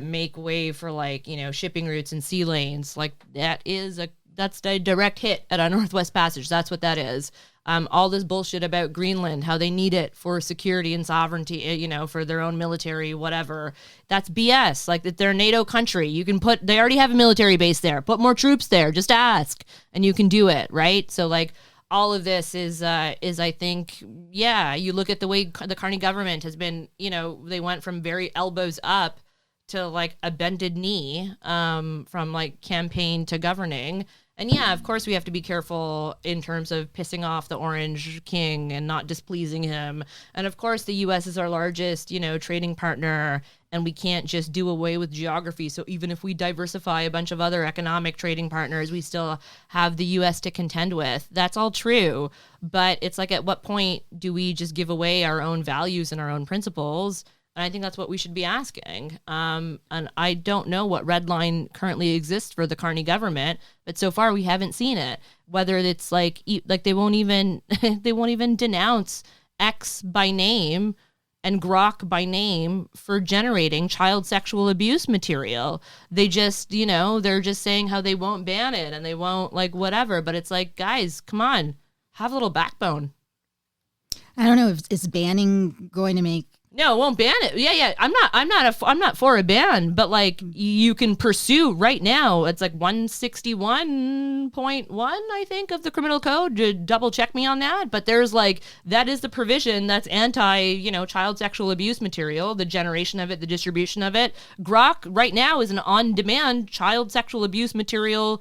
[SPEAKER 2] make way for like, you know, shipping routes and sea lanes. Like that's a direct hit at our Northwest Passage. That's what that is. All this bullshit about Greenland, how they need it for security and sovereignty, you know, for their own military, whatever. That's BS. Like that they're a NATO country. They already have a military base there. Put more troops there. Just ask, and you can do it, right? So like all of this is I think, yeah. You look at the way the Carney government has been. You know, they went from very elbows up to like a bended knee, from like campaign to governing. And yeah, of course, we have to be careful in terms of pissing off the Orange King and not displeasing him. And of course, the U.S. is our largest, you know, trading partner, and we can't just do away with geography. So even if we diversify a bunch of other economic trading partners, we still have the U.S. to contend with. That's all true. But it's like, at what point do we just give away our own values and our own principles? And I think that's what we should be asking. And I don't know what red line currently exists for the Carney government, but so far we haven't seen it. Whether it's like they won't even denounce X by name and Grok by name for generating child sexual abuse material. They just, you know, they're just saying how they won't ban it and they won't like whatever. But it's like, guys, come on, have a little backbone.
[SPEAKER 1] I don't know if is banning going to make.
[SPEAKER 2] No, it won't ban it. Yeah. I'm not for a ban, but like you can pursue right now. It's like 161.1, I think, of the criminal code. Double check me on that. But there's like, that is the provision that's anti, you know, child sexual abuse material, the generation of it, the distribution of it. Grok right now is an on-demand child sexual abuse material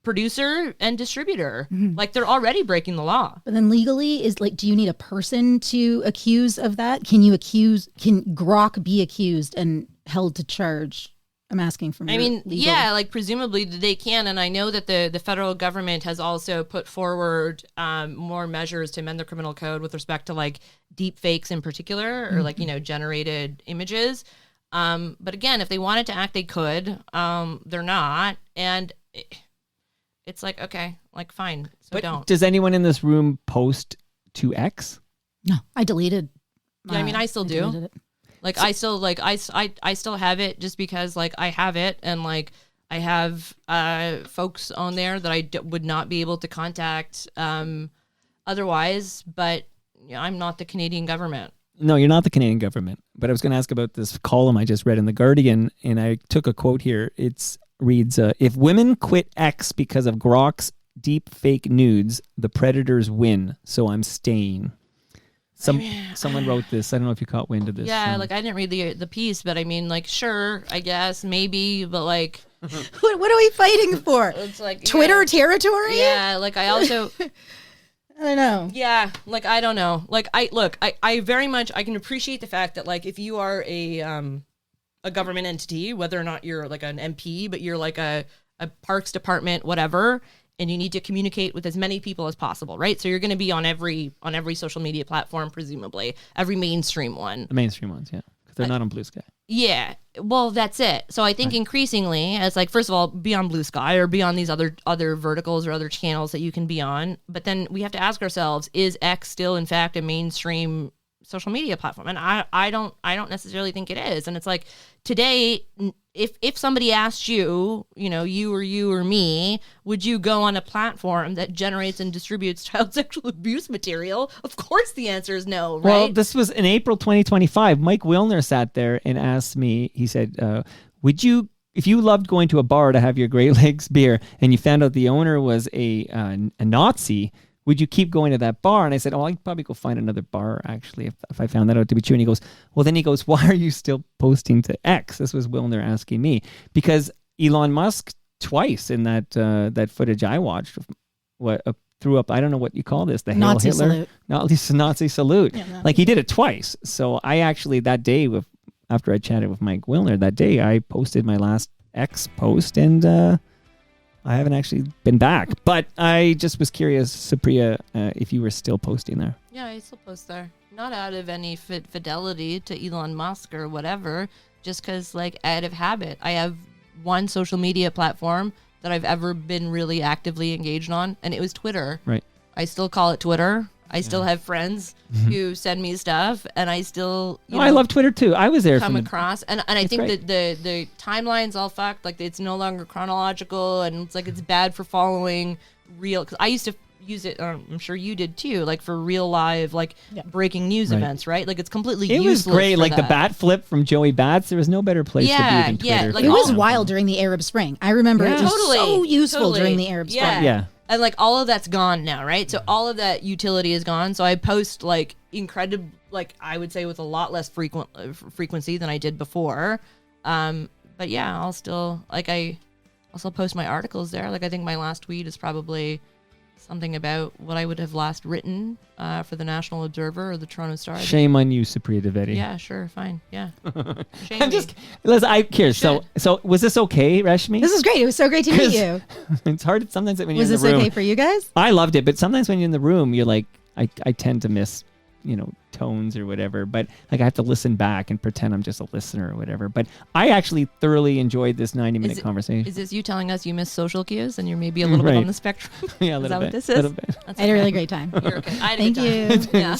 [SPEAKER 2] producer and distributor. Mm-hmm. Like they're already breaking the law.
[SPEAKER 1] But then legally is like, do you need a person to accuse of that? Can Grok be accused and held to charge? I'm asking from legal.
[SPEAKER 2] Yeah, like presumably they can. And I know that the federal government has also put forward more measures to amend the criminal code with respect to like deep fakes in particular, or like, you know, generated images. But again, if they wanted to act, they could. They're not. And it's like, okay, like fine, so
[SPEAKER 3] but
[SPEAKER 2] don't.
[SPEAKER 3] Does anyone in this room post to X?
[SPEAKER 1] No, I deleted.
[SPEAKER 2] Yeah, I mean, I still do.
[SPEAKER 1] deleted it.
[SPEAKER 2] Like, I still I still have it just because like I have it, and like I have folks on there that I would not be able to contact otherwise. But I'm not the Canadian government.
[SPEAKER 3] No, you're not the Canadian government. But I was going to ask about this column I just read in The Guardian, and I took a quote here. It reads, if women quit X because of Grok's deep fake nudes, the predators win, so I'm staying. Someone wrote this. I don't know if you caught wind of this.
[SPEAKER 2] Yeah, like I didn't read the piece, but I mean, like, sure, I guess, maybe, but like...
[SPEAKER 1] What are we fighting for?
[SPEAKER 2] It's like...
[SPEAKER 1] Twitter territory?
[SPEAKER 2] Yeah, like I also...
[SPEAKER 1] I don't know.
[SPEAKER 2] Yeah, like I don't know. Like I very much I can appreciate the fact that like if you are a government entity, whether or not you're like an MP, but you're like a parks department, whatever, and you need to communicate with as many people as possible, right? So you're going to be on every social media platform, presumably every mainstream one.
[SPEAKER 3] The mainstream ones, yeah, because they're not on Blue Sky.
[SPEAKER 2] Yeah, well, that's it. So I think increasingly, as like, first of all, be on Blue Sky or be on these other verticals or other channels that you can be on. But then we have to ask ourselves, is X still in fact a mainstream social media platform? And I don't necessarily think it is. And it's like today, if somebody asked you, you or me, would you go on a platform that generates and distributes child sexual abuse material? Of course the answer is no, right?
[SPEAKER 3] Well, this was in April 2025. Mike Wilner sat there and asked me, he said, would you, if you loved going to a bar to have your Great Lakes beer and you found out the owner was a Nazi, would you keep going to that bar? And I said, I'd probably go find another bar, actually, if I found that out to be true. And he goes, why are you still posting to X? This was Wilner asking me. Because Elon Musk twice in that footage I watched, threw up, I don't know what you call this, the Hail
[SPEAKER 1] Nazi
[SPEAKER 3] Hitler?
[SPEAKER 1] salute.
[SPEAKER 3] Nazi salute.
[SPEAKER 1] Yeah, no.
[SPEAKER 3] Like he did it twice. So I actually, that day, after I chatted with Mike Wilner, that day I posted my last X post, and I haven't actually been back, but I just was curious, Supriya, if you were still posting there.
[SPEAKER 2] Yeah, I still post there. Not out of any fidelity to Elon Musk or whatever, just because, like, out of habit. I have one social media platform that I've ever been really actively engaged on, and it was Twitter.
[SPEAKER 3] Right.
[SPEAKER 2] I still call it Twitter. I still have friends who send me stuff, and I still
[SPEAKER 3] I love Twitter too. I was there.
[SPEAKER 2] Come across, and I think
[SPEAKER 3] great.
[SPEAKER 2] that the timeline's all fucked. Like it's no longer chronological, and it's like it's bad for following real. Because I used to use it. I'm sure you did too. Like for real live, like breaking news events, right? Like it's completely.
[SPEAKER 3] It was great. Like the bat flip from Joey Bats. There was no better place to be than Twitter.
[SPEAKER 2] Like
[SPEAKER 1] it was wild during the Arab Spring. I remember it was so useful during the Arab Spring.
[SPEAKER 3] Yeah.
[SPEAKER 2] And like all of that's gone now, right? So all of that utility is gone. So I post like incredible, like I would say with a lot less frequency than I did before. But yeah, I'll still post my articles there. Like I think my last tweet is probably something about what I would have last written for the National Observer or the Toronto Star.
[SPEAKER 3] Shame on you, Supriya Dwivedi.
[SPEAKER 2] Yeah, sure, fine, yeah. Shame
[SPEAKER 3] I'm
[SPEAKER 2] me.
[SPEAKER 3] just, I'm curious. So was this okay, Reshmi?
[SPEAKER 1] This is great. It was so great to meet you.
[SPEAKER 3] It's hard sometimes when you're
[SPEAKER 1] Was
[SPEAKER 3] in the
[SPEAKER 1] this
[SPEAKER 3] room.
[SPEAKER 1] okay for you guys?
[SPEAKER 3] I loved it, but sometimes when you're in the room, you're like, I tend to miss, tones or whatever. But like I have to listen back and pretend I'm just a listener or whatever. But I actually thoroughly enjoyed this 90-minute conversation.
[SPEAKER 2] Is this you telling us you miss social cues and you're maybe a little bit on the spectrum?
[SPEAKER 3] Yeah, a little
[SPEAKER 2] Is that
[SPEAKER 3] bit.
[SPEAKER 2] what this is?
[SPEAKER 3] Little bit.
[SPEAKER 1] I had a really great time.
[SPEAKER 2] You're okay. I had
[SPEAKER 1] Thank
[SPEAKER 2] a good time.
[SPEAKER 1] you.
[SPEAKER 2] Yeah.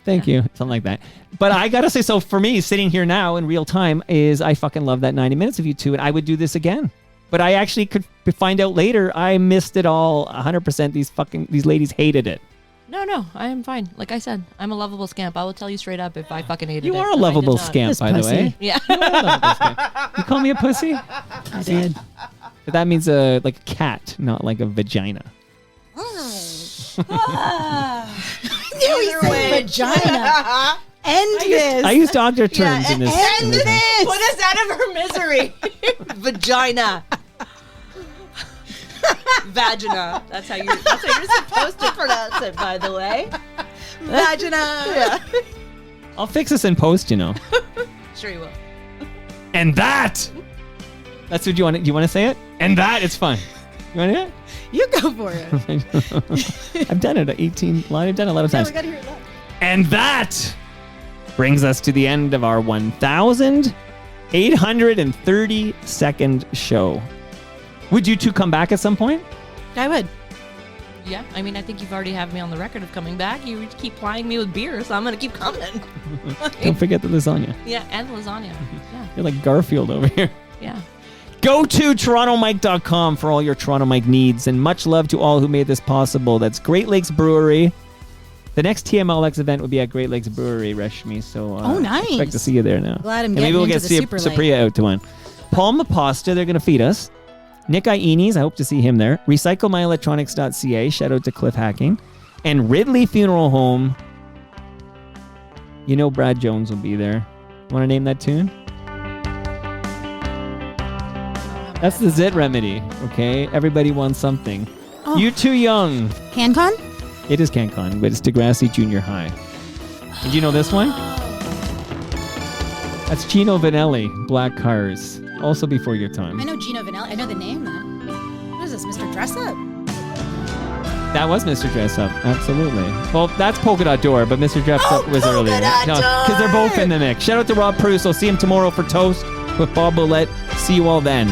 [SPEAKER 3] Thank you. Something like that. But I got to say, so for me, sitting here now in real time is I fucking love that 90 minutes of you two, and I would do this again. But I actually could find out later I missed it all 100%. These ladies hated it.
[SPEAKER 2] No, I am fine. Like I said, I'm a lovable scamp. I will tell you straight up if I fucking hated it.
[SPEAKER 3] You are a lovable scamp,
[SPEAKER 1] This
[SPEAKER 3] by the
[SPEAKER 1] pussy.
[SPEAKER 3] way.
[SPEAKER 2] Yeah.
[SPEAKER 3] You are a lovable scamp. You call me a pussy?
[SPEAKER 1] I did.
[SPEAKER 3] But that means like a cat, not like a vagina.
[SPEAKER 1] Knew he said vagina. End this.
[SPEAKER 3] I use doctor terms in this.
[SPEAKER 1] End this.
[SPEAKER 2] Put us out of our misery. Vagina. Vagina. That's how you're supposed to pronounce it, by the way. Vagina. Yeah.
[SPEAKER 3] I'll fix this in post,
[SPEAKER 2] Sure you will.
[SPEAKER 3] And that's what you want. Do you want to say it? And that, it's fun. You want to hear it?
[SPEAKER 1] You go for it.
[SPEAKER 3] I've done it I've done it a lot of times.
[SPEAKER 1] We gotta hear it.
[SPEAKER 3] And that brings us to the end of our 1,832nd show. Would you two come back at some point?
[SPEAKER 1] I would.
[SPEAKER 2] Yeah, I mean, I think you've already have me on the record of coming back. You keep plying me with beer, so I'm going to keep coming.
[SPEAKER 3] Don't forget the lasagna.
[SPEAKER 2] Yeah, and lasagna. Yeah.
[SPEAKER 3] You're like Garfield over here.
[SPEAKER 2] Yeah.
[SPEAKER 3] Go to TorontoMike.com for all your Toronto Mike needs, and much love to all who made this possible. That's Great Lakes Brewery. The next TMLX event would be at Great Lakes Brewery, Reshmi. So
[SPEAKER 1] nice.
[SPEAKER 3] Expect to see you there now.
[SPEAKER 1] Glad I'm
[SPEAKER 3] and maybe
[SPEAKER 1] getting
[SPEAKER 3] we'll
[SPEAKER 1] into
[SPEAKER 3] get
[SPEAKER 1] the super late.
[SPEAKER 3] Supriya out to one. Palma Pasta, they're going to feed us. Nick Iones, I hope to see him there. RecycleMyElectronics.ca, shout out to Cliff Hacking. And Ridley Funeral Home. You know Brad Jones will be there. Want to name that tune? That's the Zit Remedy, okay? Everybody wants something.
[SPEAKER 1] Oh.
[SPEAKER 3] You Too Young.
[SPEAKER 1] CanCon?
[SPEAKER 3] It is CanCon, but it's Degrassi Junior High. Did you know this one? That's Gino Vanelli, Black Cars. Also before your time.
[SPEAKER 1] I know Gino Vanelli. I know the name, though. What is this, Mr. Dress Up?
[SPEAKER 3] That was Mr. Dress Up, absolutely. Well, that's Polka Dot Door, but Mr. Dress Up was
[SPEAKER 1] Polka
[SPEAKER 3] earlier.
[SPEAKER 1] Dot Door!
[SPEAKER 3] Because they're both in the mix. Shout out to Rob Prusso. See him tomorrow for Toast with Bob Boulette. See you all then.